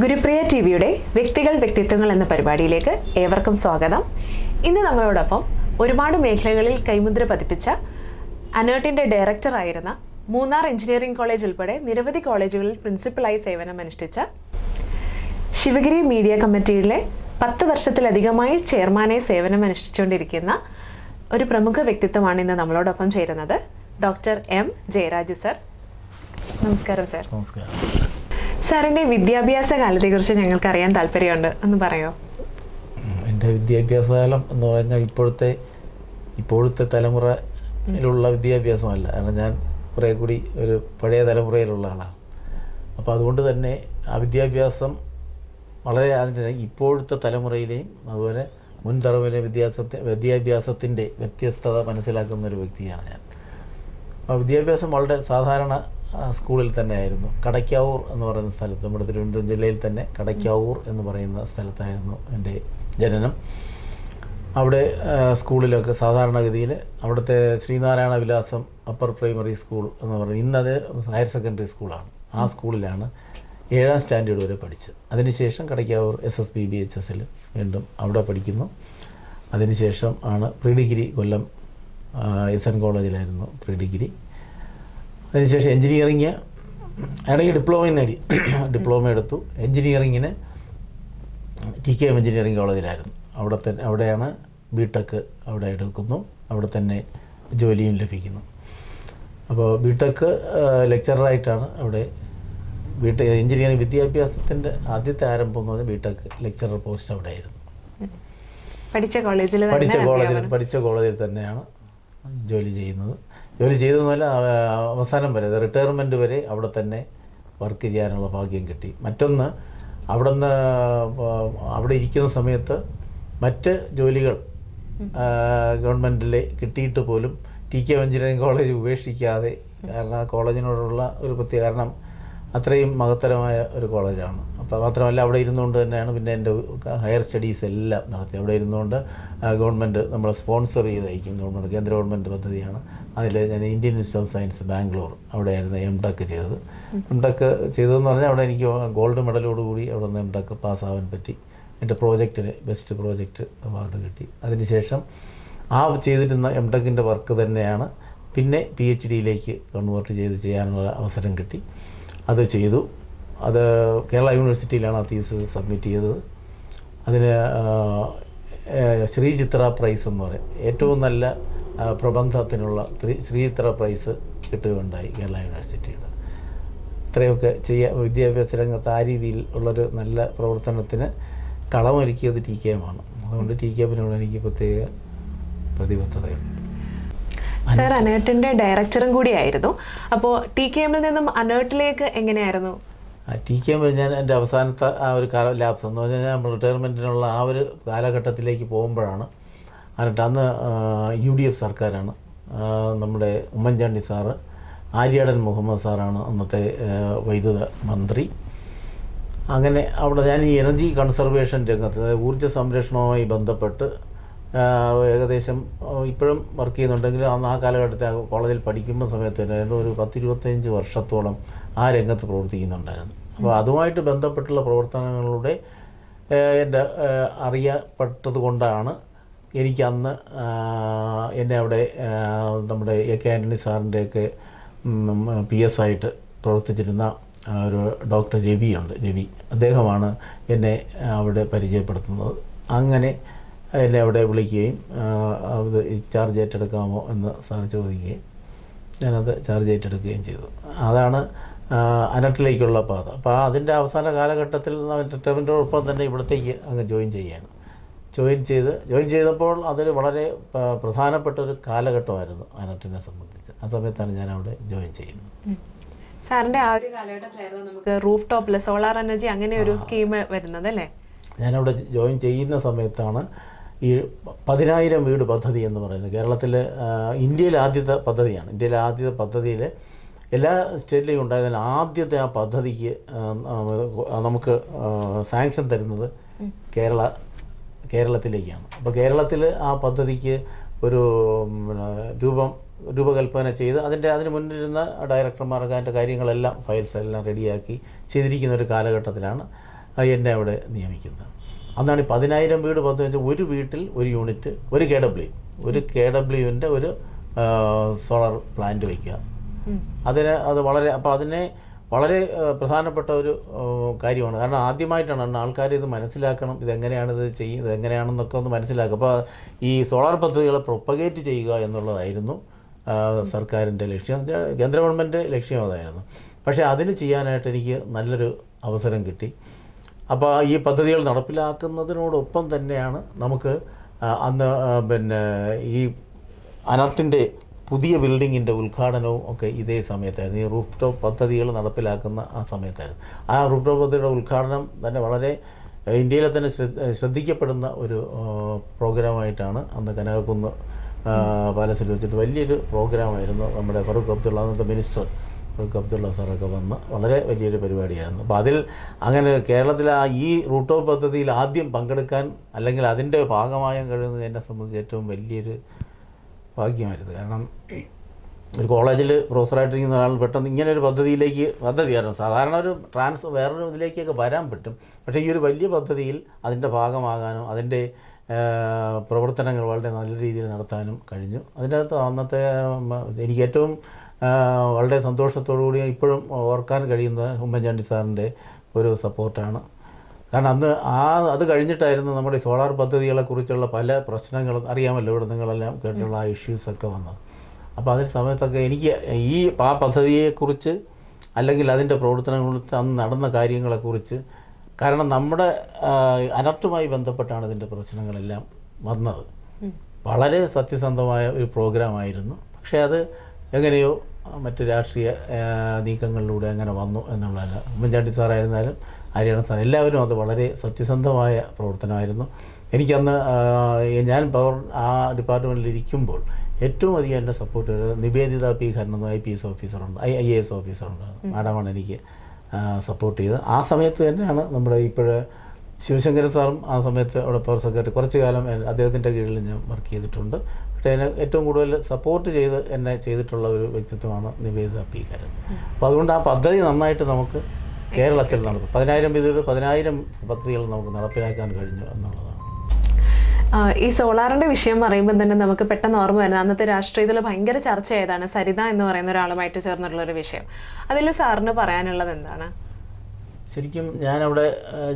ഗുരുപ്രിയ ടിവിയുടെ വ്യക്തികൾ വ്യക്തിത്വങ്ങൾ എന്ന പരിപാടിയിലേക്ക് ഏവർക്കും സ്വാഗതം. ഇന്ന് നമ്മളോടൊപ്പം ഒരുപാട് മേഖലകളിൽ കൈമുദ്ര പതിപ്പിച്ച അനേർട്ടിൻ്റെ ഡയറക്ടറായിരുന്ന മൂന്നാർ എഞ്ചിനീയറിംഗ് കോളേജ് ഉൾപ്പെടെ നിരവധി കോളേജുകളിൽ പ്രിൻസിപ്പലായി സേവനമനുഷ്ഠിച്ച ശിവഗിരി മീഡിയ കമ്മിറ്റിയിലെ 10 വർഷത്തിലധികമായി ചെയർമാനായി സേവനമനുഷ്ഠിച്ചുകൊണ്ടിരിക്കുന്ന ഒരു പ്രമുഖ വ്യക്തിത്വമാണ് ഇന്ന് നമ്മളോടൊപ്പം ചേരുന്നത്. Doctor M Jayaraj sir. നമസ്കാരം സർ. നമസ്കാരം. സാറിൻ്റെ വിദ്യാഭ്യാസ കാലത്തെക്കുറിച്ച് ഞങ്ങൾക്ക് അറിയാൻ താല്പര്യമുണ്ട്, ഒന്ന് പറയോ? എൻ്റെ വിദ്യാഭ്യാസ കാലം എന്ന് പറഞ്ഞാൽ ഇപ്പോഴത്തെ തലമുറയിലുള്ള വിദ്യാഭ്യാസമല്ല. കാരണം ഞാൻ കുറേ കൂടി ഒരു പഴയ തലമുറയിലുള്ള ആളാണ്. അപ്പോൾ അതുകൊണ്ട് തന്നെ ആ വിദ്യാഭ്യാസം വളരെ അതിൻ്റെ ഇപ്പോഴത്തെ തലമുറയിലെയും അതുപോലെ മുൻ തലമുറയിലെ വിദ്യാഭ്യാസത്തിൻ്റെ വ്യത്യസ്തത മനസ്സിലാക്കുന്ന ഒരു വ്യക്തിയാണ് ഞാൻ. അപ്പോൾ വിദ്യാഭ്യാസം വളരെ സാധാരണ സ്കൂളിൽ തന്നെ ആയിരുന്നു. കടയ്ക്കാവൂർ എന്ന് പറയുന്ന സ്ഥലത്ത്, നമ്മുടെ തിരുവനന്തപുരം ജില്ലയിൽ തന്നെ കടയ്ക്കാവൂർ എന്ന് പറയുന്ന സ്ഥലത്തായിരുന്നു എൻ്റെ ജനനം. അവിടെ സ്കൂളിലൊക്കെ സാധാരണഗതിയിൽ അവിടുത്തെ ശ്രീനാരായണ വിലാസം അപ്പർ പ്രൈമറി സ്കൂൾ എന്ന് പറയുന്നത് ഇന്നത് ഹയർ സെക്കൻഡറി സ്കൂളാണ്. ആ സ്കൂളിലാണ് 7ാം സ്റ്റാൻഡേർഡ് വരെ പഠിച്ചത്. അതിനുശേഷം കടയ്ക്കാവൂർ SSBBHSൽ വീണ്ടും അവിടെ പഠിക്കുന്നു. അതിനുശേഷം ആണ് പ്രീ ഡിഗ്രി കൊല്ലം SN കോളേജിലായിരുന്നു പ്രീ ഡിഗ്രി. അതിനുശേഷം എൻജിനീയറിങ് ഇടയ്ക്ക് ഡിപ്ലോമയും നേടി. ഡിപ്ലോമ എടുത്തു. എൻജിനീയറിങ്ങിന് TKM എഞ്ചിനീയറിംഗ് കോളേജിലായിരുന്നു. അവിടെയാണ് BTech അവിടെ എടുക്കുന്നു. അവിടെ തന്നെ ജോലിയും ലഭിക്കുന്നു. അപ്പോൾ BTech ലെക്ചറായിട്ടാണ് അവിടെ എഞ്ചിനീയറിംഗ് വിദ്യാഭ്യാസത്തിൻ്റെ ആദ്യത്തെ ആരംഭം എന്ന് പറഞ്ഞാൽ BTech ലെക്ചറർ പോസ്റ്റ് അവിടെ ആയിരുന്നു. പഠിച്ച കോളേജിൽ തന്നെയാണ് ജോലി ചെയ്യുന്നത്. ജോലി ചെയ്തതെന്നല്ല, അവസാനം വരെ റിട്ടയർമെൻറ്റ് വരെ അവിടെ തന്നെ വർക്ക് ചെയ്യാനുള്ള ഭാഗ്യം കിട്ടി. മറ്റൊന്ന്, അവിടെ ഇരിക്കുന്ന സമയത്ത് മറ്റ് ജോലികൾ ഗവൺമെൻറ്റിൽ കിട്ടിയിട്ട് പോലും TKM എഞ്ചിനീയറിംഗ് കോളേജ് ഉപേക്ഷിക്കാതെ, കാരണം ആ കോളേജിനോടുള്ള ഒരു പ്രത്യേക, കാരണം അത്രയും മഹത്തരമായ ഒരു കോളേജാണ്. അപ്പോൾ മാത്രമല്ല അവിടെ ഇരുന്നുകൊണ്ട് തന്നെയാണ് പിന്നെ എൻ്റെ ഹയർ സ്റ്റഡീസ് എല്ലാം നടത്തി. അവിടെ ഇരുന്നുകൊണ്ട് ഗവൺമെൻറ് നമ്മളെ സ്പോൺസർ ചെയ്തായിരിക്കും. കേന്ദ്ര ഗവൺമെൻറ് പദ്ധതിയാണ്. അതിൽ ഞാൻ Indian institute of science Bangalore അവിടെയായിരുന്നു MTech ചെയ്തത്. MTech ചെയ്തതെന്ന് പറഞ്ഞാൽ അവിടെ എനിക്ക് ഗോൾഡ് മെഡലോടുകൂടി അവിടെ നിന്ന് MTech പാസ്സാവാൻ പറ്റി. എൻ്റെ പ്രോജക്റ്റിന് ബെസ്റ്റ് പ്രോജക്റ്റ് അവാർഡ് കിട്ടി. അതിനുശേഷം ചെയ്തിരുന്ന MTechൻ്റെ വർക്ക് തന്നെയാണ് പിന്നെ PhDയിലേക്ക് കൺവേർട്ട് ചെയ്യാനുള്ള അവസരം കിട്ടി. അത് ചെയ്തു. അത് കേരള യൂണിവേഴ്സിറ്റിയിലാണ് ആ തീസിസ് സബ്മിറ്റ് ചെയ്തത്. അതിന് ശ്രീചിത്ര പ്രൈസ് എന്ന് പറയും, ഏറ്റവും നല്ല പ്രബന്ധത്തിനുള്ള ശ്രീചിത്ര പ്രൈസ് കിട്ടുകയുണ്ടായി കേരള യൂണിവേഴ്സിറ്റിയുടെ. ഇത്രയൊക്കെ വിദ്യാഭ്യാസ രംഗത്ത് ആ രീതിയിൽ ഉള്ളൊരു നല്ല പ്രവർത്തനത്തിന് കളമൊരുക്കിയത് TKM ആണ്. അതുകൊണ്ട് TKMനോട് എനിക്ക് പ്രത്യേക പ്രതിബദ്ധതയുണ്ട്. സർ അനേർട്ടിൻ്റെ ഡയറക്ടറും കൂടിയായിരുന്നു. അപ്പോൾ TKMൽ നിന്നും അനേർട്ടിലേക്ക് എങ്ങനെയായിരുന്നു? TKM ഞാൻ എൻ്റെ അവസാനത്തെ ആ ഒരു ലാപ്സ് എന്ന് പറഞ്ഞാൽ ഞാൻ റിട്ടയർമെൻറ്റിനുള്ള ആ ഒരു കാലഘട്ടത്തിലേക്ക് പോകുമ്പോഴാണ് അനേർട്ട്. അന്ന് UDF സർക്കാരാണ്. നമ്മുടെ ഉമ്മൻചാണ്ടി സാറ്, ആര്യാടൻ മുഹമ്മദ് സാറാണ് അന്നത്തെ വൈദ്യുത മന്ത്രി. അങ്ങനെ അവിടെ ഞാൻ ഈ എനർജി കൺസർവേഷൻ രംഗത്ത്, ഊർജ്ജ സംരക്ഷണവുമായി ബന്ധപ്പെട്ട് ഏകദേശം ഇപ്പോഴും വർക്ക് ചെയ്യുന്നുണ്ടെങ്കിലും അന്ന് ആ കാലഘട്ടത്തിൽ കോളേജിൽ പഠിക്കുന്ന സമയത്ത് ഒരു 10-25 വർഷത്തോളം ആ രംഗത്ത് പ്രവർത്തിക്കുന്നുണ്ടായിരുന്നു. അപ്പോൾ അതുമായിട്ട് ബന്ധപ്പെട്ടുള്ള പ്രവർത്തനങ്ങളുടെ എൻ്റെ അറിയപ്പെട്ടത് കൊണ്ടാണ് എനിക്ക് അന്ന് എന്നെ അവിടെ നമ്മുടെ AK ആൻ്റണി സാറിൻ്റെയൊക്കെ PS ആയിട്ട് പ്രവർത്തിച്ചിരുന്ന ഒരു ഡോക്ടർ രവി, അദ്ദേഹമാണ് എന്നെ അവിടെ പരിചയപ്പെടുത്തുന്നത്. അങ്ങനെ എന്നെ അവിടെ വിളിക്കുകയും അത് ചാർജ് ഏറ്റെടുക്കാമോ എന്ന് സാർ ചോദിക്കുകയും ഞാനത് ചാർജ് ഏറ്റെടുക്കുകയും ചെയ്തു. അതാണ് അനർട്ടിലേക്കുള്ള പാത. അപ്പോൾ അതിൻ്റെ അവസാന കാലഘട്ടത്തിൽ റിട്ടയർമെൻറ്റോടൊപ്പം തന്നെ ഇവിടത്തേക്ക് അങ്ങ് ജോയിൻ ചെയ്തപ്പോൾ അതൊരു വളരെ പ്രധാനപ്പെട്ട ഒരു കാലഘട്ടമായിരുന്നു അനർട്ടിനെ സംബന്ധിച്ച്. ആ സമയത്താണ് ഞാൻ അവിടെ ജോയിൻ ചെയ്യുന്നത്. സാറിൻ്റെ ആ ഒരു കാലഘട്ടത്തിലായിരുന്നു നമുക്ക് റൂഫ് ടോപ്പിൽ സോളാർ എനർജി അങ്ങനെ ഒരു സ്കീം വരുന്നത് അല്ലേ? ഞാനവിടെ ജോയിൻ ചെയ്യുന്ന സമയത്താണ് ഈ 10,000 വീട് പദ്ധതി എന്ന് പറയുന്നത്. കേരളത്തിൽ ഇന്ത്യയിലെ ആദ്യത്തെ പദ്ധതിയാണ്. ഇന്ത്യയിലെ ആദ്യത്തെ പദ്ധതിയിൽ എല്ലാ സ്റ്റേറ്റിലേക്കും ഉണ്ടായതിൽ ആദ്യത്തെ ആ പദ്ധതിക്ക് നമുക്ക് സാങ്ഷൻ തരുന്നത് കേരളത്തിലേക്കാണ്. അപ്പോൾ കേരളത്തിൽ ആ പദ്ധതിക്ക് ഒരു രൂപകൽപ്പന ചെയ്ത് അതിന് മുന്നിലിരുന്ന ഡയറക്ടർമാർക്ക് അതിൻ്റെ കാര്യങ്ങളെല്ലാം ഫയൽസ് എല്ലാം റെഡിയാക്കി ചെയ്തിരിക്കുന്ന ഒരു കാലഘട്ടത്തിലാണ് എന്നെ അവിടെ നിയമിക്കുന്നത്. അന്നാണ് ഈ 10,000 വീട് പദ്ധതി വെച്ചാൽ ഒരു വീട്ടിൽ ഒരു യൂണിറ്റ്, ഒരു KWൻ്റെ ഒരു സോളാർ പ്ലാന്റ് വയ്ക്കുക. അത് വളരെ പ്രധാനപ്പെട്ട ഒരു കാര്യമാണ്. കാരണം ആദ്യമായിട്ടാണ് ആൾക്കാർ ഇത് മനസ്സിലാക്കണം, ഇതെങ്ങനെയാണിത് ചെയ്യുന്നത്, ഇതെങ്ങനെയാണെന്നൊക്കെ ഒന്ന് മനസ്സിലാക്കുക. അപ്പോൾ ഈ സോളാർ പദ്ധതികളെ പ്രൊപ്പഗേറ്റ് ചെയ്യുക എന്നുള്ളതായിരുന്നു സർക്കാരിൻ്റെ ലക്ഷ്യം, കേന്ദ്ര ഗവൺമെൻറ് ലക്ഷ്യം അതായിരുന്നു. പക്ഷേ അതിന് ചെയ്യാനായിട്ട് എനിക്ക് നല്ലൊരു അവസരം കിട്ടി. അപ്പോൾ ഈ പദ്ധതികൾ നടപ്പിലാക്കുന്നതിനോടൊപ്പം തന്നെയാണ് നമുക്ക് അന്ന് ഈ അനർട്ടിൻ്റെ പുതിയ ബിൽഡിങ്ങിൻ്റെ ഉദ്ഘാടനവും ഒക്കെ ഇതേ സമയത്തായിരുന്നു. ഈ റൂഫ് ടോപ്പ് പദ്ധതികൾ നടപ്പിലാക്കുന്ന ആ സമയത്തായിരുന്നു. ആ റൂഫ് ടോപ്പ് പദ്ധതിയുടെ ഉദ്ഘാടനം തന്നെ വളരെ ഇന്ത്യയിലെ തന്നെ ശ്രദ്ധിക്കപ്പെടുന്ന ഒരു പ്രോഗ്രാമായിട്ടാണ് അന്ന് കനകക്കുന്ന് പാലസിൽ വെച്ചിട്ട് വലിയൊരു പ്രോഗ്രാമായിരുന്നു. നമ്മുടെ ഫറൂഖ് അബ്ദുള്ള, അന്നത്തെ മിനിസ്റ്റർ ഫറൂഖ് അബ്ദുള്ള സാറൊക്കെ വന്ന് വളരെ വലിയൊരു പരിപാടിയായിരുന്നു. അപ്പോൾ അതിൽ അങ്ങനെ കേരളത്തിൽ ഈ റൂഫ് ടോപ്പ് പദ്ധതിയിൽ ആദ്യം പങ്കെടുക്കാൻ അല്ലെങ്കിൽ അതിൻ്റെ ഭാഗമാകാൻ കഴിയുന്നത് എന്നെ സംബന്ധിച്ച് ഏറ്റവും വലിയൊരു ഭാഗ്യമായിരുന്നു. കാരണം ഒരു കോളേജിൽ പ്രൊഫസറായിട്ടിരിക്കുന്ന ഒരാൾ പെട്ടെന്ന് ഇങ്ങനെ ഒരു പദ്ധതിയായിരുന്നു. സാധാരണ ഒരു വേറൊരു ഇതിലേക്കൊക്കെ വരാൻ പറ്റും, പക്ഷേ ഈ ഒരു വലിയ പദ്ധതിയിൽ അതിൻ്റെ ഭാഗമാകാനും അതിൻ്റെ പ്രവർത്തനങ്ങൾ വളരെ നല്ല രീതിയിൽ നടത്താനും കഴിഞ്ഞു. അതിൻ്റെ അകത്ത് അന്നത്തെ എനിക്ക് ഏറ്റവും വളരെ സന്തോഷത്തോടുകൂടി ഇപ്പോഴും ഓർക്കാൻ കഴിയുന്ന ഉമ്മൻചാണ്ടി സാറിൻ്റെ ഒരു സപ്പോർട്ടാണ്. കാരണം അന്ന് അത് കഴിഞ്ഞിട്ടായിരുന്നു നമ്മുടെ സോളാർ പദ്ധതികളെക്കുറിച്ചുള്ള പല പ്രശ്നങ്ങളും അറിയാമല്ലോ, ഇവിടെ നിങ്ങളെല്ലാം കേട്ടുള്ള ആ ഇഷ്യൂസൊക്കെ വന്നത്. അപ്പോൾ അതിന് സമയത്തൊക്കെ എനിക്ക് ആ പദ്ധതിയെക്കുറിച്ച് അല്ലെങ്കിൽ അതിൻ്റെ പ്രവർത്തനങ്ങളെക്കുറിച്ച് അന്ന് നടന്ന കാര്യങ്ങളെക്കുറിച്ച്, കാരണം നമ്മുടെ അനർട്ടുമായി ബന്ധപ്പെട്ടാണ് ഇതിൻ്റെ പ്രശ്നങ്ങളെല്ലാം വന്നത്. വളരെ സത്യസന്ധമായ ഒരു പ്രോഗ്രാമായിരുന്നു. പക്ഷേ അത് എങ്ങനെയോ മറ്റ് രാഷ്ട്രീയ നീക്കങ്ങളിലൂടെ അങ്ങനെ വന്നു എന്നുള്ളതല്ല. ഉമ്മൻചാണ്ടി സാറായിരുന്നാലും ആര്യാടൻ സാർ എല്ലാവരും അത് വളരെ സത്യസന്ധമായ പ്രവർത്തനമായിരുന്നു. എനിക്കന്ന് ഞാൻ ആ ഡിപ്പാർട്ട്മെൻറ്റിൽ ഇരിക്കുമ്പോൾ ഏറ്റവും അധികം എൻ്റെ സപ്പോർട്ട് ചെയ്തത് നിവേദിത പി ഹരൻ എന്ന IPS ഓഫീസറുണ്ട്, IAS ഓഫീസറുണ്ട്. മാഡമാണ് എനിക്ക് സപ്പോർട്ട് ചെയ്തത്. ആ സമയത്ത് തന്നെയാണ് നമ്മുടെ ശിവശങ്കരൻ സാറും ആ സമയത്ത് അവിടെ പവർ സെക്രട്ടറി, കുറച്ച് കാലം അദ്ദേഹത്തിൻ്റെ കീഴിൽ ഞാൻ വർക്ക് ചെയ്തിട്ടുണ്ട്. പക്ഷേ എന്നെ ഏറ്റവും കൂടുതൽ സപ്പോർട്ട് എന്നെ ചെയ്തിട്ടുള്ള ഒരു വ്യക്തിത്വമാണ് നിവേദിത പി ഹരൻ. അപ്പോൾ അതുകൊണ്ട് ആ പദ്ധതി നന്നായിട്ട് നമുക്ക് കേരളത്തിൽ 10,000 പദ്ധതികൾ നമുക്ക് നടപ്പിലാക്കാൻ കഴിഞ്ഞു എന്നുള്ളതാണ്. ഈ സോളാറിൻ്റെ വിഷയം പറയുമ്പോൾ തന്നെ നമുക്ക് പെട്ടെന്ന് ഓർമ്മ വരുന്നത് അന്നത്തെ രാഷ്ട്രീയത്തിൽ ഭയങ്കര ചർച്ച ചെയ്താണ് സരിത എന്ന് പറയുന്ന ഒരാളുമായിട്ട് ചേർന്നിട്ടുള്ളൊരു വിഷയം. അതിൽ സാറിന് പറയാനുള്ളത് എന്താണ്? ശരിക്കും ഞാനവിടെ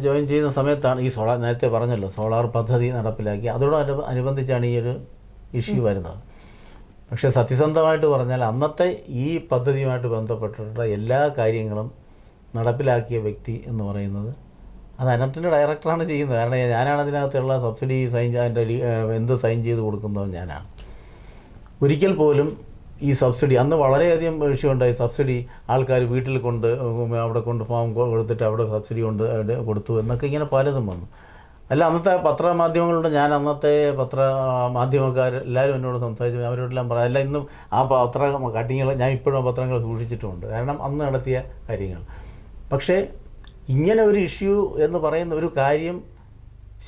ജോയിൻ ചെയ്യുന്ന സമയത്താണ് ഈ സോളാർ, നേരത്തെ പറഞ്ഞല്ലോ, സോളാർ പദ്ധതി നടപ്പിലാക്കി. അതോടനുബന്ധിച്ചാണ് ഈ ഒരു ഇഷ്യൂ വരുന്നത്. പക്ഷേ സത്യസന്ധമായിട്ട് പറഞ്ഞാൽ അന്നത്തെ ഈ പദ്ധതിയുമായിട്ട് ബന്ധപ്പെട്ടിട്ടുള്ള എല്ലാ കാര്യങ്ങളും നടപ്പിലാക്കിയ വ്യക്തി എന്ന് പറയുന്നത് അത് അനർട്ടിൻ്റെ ഡയറക്ടറാണ് ചെയ്യുന്നത്. കാരണം ഞാനാണ് അതിനകത്തുള്ള സബ്സിഡി സൈൻ ചെയ്ത് കൊടുക്കുന്നത് ഞാനാണ്. ഒരിക്കൽ പോലും ഈ സബ്സിഡി അന്ന് വളരെയധികം വിഷയമുണ്ടായി. സബ്സിഡി ആൾക്കാർ വീട്ടിൽ അവിടെ ഫോം കൊടുത്തിട്ട് അവിടെ സബ്സിഡി കൊടുത്തു എന്നൊക്കെ ഇങ്ങനെ പലതും വന്നു. അല്ല, അന്നത്തെ പത്രമാധ്യമങ്ങളുണ്ട്. ഞാൻ അന്നത്തെ പത്രമാധ്യമക്കാർ എല്ലാവരും എന്നോട് സംസാരിച്ചു. അവരോടെല്ലാം പറയാം, അല്ല ഇന്നും ആ കട്ടിങ്ങൾ ഞാൻ ഇപ്പോഴും പത്രങ്ങൾ സൂക്ഷിച്ചിട്ടുമുണ്ട്. കാരണം അന്ന് നടത്തിയ കാര്യങ്ങൾ. പക്ഷേ ഇങ്ങനെ ഒരു ഇഷ്യൂ എന്ന് പറയുന്ന ഒരു കാര്യം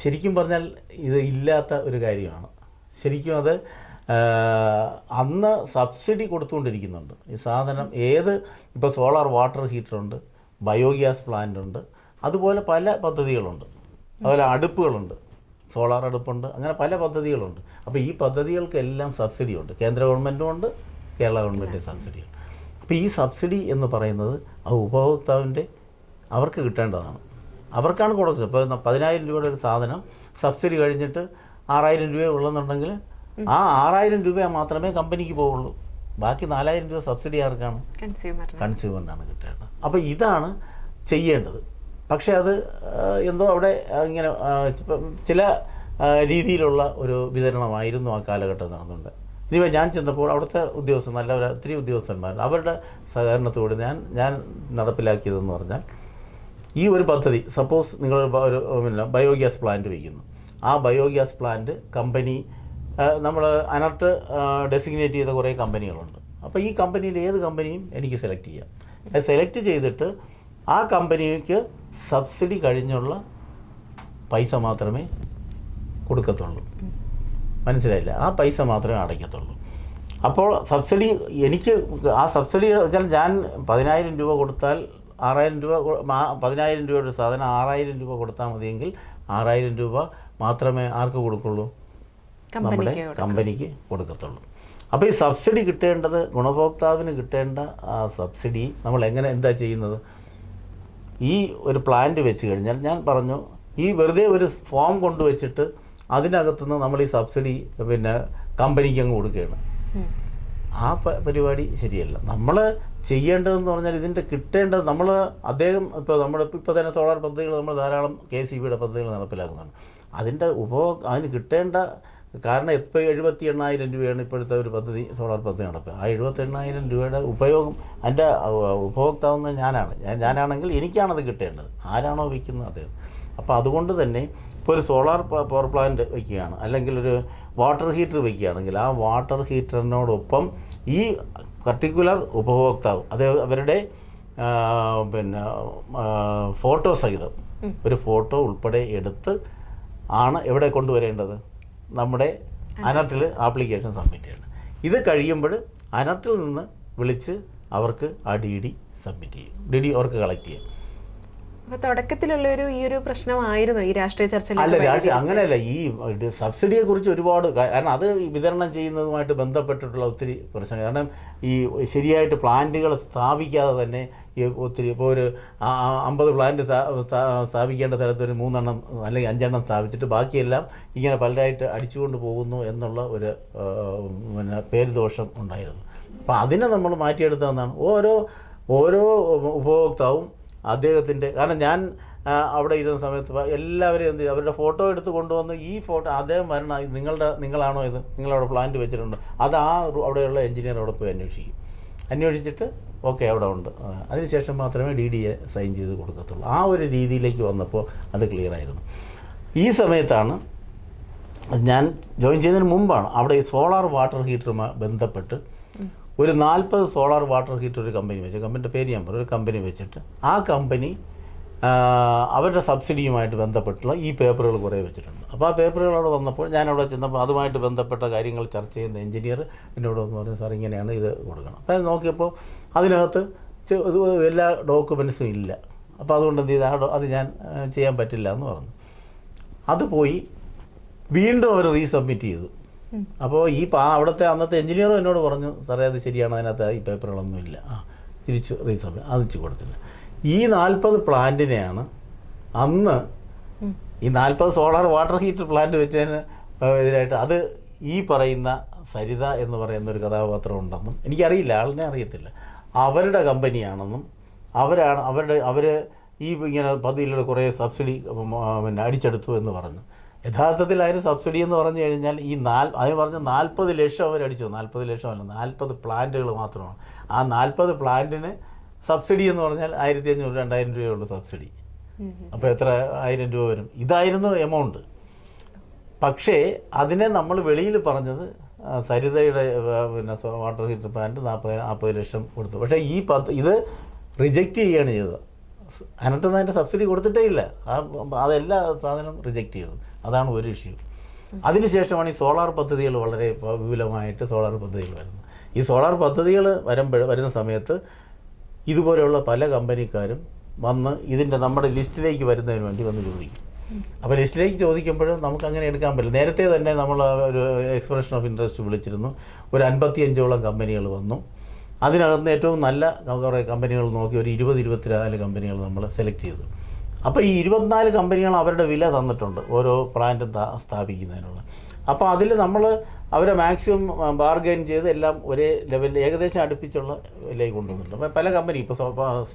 ശരിക്കും പറഞ്ഞാൽ ഇത് ഇല്ലാത്ത ഒരു കാര്യമാണ്. ശരിക്കും അത് അന്ന് സബ്സിഡി കൊടുത്തുകൊണ്ടിരിക്കുന്നുണ്ട് ഈ സാധനം. ഇപ്പോൾ സോളാർ വാട്ടർ ഹീറ്ററുണ്ട്, ബയോഗ്യാസ് പ്ലാന്റ് ഉണ്ട്, അതുപോലെ പല പദ്ധതികളുണ്ട്. അതുപോലെ അടുപ്പുകളുണ്ട്, സോളാർ അടുപ്പുണ്ട്, അങ്ങനെ പല പദ്ധതികളുണ്ട്. അപ്പോൾ ഈ പദ്ധതികൾക്കെല്ലാം സബ്സിഡിയുണ്ട്. കേന്ദ്ര ഗവൺമെൻറ്റും ഉണ്ട്, കേരള ഗവൺമെൻറ് സബ്സിഡിയുണ്ട്. അപ്പോൾ ഈ സബ്സിഡി എന്ന് പറയുന്നത് അത് ഉപഭോക്താവിൻ്റെ അവർക്ക് കിട്ടേണ്ടതാണ്. അവർക്കാണ് കൊടുക്കുന്നത്. ഇപ്പോൾ 10,000 രൂപയുടെ ഒരു സാധനം സബ്സിഡി കഴിഞ്ഞിട്ട് 6,000 രൂപ ഉള്ളെന്നുണ്ടെങ്കിൽ ആ 6,000 രൂപ മാത്രമേ കമ്പനിക്ക് പോവുള്ളൂ. ബാക്കി 4,000 രൂപ സബ്സിഡി ആർക്കാണ്? കൺസ്യൂമറിനാണ് കിട്ടേണ്ടത്. അപ്പോൾ ഇതാണ് ചെയ്യേണ്ടത്. പക്ഷേ അത് എന്തോ അവിടെ ഇങ്ങനെ ചില രീതിയിലുള്ള ഒരു വിതരണമായിരുന്നു ആ കാലഘട്ടം നടന്നുകൊണ്ട്. ഇനിയിപ്പോൾ ഞാൻ ചെന്നപ്പോൾ അവിടുത്തെ ഉദ്യോഗസ്ഥർ ഒത്തിരി ഉദ്യോഗസ്ഥന്മാരുണ്ട്. അവരുടെ സഹകരണത്തോട് ഞാൻ നടപ്പിലാക്കിയതെന്ന് പറഞ്ഞാൽ, ഈ ഒരു പദ്ധതി സപ്പോസ് നിങ്ങൾ ഒരു ബയോഗ്യാസ് പ്ലാന്റ് വയ്ക്കുന്നു. ആ ബയോഗ്യാസ് പ്ലാന്റ് കമ്പനി നമ്മൾ അനർട്ട് ഡെസിഗ്നേറ്റ് ചെയ്ത കുറേ കമ്പനികളുണ്ട്. അപ്പോൾ ഈ കമ്പനിയിൽ ഏത് കമ്പനിയും എനിക്ക് സെലക്ട് ചെയ്യാം. സെലക്ട് ചെയ്തിട്ട് ആ കമ്പനിക്ക് സബ്സിഡി കഴിഞ്ഞുള്ള പൈസ മാത്രമേ കൊടുക്കത്തുള്ളൂ. മനസ്സിലായില്ല? ആ പൈസ മാത്രമേ അടയ്ക്കത്തുള്ളൂ. അപ്പോൾ സബ്സിഡി ആ സബ്സിഡി വെച്ചാൽ ഞാൻ 10,000 രൂപ കൊടുത്താൽ 6000 രൂപ 10000 രൂപയുടെ സാധനം 6000 രൂപ കൊടുത്താൽ മതിയെങ്കിൽ 6000 രൂപ മാത്രമേ ആർക്ക് കൊടുക്കുള്ളൂ? നമ്മുടെ കമ്പനിക്ക് കൊടുക്കത്തുള്ളൂ. അപ്പോൾ ഈ സബ്സിഡി കിട്ടേണ്ടത്, ഗുണഭോക്താവിന് കിട്ടേണ്ട ആ സബ്സിഡി നമ്മൾ എന്താ ചെയ്യുന്നത്? ഈ ഒരു പ്ലാന്റ് വെച്ച് കഴിഞ്ഞാൽ ഞാൻ പറഞ്ഞു, ഈ വെറുതെ ഒരു ഫോം കൊണ്ടുവച്ചിട്ട് അതിനകത്തുനിന്ന് നമ്മൾ ഈ സബ്സിഡി കമ്പനിക്ക് അങ്ങ് കൊടുക്കുകയാണ്. ആ പരിപാടി ശരിയല്ല. നമ്മൾ ചെയ്യേണ്ടതെന്ന് പറഞ്ഞാൽ ഇതിൻ്റെ കിട്ടേണ്ടത് അദ്ദേഹം ഇപ്പോൾ തന്നെ സോളാർ പദ്ധതികൾ നമ്മൾ ധാരാളം KCBയുടെ പദ്ധതികൾ നടപ്പിലാക്കുന്നുണ്ട്. അതിന് കിട്ടേണ്ട, കാരണം ഇപ്പോൾ 78,000 രൂപയാണ് ഇപ്പോഴത്തെ ഒരു പദ്ധതി, സോളാർ പദ്ധതി നടക്കുക. ആ 78,000 രൂപയുടെ ഉപയോഗം അതിൻ്റെ ഉപഭോക്താവെന്ന് ഞാനാണെങ്കിൽ എനിക്കാണത് കിട്ടേണ്ടത്. ആരാണോ വയ്ക്കുന്നത് അദ്ദേഹം. അപ്പോൾ അതുകൊണ്ട് തന്നെ ഇപ്പോൾ ഒരു സോളാർ പവർ പ്ലാന്റ് വയ്ക്കുകയാണ്, അല്ലെങ്കിൽ ഒരു വാട്ടർ ഹീറ്റർ വയ്ക്കുകയാണെങ്കിൽ ആ വാട്ടർ ഹീറ്ററിനോടൊപ്പം ഈ പർട്ടിക്കുലർ ഉപഭോക്താവ് അവരുടെ ഫോട്ടോ സഹിതം ഒരു ഫോട്ടോ ഉൾപ്പെടെ എടുത്ത് ആണ് എവിടെ കൊണ്ടുവരേണ്ടത്? നമ്മുടെ അനർട്ടിൽ ആപ്ലിക്കേഷൻ സബ്മിറ്റ് ചെയ്യണം. ഇത് കഴിയുമ്പോൾ അനർട്ടിൽ നിന്ന് വിളിച്ച് അവർക്ക് ആ DD സബ്മിറ്റ് ചെയ്യും. DD അവർക്ക് കളക്ട് ചെയ്യും. അപ്പോൾ തുടക്കത്തിലുള്ളൊരു ഈ ഒരു പ്രശ്നമായിരുന്നു ഈ രാഷ്ട്രീയ ചർച്ചയിൽ. അല്ല, അങ്ങനെയല്ല. ഈ സബ്സിഡിയെ കുറിച്ച് ഒരുപാട്, കാരണം അത് വിതരണം ചെയ്യുന്നതുമായിട്ട് ബന്ധപ്പെട്ടിട്ടുള്ള ഒത്തിരി പ്രശ്നം. കാരണം ഈ ശരിയായിട്ട് പ്ലാന്റുകൾ സ്ഥാപിക്കാതെ തന്നെ ഒത്തിരി, ഇപ്പോൾ ഒരു 50 പ്ലാന്റ് സ്ഥാപിക്കേണ്ട സ്ഥലത്ത് ഒരു 3 എണ്ണം അല്ലെങ്കിൽ 5 എണ്ണം സ്ഥാപിച്ചിട്ട് ബാക്കിയെല്ലാം ഇങ്ങനെ പലരായിട്ട് അടിച്ചുകൊണ്ട് പോകുന്നു എന്നുള്ള ഒരു പേരുദോഷം ഉണ്ടായിരുന്നു. അപ്പോൾ അതിനെ നമ്മൾ മാറ്റിയെടുത്തതെന്നാണ് ഓരോ ഉപഭോക്താവും അദ്ദേഹത്തിൻ്റെ, കാരണം ഞാൻ അവിടെ ഇരുന്ന സമയത്ത് എല്ലാവരും എന്ത് ചെയ്തു, അവരുടെ ഫോട്ടോ എടുത്ത് കൊണ്ടുവന്ന് ഈ ഫോട്ടോ അദ്ദേഹം വരണം, നിങ്ങളാണോ ഇത്, നിങ്ങളവിടെ പ്ലാന്റ് വെച്ചിട്ടുണ്ടോ, അത് അവിടെയുള്ള എഞ്ചിനീയർ അവിടെ പോയി അന്വേഷിച്ചിട്ട് ഓക്കെ അവിടെ ഉണ്ട്, അതിനുശേഷം മാത്രമേ DDയെ സൈൻ ചെയ്ത് കൊടുക്കത്തുള്ളൂ. ആ ഒരു രീതിയിലേക്ക് വന്നപ്പോൾ അത് ക്ലിയറായിരുന്നു. ഈ സമയത്താണ് ഞാൻ ജോയിൻ ചെയ്യുന്നതിന് മുമ്പാണ് അവിടെ ഈ സോളാർ വാട്ടർ ഹീറ്ററുമായി ബന്ധപ്പെട്ട് ഒരു 40 സോളാർ വാട്ടർ ഹീറ്റർ ഒരു കമ്പനി വെച്ച്, കമ്പനിയുടെ പേര് ഞാൻ പറയും, ഒരു കമ്പനി വെച്ചിട്ട് ആ കമ്പനി അവരുടെ സബ്സിഡിയുമായിട്ട് ബന്ധപ്പെട്ടുള്ള ഈ പേപ്പറുകൾ കുറേ വെച്ചിട്ടുണ്ട്. അപ്പോൾ ആ പേപ്പറുകൾ അവിടെ വന്നപ്പോൾ ഞാനവിടെ ചെന്നപ്പോൾ അതുമായിട്ട് ബന്ധപ്പെട്ട കാര്യങ്ങൾ ചർച്ച ചെയ്യുന്ന എഞ്ചിനീയർ എന്നോട് വന്ന് പറഞ്ഞു, സാർ ഇങ്ങനെയാണ് ഇത് കൊടുക്കണം. അപ്പോൾ അത് നോക്കിയപ്പോൾ അതിനകത്ത് എല്ലാ ഡോക്യുമെൻറ്റ്സും ഇല്ല. അപ്പോൾ അതുകൊണ്ട് എന്ത് ചെയ്ത് അത് ഞാൻ ചെയ്യാൻ പറ്റില്ല എന്ന് പറഞ്ഞു. അത് പോയി വീണ്ടും അവർ റീസബ്മിറ്റ് ചെയ്തു. അപ്പോൾ അവിടുത്തെ അന്നത്തെ എഞ്ചിനീയറും എന്നോട് പറഞ്ഞു, സാറേ അത് ശരിയാണ്, അതിനകത്ത് ഈ പേപ്പറുകളൊന്നുമില്ല. തിരിച്ച് റീസബ്മിറ്റ് അത് വെച്ച് കൊടുത്തില്ല. ഈ 40 പ്ലാന്റിനെയാണ് അന്ന് ഈ 40 സോളാർ വാട്ടർ ഹീറ്റർ പ്ലാന്റ് വെച്ചതിന് എതിരായിട്ട് അത് ഈ പറയുന്ന സരിത എന്ന് പറയുന്ന ഒരു കഥാപാത്രം ഉണ്ടെന്നും എനിക്കറിയില്ല, ആളിനെ അറിയത്തില്ല, അവരുടെ കമ്പനിയാണെന്നും അവർ ഈ ഇങ്ങനെ പദ്ധതിയിലൂടെ കുറേ സബ്സിഡി അടിച്ചെടുത്തു എന്ന് പറഞ്ഞു. യഥാർത്ഥത്തിൽ അതിന് സബ്സിഡി എന്ന് പറഞ്ഞു കഴിഞ്ഞാൽ അതിന് പറഞ്ഞ 40 ലക്ഷം അവരടിച്ചു. 40 ലക്ഷമല്ല, 40 പ്ലാന്റുകൾ മാത്രമാണ്. ആ 40 പ്ലാന്റിന് സബ്സിഡി എന്ന് പറഞ്ഞാൽ 1500-2000 രൂപയുള്ള സബ്സിഡി. അപ്പോൾ എത്ര 1000 രൂപ വരും? ഇതായിരുന്നു എമൗണ്ട്. പക്ഷേ അതിനെ നമ്മൾ വെളിയിൽ പറഞ്ഞത് സരിതയുടെ വാട്ടർ ഹീറ്റർ പ്ലാന്റ് 40 ലക്ഷം കൊടുത്തു. പക്ഷേ ഇത് റിജക്റ്റ് ചെയ്യുകയാണ് ചെയ്തത്. അതിനകത്ത് അതിൻ്റെ സബ്സിഡി കൊടുത്തിട്ടേ ഇല്ല. അതെല്ലാ സാധനവും റിജക്റ്റ് ചെയ്തു. അതാണ് ഒരു ഇഷ്യൂ. അതിനുശേഷമാണ് ഈ സോളാർ പദ്ധതികൾ വളരെ വിപുലമായിട്ട് സോളാർ പദ്ധതികൾ വരുന്നത്. ഈ സോളാർ പദ്ധതികൾ വരുന്ന സമയത്ത് ഇതുപോലെയുള്ള പല കമ്പനിക്കാരും വന്ന് നമ്മുടെ ലിസ്റ്റിലേക്ക് വരുന്നതിന് വേണ്ടി വന്ന് ചോദിക്കും. അപ്പോൾ ലിസ്റ്റിലേക്ക് ചോദിക്കുമ്പോൾ നമുക്ക് അങ്ങനെ എടുക്കാൻ പറ്റില്ല. നേരത്തെ തന്നെ നമ്മൾ ഒരു എക്സ്പ്രഷൻ ഓഫ് ഇൻട്രസ്റ്റ് വിളിച്ചിരുന്നു. ഒരു 55ഓളം കമ്പനികൾ വന്നു. അതിനകത്ത് ഏറ്റവും നല്ല കുറേ കമ്പനികൾ നോക്കി ഒരു 20-24 കമ്പനികൾ നമ്മൾ സെലക്ട് ചെയ്തു. അപ്പോൾ ഈ 24 കമ്പനികൾ അവരുടെ വില തന്നിട്ടുണ്ട് ഓരോ പ്ലാന്റും സ്ഥാപിക്കുന്നതിനുള്ള. അപ്പോൾ അതിൽ നമ്മൾ അവരെ മാക്സിമം ബാർഗെയിൻ ചെയ്ത് എല്ലാം ഒരേ ലെവലിൽ ഏകദേശം അടുപ്പിച്ചുള്ള വിലയിൽ കൊണ്ടുവന്നിട്ടുണ്ട്. അപ്പോൾ പല കമ്പനി ഇപ്പോൾ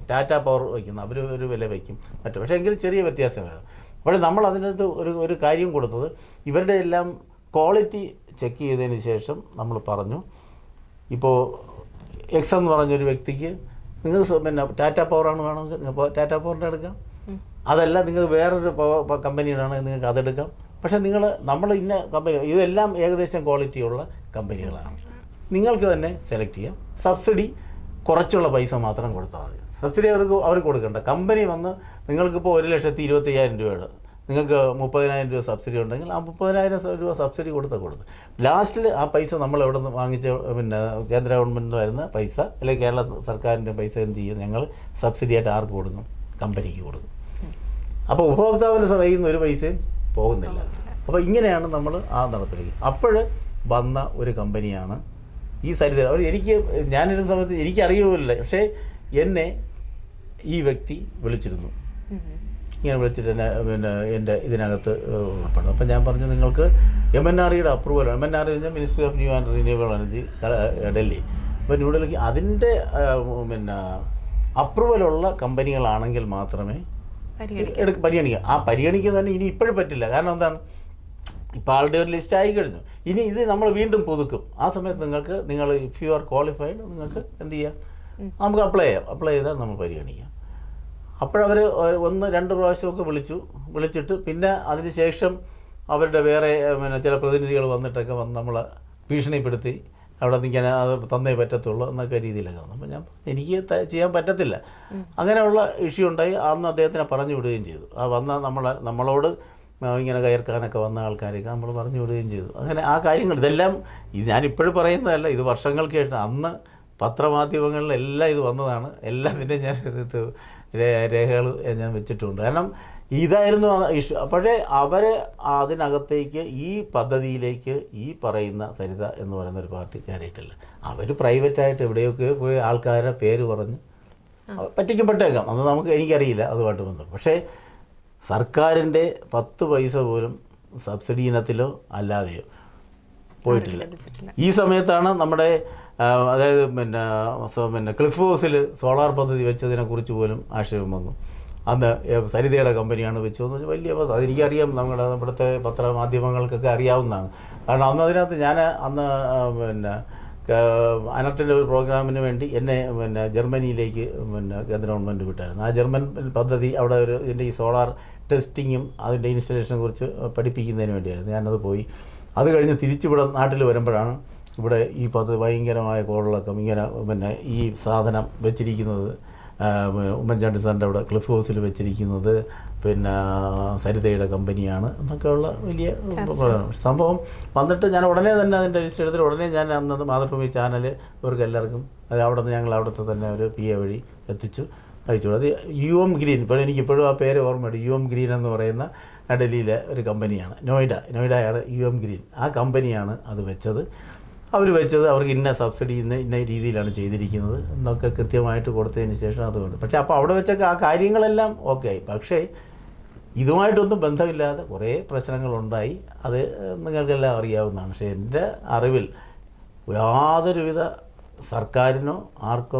ടാറ്റ പവർ വയ്ക്കുന്ന അവർ ഒരു വില വയ്ക്കും മറ്റും, പക്ഷേ എങ്കിൽ ചെറിയ വ്യത്യാസം വരും. അപ്പോൾ നമ്മൾ അതിനകത്ത് ഒരു കാര്യം കൊടുത്തത് ഇവരുടെ എല്ലാം ക്വാളിറ്റി ചെക്ക് ചെയ്തതിന് ശേഷം നമ്മൾ പറഞ്ഞു, ഇപ്പോൾ എക്സ് എന്ന് പറഞ്ഞൊരു വ്യക്തിക്ക് നിങ്ങൾക്ക് ടാറ്റ പവറാണ് വേണമെങ്കിൽ ടാറ്റ പവറിൻ്റെ എടുക്കാം, അതല്ല നിങ്ങൾക്ക് വേറൊരു കമ്പനിയുടെ നിങ്ങൾക്ക് അതെടുക്കാം. പക്ഷേ നമ്മൾ ഇന്ന കമ്പനി ഇതെല്ലാം ഏകദേശം ക്വാളിറ്റിയുള്ള കമ്പനികളാണ്, നിങ്ങൾക്ക് തന്നെ സെലക്ട് ചെയ്യാം. സബ്സിഡി കുറച്ചുള്ള പൈസ മാത്രം കൊടുത്താൽ മതി. സബ്സിഡി അവർ കൊടുക്കണ്ട. കമ്പനി വന്ന് നിങ്ങൾക്കിപ്പോൾ 1,25,000 രൂപയുടെ നിങ്ങൾക്ക് 30,000 രൂപ സബ്സിഡി ഉണ്ടെങ്കിൽ ആ 30,000 രൂപ സബ്സിഡി കൊടുത്തു ലാസ്റ്റിൽ ആ പൈസ നമ്മൾ എവിടെ നിന്ന് വാങ്ങിച്ച പിന്നെ കേന്ദ്ര ഗവൺമെൻറ് വരുന്ന പൈസ അല്ലെങ്കിൽ കേരള സർക്കാരിൻ്റെ പൈസ എന്ത് ചെയ്യും, ഞങ്ങൾ സബ്സിഡിയായിട്ട് ആർക്ക് കൊടുക്കും? കമ്പനിക്ക് കൊടുക്കും. അപ്പോൾ ഉപഭോക്താവിൻ്റെ കയ്യിൽ നിന്ന് ഒരു പൈസയും പോകുന്നില്ല. അപ്പോൾ ഇങ്ങനെയാണ് നമ്മൾ ആ നടപ്പിലേക്ക്. അപ്പോൾ വന്ന ഒരു കമ്പനിയാണ് ഈ സരിത. അവർ ഞാനിരുന്ന സമയത്ത് എനിക്കറിയുമില്ല, പക്ഷേ എന്നെ ഈ വ്യക്തി വിളിച്ചിരുന്നു. ഇങ്ങനെ വിളിച്ചിട്ട് എന്നെ പിന്നെ എൻ്റെ ഇതിനകത്ത് ഉൾപ്പെടുന്നു. അപ്പം ഞാൻ പറഞ്ഞു, നിങ്ങൾക്ക് MNREയുടെ അപ്രൂവൽ, MNRE കഴിഞ്ഞാൽ ministry of new and renewable energy Delhi. അപ്പോൾ ന്യൂഡൽഹി അതിൻ്റെ പിന്നെ അപ്രൂവലുള്ള കമ്പനികളാണെങ്കിൽ മാത്രമേ പരിഗണിക്കുക. ആ പരിഗണിക്കുക തന്നെ ഇനി ഇപ്പോഴും പറ്റില്ല. കാരണം എന്താണ്, ഇപ്പോൾ ആളുടെ ഒരു ലിസ്റ്റ് ആയി കഴിഞ്ഞു. ഇനി ഇത് നമ്മൾ വീണ്ടും പുതുക്കും. ആ സമയത്ത് നിങ്ങൾ ഇഫ് യു ആർ ക്വാളിഫൈഡ് നിങ്ങൾക്ക് എന്ത് ചെയ്യാം, നമുക്ക് അപ്ലൈ ചെയ്താൽ നമ്മൾ പരിഗണിക്കാം. അപ്പോഴവർ 1-2 പ്രാവശ്യമൊക്കെ വിളിച്ചിട്ട് പിന്നെ അതിന് ശേഷം അവരുടെ വേറെ പിന്നെ ചില പ്രതിനിധികൾ വന്നിട്ടൊക്കെ നമ്മളെ ഭീഷണിപ്പെടുത്തി അവിടെ നിൽക്കാൻ അത് തന്നേ പറ്റത്തുള്ളൂ എന്നൊക്കെ രീതിയിലൊക്കെ വന്നു. അപ്പോൾ ഞാൻ എനിക്ക് ചെയ്യാൻ പറ്റത്തില്ല. അങ്ങനെയുള്ള ഇഷ്യൂ ഉണ്ടായി. അന്ന് അദ്ദേഹത്തിനെ പറഞ്ഞു വിടുകയും ചെയ്തു. ആ നമ്മളോട് ഇങ്ങനെ കയർക്കാനൊക്കെ വന്ന ആൾക്കാരൊക്കെ നമ്മൾ പറഞ്ഞു വിടുകയും ചെയ്തു. അങ്ങനെ ആ കാര്യങ്ങൾ ഇതെല്ലാം ഞാനിപ്പോഴും പറയുന്നതല്ല, ഇത് വർഷങ്ങൾക്ക് ശേഷം അന്ന് പത്രമാധ്യമങ്ങളിലെല്ലാം ഇത് വന്നതാണ്. എല്ലാത്തിൻ്റെ ഞാൻ രേഖകൾ ഞാൻ വെച്ചിട്ടുണ്ട്. കാരണം ഇതായിരുന്നു ഇഷ്യൂ. അപ്പോഴേ അവർ അതിനകത്തേക്ക് ഈ പദ്ധതിയിലേക്ക് ഈ പറയുന്ന സരിത എന്ന് പറയുന്ന ഒരു പാർട്ടി കയറിയിട്ടില്ല. അവർ പ്രൈവറ്റായിട്ട് എവിടെയൊക്കെ പോയി ആൾക്കാരെ പേര് പറഞ്ഞ് പറ്റിക്കപ്പെട്ടേക്കാം, അത് എനിക്കറിയില്ല അതുമായിട്ട് ബന്ധം. പക്ഷേ സർക്കാരിൻ്റെ 10 പൈസ പോലും സബ്സിഡി ഇനത്തിലോ അല്ലാതെയോ പോയിട്ടില്ല. ഈ സമയത്താണ് നമ്മുടെ അതായത് പിന്നെ ക്ലിഫ് ഹൗസിൽ സോളാർ പദ്ധതി വെച്ചതിനെക്കുറിച്ച് പോലും ആക്ഷേപം വന്നു. അന്ന് സരിതയുടെ കമ്പനിയാണ് വെച്ചതെന്ന് വെച്ചാൽ വലിയ അതെനിക്കറിയാം, ഇവിടുത്തെ പത്രമാധ്യമങ്ങൾക്കൊക്കെ അറിയാവുന്നതാണ്. കാരണം അതിനകത്ത് ഞാൻ പിന്നെ അനർട്ടിൻ്റെ ഒരു പ്രോഗ്രാമിന് വേണ്ടി എന്നെ ജർമ്മനിയിലേക്ക് കേന്ദ്ര ഗവൺമെൻറ് വിട്ടായിരുന്നു. ആ ജർമ്മൻ പദ്ധതി അവിടെ ഇതിൻ്റെ ഈ സോളാർ ടെസ്റ്റിങ്ങും അതിൻ്റെ ഇൻസ്റ്റലേഷനെ കുറിച്ച് പഠിപ്പിക്കുന്നതിന് വേണ്ടിയായിരുന്നു. ഞാനത് പോയി. അത് കഴിഞ്ഞ് തിരിച്ചിവിടെ നാട്ടിൽ വരുമ്പോഴാണ് ഇവിടെ ഈ ഭയങ്കരമായ കോളിളക്കം, ഇങ്ങനെ ഈ സാധനം വെച്ചിരിക്കുന്നത് ഉമ്മൻചാണ്ടി സാറിൻ്റെ അവിടെ ക്ലിഫ് ഹൗസിൽ വെച്ചിരിക്കുന്നത് പിന്നെ സരിതയുടെ കമ്പനിയാണ് എന്നൊക്കെയുള്ള വലിയ സംഭവം വന്നിട്ട് ഞാൻ ഉടനെ തന്നെ അതിൻ്റെ രജിസ്റ്റർ എടുത്തിട്ട് ഉടനെ ഞാൻ അന്നത് മാതൃഭൂമി ചാനൽ ഇവർക്ക് എല്ലാവർക്കും ഞങ്ങൾ അവിടുത്തെ തന്നെ ഒരു PA വഴി അയച്ചു. അത് UM ഗ്രീൻ, ഇപ്പോൾ എനിക്കിപ്പോഴും ആ പേര് ഓർമ്മയുണ്ട്. UM ഗ്രീൻ എന്ന് പറയുന്ന ഡൽഹിയിലെ ഒരു കമ്പനിയാണ്, നോയിഡയാണ് UM ഗ്രീൻ. ആ കമ്പനിയാണ് അത് വെച്ചത്. അവർക്ക് ഇന്ന സബ്സിഡി ഇന്ന രീതിയിലാണ് ചെയ്തിരിക്കുന്നത് എന്നൊക്കെ കൃത്യമായിട്ട് കൊടുത്തതിന് ശേഷം അതുകൊണ്ട്. പക്ഷേ അപ്പോൾ അവിടെ വെച്ചൊക്കെ ആ കാര്യങ്ങളെല്ലാം ഓക്കെ ആയി. പക്ഷേ ഇതുമായിട്ടൊന്നും ബന്ധമില്ലാതെ കുറേ പ്രശ്നങ്ങളുണ്ടായി. അത് നിങ്ങൾക്കെല്ലാം അറിയാവുന്നതാണ്. പക്ഷേ എൻ്റെ അറിവിൽ യാതൊരുവിധ സർക്കാരിനോ ആർക്കോ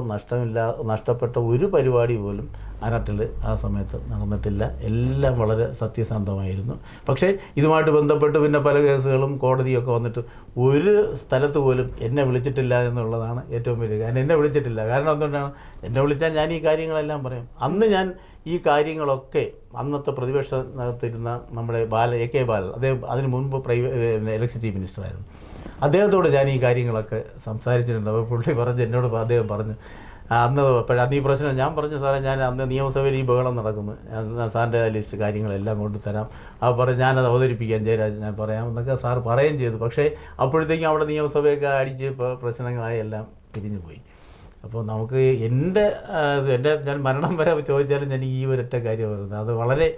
നഷ്ടപ്പെട്ട ഒരു പരിപാടി പോലും അനർട്ടിൽ ആ സമയത്ത് നടന്നിട്ടില്ല. എല്ലാം വളരെ സത്യസന്ധമായിരുന്നു. പക്ഷേ ഇതുമായിട്ട് ബന്ധപ്പെട്ട് പിന്നെ പല കേസുകളും കോടതിയൊക്കെ വന്നിട്ട് ഒരു സ്ഥലത്ത് പോലും എന്നെ വിളിച്ചിട്ടില്ല എന്നുള്ളതാണ് ഏറ്റവും വലിയ കാര്യം. എന്നെ വിളിച്ചിട്ടില്ല. കാരണം എന്തുകൊണ്ടാണ്, എന്നെ വിളിച്ചാൽ ഞാൻ ഈ കാര്യങ്ങളെല്ലാം പറയും. അന്ന് ഞാൻ ഈ കാര്യങ്ങളൊക്കെ അന്നത്തെ പ്രതിപക്ഷത്തിരുന്ന നമ്മുടെ AK ബാലൻ, അദ്ദേഹം അതിന് മുൻപ് ഇലക്ട്രിസിറ്റി മിനിസ്റ്ററായിരുന്നു, അദ്ദേഹത്തോട് ഞാൻ ഈ കാര്യങ്ങളൊക്കെ സംസാരിച്ചിട്ടുണ്ട്. അപ്പോൾ പുള്ളി അദ്ദേഹം പറഞ്ഞു അന്ന് ഈ പ്രശ്നം ഞാൻ പറഞ്ഞു, സാറേ ഞാൻ അന്ന് നിയമസഭയിൽ ഈ ബഹളം നടക്കുന്നു, സാറിൻ്റെ ലിസ്റ്റ് കാര്യങ്ങളെല്ലാം കൊണ്ടുതരാം. അപ്പോൾ പറഞ്ഞ് ഞാനത് അവതരിപ്പിക്കാം ജയരാജ്, ഞാൻ പറയാം എന്നൊക്കെ സാർ പറയുകയും ചെയ്തു. പക്ഷേ അപ്പോഴത്തേക്കും അവിടെ നിയമസഭയൊക്കെ അടിച്ച് പ്രശ്നങ്ങളായി എല്ലാം പിരിഞ്ഞു പോയി. അപ്പോൾ നമുക്ക് ഞാൻ മരണം വരെ ചോദിച്ചാലും ഞാൻ ഈ ഒരൊറ്റ കാര്യം പറയുന്നത്, അത് വളരെ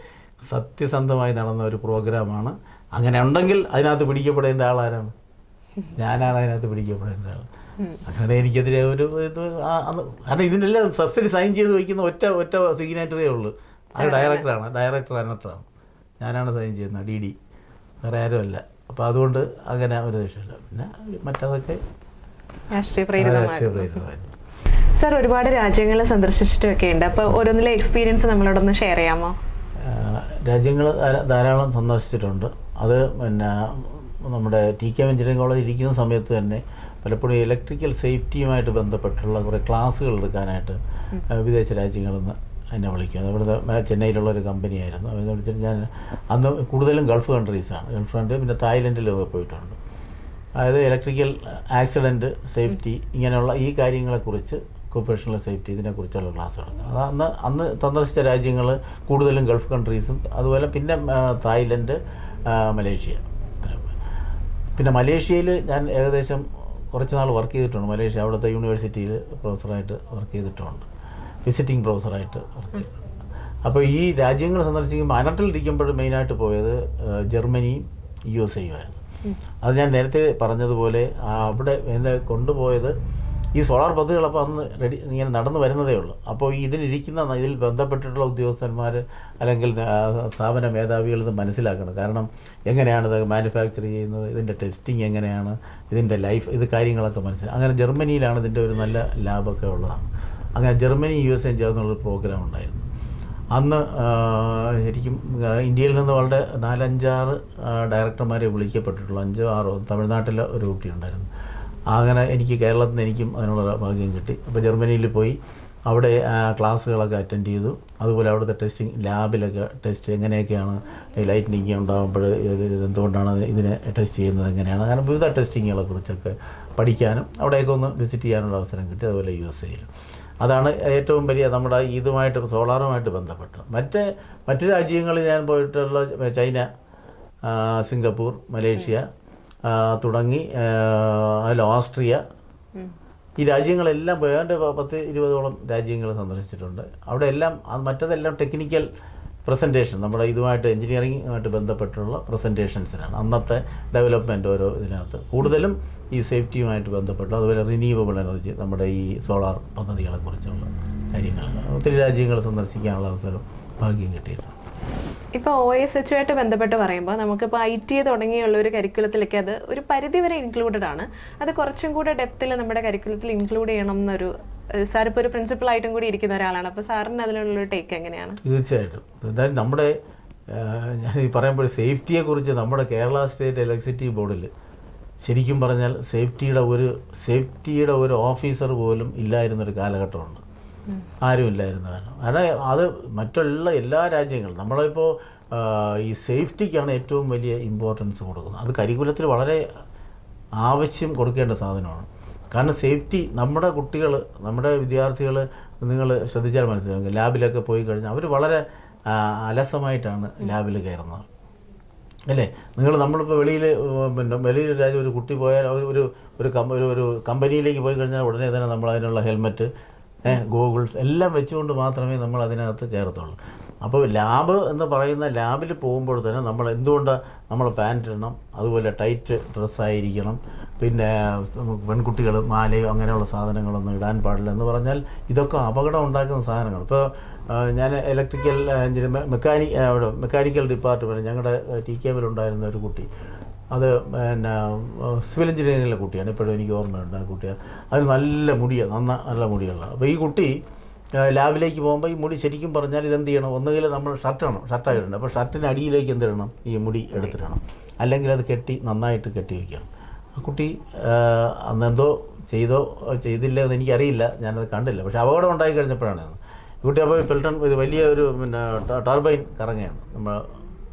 സത്യസന്ധമായി നടന്ന ഒരു പ്രോഗ്രാമാണ്. അങ്ങനെ ഉണ്ടെങ്കിൽ അതിനകത്ത് പിടിക്കപ്പെടേണ്ട ആളാരാണ്? ഞാനാണ് അതിനകത്ത് പിടിക്കപ്പെടേണ്ട ആൾ. അങ്ങനെ എനിക്കെതിരെ കാരണം ഇതിനെല്ലാം സബ്സിഡി സൈൻ ചെയ്ത് വയ്ക്കുന്ന ഒറ്റ സിഗ്നേറ്ററേ ഉള്ളൂ. അത് ഡയറക്ടർ അനർട്ടാണ്. ഞാനാണ് സൈൻ ചെയ്യുന്നത്, DD, വേറെ ആരുമല്ല. അപ്പോൾ അതുകൊണ്ട് അങ്ങനെ ഒരു വിഷയമില്ല. പിന്നെ മറ്റതൊക്കെ രാഷ്ട്രീയപ്രേരിതമായിരുന്നു. സാർ ഒരുപാട് രാജ്യങ്ങൾ സന്ദർശിച്ചിട്ടൊക്കെ ഉണ്ട്. അപ്പോൾ ഓരോന്നിലെ എക്സ്പീരിയൻസ് നമ്മളോടൊന്ന് ഷെയർ ചെയ്യാമോ? രാജ്യങ്ങൾ ധാരാളം സന്ദർശിച്ചിട്ടുണ്ട്. അത് നമ്മുടെ TK എഞ്ചിനീയറിംഗ് കോളേജ് ഇരിക്കുന്ന സമയത്ത് തന്നെ പലപ്പോഴും ഇലക്ട്രിക്കൽ സേഫ്റ്റിയുമായിട്ട് ബന്ധപ്പെട്ടുള്ള കുറേ ക്ലാസ്സുകൾ എടുക്കാനായിട്ട് വിദേശ രാജ്യങ്ങളിൽ നിന്ന് എന്നെ വിളിക്കും. ഇവിടുത്തെ ചെന്നൈയിലുള്ളൊരു കമ്പനിയായിരുന്നു. അതിനെ വിളിച്ചിട്ട് ഞാൻ അന്ന് കൂടുതലും ഗൾഫ് കൺട്രി, പിന്നെ തായ്ലൻഡിലൊക്കെ പോയിട്ടുണ്ട്. അതായത് ഇലക്ട്രിക്കൽ ആക്സിഡൻറ്റ് സേഫ്റ്റി ഇങ്ങനെയുള്ള ഈ കാര്യങ്ങളെക്കുറിച്ച് ഒക്യുപ്പേഷണൽ സേഫ്റ്റി ഇതിനെക്കുറിച്ചുള്ള ക്ലാസ് നടക്കും. അത് അന്ന് സന്ദർശിച്ച രാജ്യങ്ങൾ കൂടുതലും ഗൾഫ് കൺട്രീസും അതുപോലെ പിന്നെ തായ്ലൻഡ്, മലേഷ്യ. പിന്നെ മലേഷ്യയിൽ ഞാൻ ഏകദേശം കുറച്ച് നാൾ വർക്ക് ചെയ്തിട്ടുണ്ട്. മലേഷ്യ അവിടുത്തെ യൂണിവേഴ്സിറ്റിയിൽ പ്രൊഫസറായിട്ട് വർക്ക് ചെയ്തിട്ടുണ്ട്, വിസിറ്റിംഗ് പ്രൊഫസറായിട്ട് വർക്ക് ചെയ്തിട്ടുണ്ട്. അപ്പോൾ ഈ രാജ്യങ്ങൾ സന്ദർശിക്കുമ്പോൾ അനട്ടിലിരിക്കുമ്പോൾ മെയിനായിട്ട് പോയത് ജർമ്മനിയും USA ആയിരുന്നു. അത് ഞാൻ നേരത്തെ പറഞ്ഞതുപോലെ അവിടെ എന്നെ കൊണ്ടുപോയത് ഈ സോളാർ പദ്ധതികൾ അപ്പോൾ അന്ന് ഇങ്ങനെ നടന്നു വരുന്നതേ ഉള്ളൂ. അപ്പോൾ ഇതിൽ ബന്ധപ്പെട്ടിട്ടുള്ള ഉദ്യോഗസ്ഥന്മാർ അല്ലെങ്കിൽ സ്ഥാപന മേധാവികൾ ഇത് മനസ്സിലാക്കണം. കാരണം എങ്ങനെയാണ് ഇത് മാനുഫാക്ചർ ചെയ്യുന്നത്, ഇതിൻ്റെ ടെസ്റ്റിംഗ് എങ്ങനെയാണ്, ഇതിൻ്റെ ലൈഫ്, ഇത് കാര്യങ്ങളൊക്കെ മനസ്സിലാക്കും. അങ്ങനെ ജർമ്മനിയിലാണ് ഇതിൻ്റെ ഒരു നല്ല ലാബൊക്കെ ഉള്ളതാണ്. അങ്ങനെ ജർമ്മനി USA ചേർന്നുള്ളൊരു പ്രോഗ്രാം ഉണ്ടായിരുന്നു. അന്ന് ശരിക്കും ഇന്ത്യയിൽ നിന്ന് വളരെ 4-5-6 ഡയറക്ടർമാരെ വിളിക്കപ്പെട്ടിട്ടുള്ളൂ. 5-6 തമിഴ്നാട്ടിലെ ഒരു കുട്ടി ഉണ്ടായിരുന്നു. അങ്ങനെ എനിക്ക് കേരളത്തിൽ നിന്ന് എനിക്കും അതിനുള്ള ഭാഗ്യം കിട്ടി. അപ്പോൾ ജർമ്മനിയിൽ പോയി അവിടെ ക്ലാസ്സുകളൊക്കെ അറ്റൻഡ് ചെയ്തു. അതുപോലെ അവിടുത്തെ ടെസ്റ്റിംഗ് ലാബിലൊക്കെ ടെസ്റ്റ് എങ്ങനെയൊക്കെയാണ് ലൈറ്റ്നിങ് ഉണ്ടാകുമ്പോൾ എന്തുകൊണ്ടാണ് ഇതിനെ ടെസ്റ്റ് ചെയ്യുന്നത് എങ്ങനെയാണ്, അങ്ങനെ വിവിധ ടെസ്റ്റിങ്ങുകളെ കുറിച്ചൊക്കെ പഠിക്കാനും അവിടെയൊക്കെ ഒന്ന് വിസിറ്റ് ചെയ്യാനുള്ള അവസരം കിട്ടി. അതുപോലെ USA അതാണ് ഏറ്റവും വലിയ നമ്മുടെ ഇതുമായിട്ട് സോളാറുമായിട്ട് ബന്ധപ്പെട്ട്. മറ്റ് രാജ്യങ്ങളിൽ ഞാൻ പോയിട്ടുള്ള ചൈന, സിംഗപ്പൂർ, മലേഷ്യ തുടങ്ങി അതിൽ ഓസ്ട്രിയ, ഈ രാജ്യങ്ങളെല്ലാം പോയാണ്ട് 10-20ഓളം രാജ്യങ്ങൾ സന്ദർശിച്ചിട്ടുണ്ട്. അവിടെ എല്ലാം മറ്റതെല്ലാം ടെക്നിക്കൽ പ്രസൻറ്റേഷൻ, നമ്മുടെ ഇതുമായിട്ട് എൻജിനീയറിംഗുമായിട്ട് ബന്ധപ്പെട്ടുള്ള പ്രസൻറ്റേഷൻസിനാണ് അന്നത്തെ ഡെവലപ്മെൻറ്റ്. ഓരോ ഇതിനകത്ത് കൂടുതലും ഈ സേഫ്റ്റിയുമായിട്ട് ബന്ധപ്പെട്ടു, അതുപോലെ റിന്യൂവബിൾ എനർജി, നമ്മുടെ ഈ സോളാർ പദ്ധതികളെക്കുറിച്ചുള്ള കാര്യങ്ങൾ ഒത്തിരി രാജ്യങ്ങൾ സന്ദർശിക്കാനുള്ള അവസരം ഭാഗ്യം കിട്ടിയിട്ടുണ്ട്. ഇപ്പോൾ OSH ആയിട്ട് ബന്ധപ്പെട്ട് പറയുമ്പോൾ നമുക്കിപ്പോൾ IT തുടങ്ങിയുള്ള ഒരു കരിക്കുലത്തിലേക്ക് അത് ഒരു പരിധി വരെ ഇൻക്ലൂഡഡ് ആണ്. അത് കുറച്ചും കൂടെ ഡെപ്തിൽ നമ്മുടെ കരിക്കുലത്തിൽ ഇൻക്ലൂഡ് ചെയ്യണം എന്നൊരു, സാർ ഇപ്പോൾ ഒരു പ്രിൻസിപ്പളായിട്ടും കൂടി ഇരിക്കുന്ന ഒരാളാണ്. അപ്പോൾ സാറിന് അതിനുള്ളൊരു ടേക്ക് എങ്ങനെയാണ്? തീർച്ചയായിട്ടും. എന്തായാലും നമ്മുടെ ഞാൻ ഈ പറയുമ്പോൾ സേഫ്റ്റിയെക്കുറിച്ച് നമ്മുടെ കേരള സ്റ്റേറ്റ് ഇലക്ട്രിസിറ്റി ബോർഡിൽ ശരിക്കും പറഞ്ഞാൽ സേഫ്റ്റിയുടെ ഒരു ഓഫീസർ പോലും ഇല്ലായിരുന്നൊരു കാലഘട്ടമുണ്ട്. ആരും ഇല്ലായിരുന്നതാണ്. കാരണം അത് മറ്റുള്ള എല്ലാ രാജ്യങ്ങളും നമ്മളിപ്പോൾ ഈ സേഫ്റ്റിക്കാണ് ഏറ്റവും വലിയ ഇമ്പോർട്ടൻസ് കൊടുക്കുന്നത്. അത് കരിക്കുലത്തിൽ വളരെ ആവശ്യം കൊടുക്കേണ്ട സാധനമാണ്. കാരണം സേഫ്റ്റി നമ്മുടെ കുട്ടികൾ, നമ്മുടെ വിദ്യാർത്ഥികൾ, നിങ്ങൾ ശ്രദ്ധിച്ചാൽ മനസ്സിലാക്കും, ലാബിലൊക്കെ പോയി കഴിഞ്ഞാൽ അവർ വളരെ അലസമായിട്ടാണ് ലാബിൽ കയറുന്നത്, അല്ലേ? നമ്മളിപ്പോൾ വെളിയിൽ രാജ്യം ഒരു കുട്ടി പോയാൽ ഒരു കമ്പനിയിലേക്ക് പോയി കഴിഞ്ഞാൽ ഉടനെ തന്നെ നമ്മൾ അതിനുള്ള ഹെൽമെറ്റ്, ഗോഗിൾസ് എല്ലാം വെച്ചുകൊണ്ട് മാത്രമേ നമ്മൾ അതിനകത്ത് കയറത്തുള്ളൂ. അപ്പോൾ ലാബ് എന്ന് പറയുന്ന ലാബിൽ പോകുമ്പോൾ തന്നെ നമ്മൾ എന്തുകൊണ്ടാണ് നമ്മൾ പാൻറ്റ് ഇടണം, അതുപോലെ ടൈറ്റ് ഡ്രസ്സായിരിക്കണം, പിന്നെ പെൺകുട്ടികൾ മാലയോ അങ്ങനെയുള്ള സാധനങ്ങളൊന്നും ഇടാൻ പാടില്ല എന്ന് പറഞ്ഞാൽ ഇതൊക്കെ അപകടം ഉണ്ടാക്കുന്ന സാധനങ്ങൾ. ഇപ്പോൾ ഞാൻ ഇലക്ട്രിക്കൽ മെക്കാനിക്കൽ ഡിപ്പാർട്ട്മെൻറ്റ് ഞങ്ങളുടെ TKവിലുണ്ടായിരുന്ന ഒരു കുട്ടി, അത് പിന്നെ സിവിൽ എഞ്ചിനീയറിങ്ങിലെ കുട്ടിയാണ്, ഇപ്പോഴും എനിക്ക് ഓർമ്മയുണ്ട്. ആ കുട്ടിയാണ്, അത് നല്ല നല്ല മുടിയുള്ള. അപ്പോൾ ഈ കുട്ടി ലാബിലേക്ക് പോകുമ്പോൾ ഈ മുടി ശരിക്കും പറഞ്ഞാൽ ഇതെന്ത് ചെയ്യണം, ഒന്നുകിൽ നമ്മൾ ഷർട്ടായിട്ടുണ്ട്, അപ്പോൾ ഷർട്ടിന് അടിയിലേക്ക് എന്തിടണം, ഈ മുടി എടുത്തിടണം, അല്ലെങ്കിൽ അത് നന്നായിട്ട് കെട്ടി വയ്ക്കണം. ആ കുട്ടി അന്നെന്തോ ചെയ്തില്ല എന്ന് എനിക്കറിയില്ല, ഞാനത് കണ്ടില്ല. പക്ഷേ അപകടം ഉണ്ടായി കഴിഞ്ഞപ്പോഴാണ് കുട്ടി. അപ്പോൾ ഇത് വലിയ ഒരു ടർബൈൻ കറങ്ങുകയാണ്, നമ്മൾ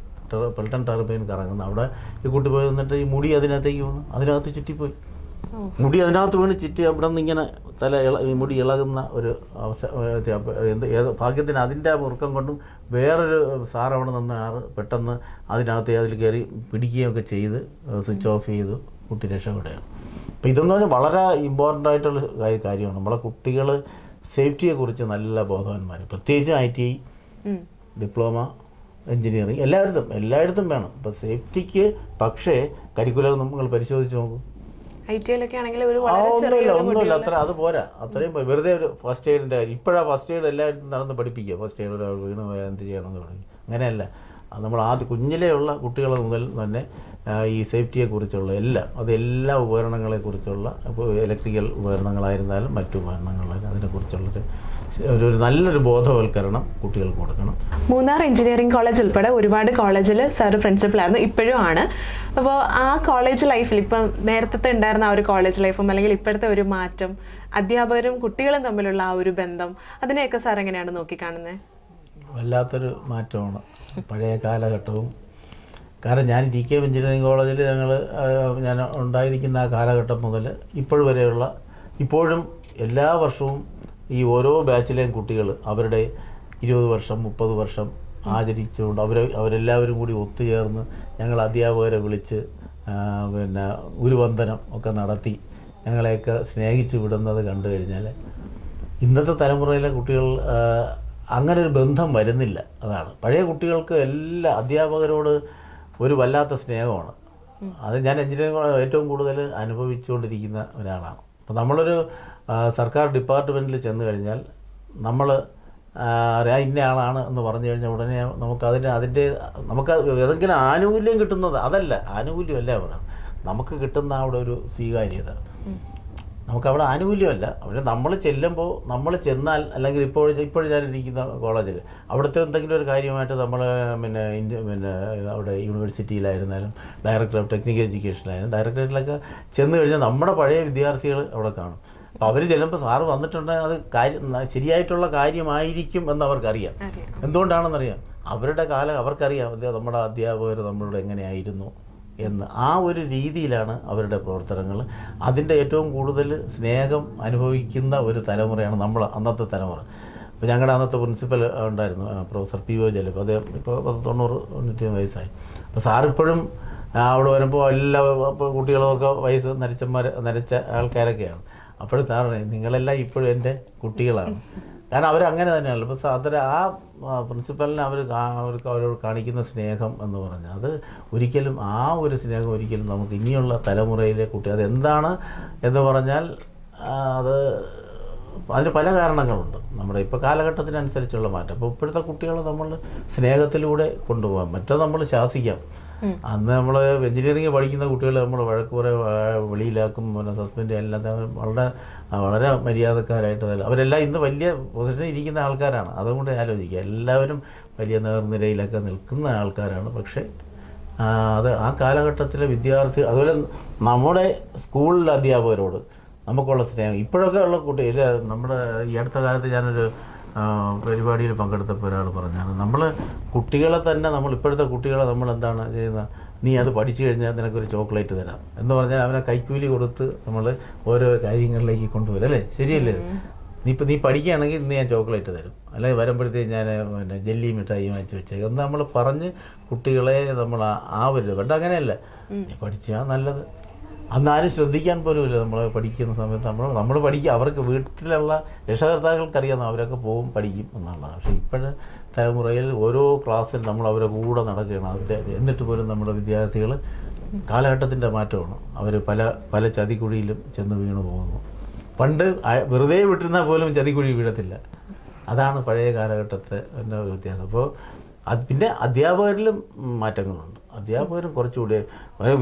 പെൽട്ടൺ ടർബൈൻ കറങ്ങുന്നത്. അവിടെ ഈ കുട്ടി പോയി നിന്നിട്ട് ഈ മുടി അതിനകത്തേക്ക് വന്നു, അതിനകത്ത് ചുറ്റിപ്പോയി. മുടി അതിനകത്ത് വീണ് ചുറ്റി അവിടെ നിന്ന് ഇങ്ങനെ ഈ മുടി ഇളകുന്ന ഒരു ഭാഗ്യത്തിന് അതിൻ്റെ മുറുക്കം കൊണ്ടും വേറൊരു സാർ അവിടെ നിന്ന് പെട്ടെന്ന് അതിൽ കയറി പിടിക്കുകയൊക്കെ ചെയ്ത് സ്വിച്ച് ഓഫ് ചെയ്തു, കുട്ടി രക്ഷപ്പെടുകയാണ്. അപ്പോൾ ഇതെന്ന് പറഞ്ഞാൽ വളരെ ഇമ്പോർട്ടൻ്റ് ആയിട്ടുള്ള കാര്യമാണ്. നമ്മളെ കുട്ടികൾ സേഫ്റ്റിയെക്കുറിച്ച് നല്ല ബോധവാന്മാർ, പ്രത്യേകിച്ച് ITI, ഡിപ്ലോമ, എൻജിനീയറിങ് എല്ലായിടത്തും വേണം. ഇപ്പോൾ സേഫ്റ്റിക്ക് പക്ഷേ കരിക്കുലം നിങ്ങൾ പരിശോധിച്ച് നോക്കും. ഒന്നുമില്ല, അത് പോരാ, അത്രയും വെറുതെ ഒരു ഫസ്റ്റ് എയ്ഡിൻ്റെ കാര്യം. ഇപ്പോഴാണ് ഫസ്റ്റ് എയ്ഡ് എല്ലായിടത്തും നടന്ന് പഠിപ്പിക്കുക. ഫസ്റ്റ് എയ്ഡ് ഒരാൾ വീണ് പോയാൽ എന്ത് ചെയ്യണമെന്ന് പറയും. അങ്ങനെയല്ല, നമ്മൾ കുഞ്ഞിലെയുള്ള കുട്ടികൾ മുതൽ തന്നെ ഈ സേഫ്റ്റിയെക്കുറിച്ചുള്ള എല്ലാ ഉപകരണങ്ങളെക്കുറിച്ചുള്ള, ഇപ്പോൾ ഇലക്ട്രിക്കൽ ഉപകരണങ്ങളായിരുന്നാലും മറ്റു ഉപകരണങ്ങളായാലും അതിനെക്കുറിച്ചുള്ളൊരു നല്ലൊരു ബോധവൽക്കരണം കുട്ടികൾക്ക് കൊടുക്കണം. മൂന്നാർ എഞ്ചിനീയറിംഗ് കോളേജ് ഉൾപ്പെടെ ഒരുപാട് കോളേജിൽ സാർ പ്രിൻസിപ്പളായിരുന്നു, ഇപ്പോഴും ആണ്. അപ്പോൾ ആ കോളേജ് ലൈഫിൽ ഇപ്പം നേരത്തെ ഉണ്ടായിരുന്ന ആ ഒരു കോളേജ് ലൈഫും അല്ലെങ്കിൽ ഇപ്പോഴത്തെ ഒരു മാറ്റം, അധ്യാപകരും കുട്ടികളും തമ്മിലുള്ള ആ ഒരു ബന്ധം, അതിനെയൊക്കെ സാർ എങ്ങനെയാണ് നോക്കിക്കാണുന്നത്? വല്ലാത്തൊരു മാറ്റമാണ് പഴയ കാലഘട്ടവും. കാരണം ഞാൻ TK എഞ്ചിനീയറിംഗ് കോളേജിൽ ഞാൻ ഉണ്ടായിരിക്കുന്ന ആ കാലഘട്ടം മുതൽ ഇപ്പോഴും എല്ലാ വർഷവും ഈ ഓരോ ബാച്ചിലെയും കുട്ടികൾ അവരുടെ 20 വർഷം 30 വർഷം ആചരിച്ചുകൊണ്ട് അവരെല്ലാവരും കൂടി ഒത്തുചേർന്ന് ഞങ്ങൾ അധ്യാപകരെ വിളിച്ച് പിന്നെ ഗുരുവന്ദനം ഒക്കെ നടത്തി ഞങ്ങളെയൊക്കെ സ്നേഹിച്ച് വിടുന്നത് കണ്ടു കഴിഞ്ഞാൽ ഇന്നത്തെ തലമുറയിലെ കുട്ടികൾ അങ്ങനെ ഒരു ബന്ധം വരുന്നില്ല. അതാണ് പഴയ കുട്ടികൾക്ക് എല്ലാ അധ്യാപകരോട് ഒരു വല്ലാത്ത സ്നേഹമാണ്. അത് ഞാൻ എഞ്ചിനീയറിംഗ് ഏറ്റവും കൂടുതൽ അനുഭവിച്ചുകൊണ്ടിരിക്കുന്ന ഒരാളാണ്. അപ്പോൾ നമ്മളൊരു സർക്കാർ ഡിപ്പാർട്ട്മെൻറ്റിൽ ചെന്ന് കഴിഞ്ഞാൽ നമ്മൾ ഇന്ന ആളാണ് എന്ന് പറഞ്ഞു കഴിഞ്ഞാൽ ഉടനെ നമുക്ക് ഏതെങ്കിലും ആനുകൂല്യം കിട്ടുന്നത് അതല്ല, ആനുകൂല്യമല്ല പറയാം, നമുക്ക് കിട്ടുന്ന അവിടെ ഒരു സ്വീകാര്യത. നമുക്കവിടെ ആനുകൂല്യമല്ല, അവിടെ നമ്മൾ ചെല്ലുമ്പോൾ നമ്മൾ ചെന്നാൽ അല്ലെങ്കിൽ ഇപ്പോൾ ഞാനിരിക്കുന്ന കോളേജിൽ അവിടുത്തെ എന്തെങ്കിലും ഒരു കാര്യമായിട്ട് നമ്മൾ പിന്നെ അവിടെ യൂണിവേഴ്സിറ്റിയിലായിരുന്നാലും ഡയറക്ടർ ഓഫ് ടെക്നിക്കൽ എഡ്യൂക്കേഷനിലായാലും ഡയറക്ടറേറ്റിലൊക്കെ ചെന്ന് കഴിഞ്ഞാൽ നമ്മുടെ പഴയ വിദ്യാർത്ഥികൾ അവിടെ കാണും. അപ്പോൾ അവർ ചെല്ലുമ്പോൾ സാറ് വന്നിട്ടുണ്ടെങ്കിൽ അത് ശരിയായിട്ടുള്ള കാര്യമായിരിക്കും എന്നവർക്കറിയാം. എന്തുകൊണ്ടാണെന്നറിയാം, അവരുടെ കാലം അവർക്കറിയാം നമ്മുടെ അധ്യാപകർ നമ്മളോട് എങ്ങനെയായിരുന്നു എന്ന്. ആ ഒരു രീതിയിലാണ് അവരുടെ പ്രവർത്തനങ്ങൾ. അതിൻ്റെ ഏറ്റവും കൂടുതൽ സ്നേഹം അനുഭവിക്കുന്ന ഒരു തലമുറയാണ് അന്നത്തെ തലമുറ. അപ്പോൾ ഞങ്ങളുടെ അന്നത്തെ പ്രിൻസിപ്പൽ ഉണ്ടായിരുന്നു പ്രൊഫസർ P.O. ജലീൽ. അദ്ദേഹം ഇപ്പോൾ 90 വയസ്സായി. അപ്പോൾ സാറിപ്പോഴും അവിടെ വരുമ്പോൾ എല്ലാ കുട്ടികളുമൊക്കെ വയസ്സ് നരച്ച ആൾക്കാരൊക്കെയാണ്. അപ്പോഴും സാറേ നിങ്ങളെല്ലാം ഇപ്പോഴും എൻ്റെ കുട്ടികളാണ്. കാരണം അവരങ്ങനെ തന്നെയാണല്ലോ. ഇപ്പോൾ അതിൽ ആ പ്രിൻസിപ്പലിനെ അവരോട് കാണിക്കുന്ന സ്നേഹം എന്ന് പറഞ്ഞാൽ അത് ഒരിക്കലും ആ ഒരു സ്നേഹം ഒരിക്കലും നമുക്ക് ഇനിയുള്ള തലമുറയിലെ അതെന്താണ് എന്ന് പറഞ്ഞാൽ അതിന് പല കാരണങ്ങളുണ്ട്. നമ്മുടെ ഇപ്പോൾ കാലഘട്ടത്തിനനുസരിച്ചുള്ള മാറ്റം. അപ്പോൾ ഇപ്പോഴത്തെ കുട്ടികളെ നമ്മൾ സ്നേഹത്തിലൂടെ കൊണ്ടുപോകാം. മറ്റേ നമ്മൾ ശാസിക്കാം. അന്ന് നമ്മൾ എഞ്ചിനീയറിംഗ് പഠിക്കുന്ന കുട്ടികൾ നമ്മൾ വഴക്ക് കുറേ വെളിയിലാക്കും, സസ്പെൻഡ് അല്ലാതെ വളരെ മര്യാദക്കാരായിട്ട് അവരെല്ലാം ഇന്ന് വലിയ പൊസിഷനിൽ ഇരിക്കുന്ന ആൾക്കാരാണ്. അതുകൊണ്ട് ആലോചിക്കുക, എല്ലാവരും വലിയ നേർനിരയിലൊക്കെ നിൽക്കുന്ന ആൾക്കാരാണ്. പക്ഷേ അത് ആ കാലഘട്ടത്തിലെ വിദ്യാർത്ഥി, അതുപോലെ നമ്മുടെ സ്കൂളിലെ അധ്യാപകരോട് നമുക്കുള്ള സ്നേഹം ഇപ്പോഴൊക്കെ ഉള്ള കുട്ടികൾ. നമ്മുടെ ഈ അടുത്ത കാലത്ത് ഞാനൊരു പരിപാടിയിൽ പങ്കെടുത്തപ്പോൾ ഒരാൾ പറഞ്ഞാണ്, കുട്ടികളെ തന്നെ ഇപ്പോഴത്തെ കുട്ടികളെ നമ്മൾ എന്താണ് ചെയ്യുന്നത്, നീ അത് പഠിച്ചു കഴിഞ്ഞാൽ നിനക്കൊരു ചോക്ലേറ്റ് തരാം എന്ന് പറഞ്ഞാൽ അവനെ കൈക്കൂലി കൊടുത്ത് നമ്മൾ ഓരോ കാര്യങ്ങളിലേക്ക് കൊണ്ടുവരും. അല്ലേ, ശരിയല്ലേ? നീ പഠിക്കുകയാണെങ്കിൽ ഇന്ന് ഞാൻ ചോക്ലേറ്റ് തരും, അല്ലെങ്കിൽ വരുമ്പോഴത്തേക്ക് ഞാൻ ജെല്ലി മിഠായി വാങ്ങിച്ച് വെച്ചേക്കും എന്ന് നമ്മൾ പറഞ്ഞ് കുട്ടികളെ നമ്മൾ പണ്ട് അങ്ങനെയല്ല, നീ പഠിച്ചാൽ നല്ലത്. അന്നാരും ശ്രദ്ധിക്കാൻ പോലുമില്ല. നമ്മൾ പഠിക്കുന്ന സമയത്ത് നമ്മൾ പഠിക്കുക, അവർക്ക് വീട്ടിലുള്ള രക്ഷകർത്താക്കൾക്കറിയാം, അവരൊക്കെ പോകും പഠിക്കും എന്നുള്ളതാണ്. പക്ഷേ ഇപ്പോഴത്തെ തലമുറയിൽ ഓരോ ക്ലാസ്സിൽ നമ്മൾ അവരെ കൂടെ നടക്കുകയാണ്. എന്നിട്ട് പോലും നമ്മുടെ വിദ്യാർത്ഥികൾ കാലഘട്ടത്തിൻ്റെ മാറ്റമാണ്. അവർ പല ചതിക്കുഴിയിലും ചെന്ന് വീണു പോകുന്നു. പണ്ട് വെറുതെ വിട്ടിരുന്നാൽ പോലും ചതിക്കുഴി വീഴത്തില്ല. അതാണ് പഴയ കാലഘട്ടത്തെ ഒരു വ്യത്യാസം. അപ്പോൾ പിന്നെ അധ്യാപകരിലും മാറ്റങ്ങളുണ്ട്. അധ്യാപകരും കുറച്ചുകൂടി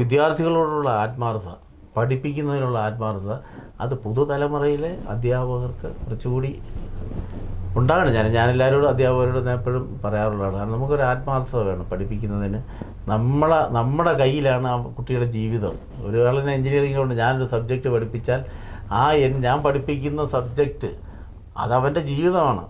വിദ്യാർത്ഥികളോടുള്ള ആത്മാർത്ഥത, പഠിപ്പിക്കുന്നതിനുള്ള ആത്മാർത്ഥത, അത് പുതുതലമുറയിലെ അധ്യാപകർക്ക് കുറച്ചുകൂടി ഉണ്ടാകണം. ഞാൻ എല്ലാവരോടും അധ്യാപകരോട് എപ്പോഴും പറയാറുള്ളതാണ്. കാരണം നമുക്കൊരു ആത്മാർത്ഥത വേണം പഠിപ്പിക്കുന്നതിന്. നമ്മുടെ കയ്യിലാണ് ആ കുട്ടിയുടെ ജീവിതം. ഒരാളിനെ എഞ്ചിനീയറിംഗ് കൊണ്ട് ഞാനൊരു സബ്ജക്റ്റ് പഠിപ്പിച്ചാൽ ഞാൻ പഠിപ്പിക്കുന്ന സബ്ജക്റ്റ് അതവൻ്റെ ജീവിതമാണ്.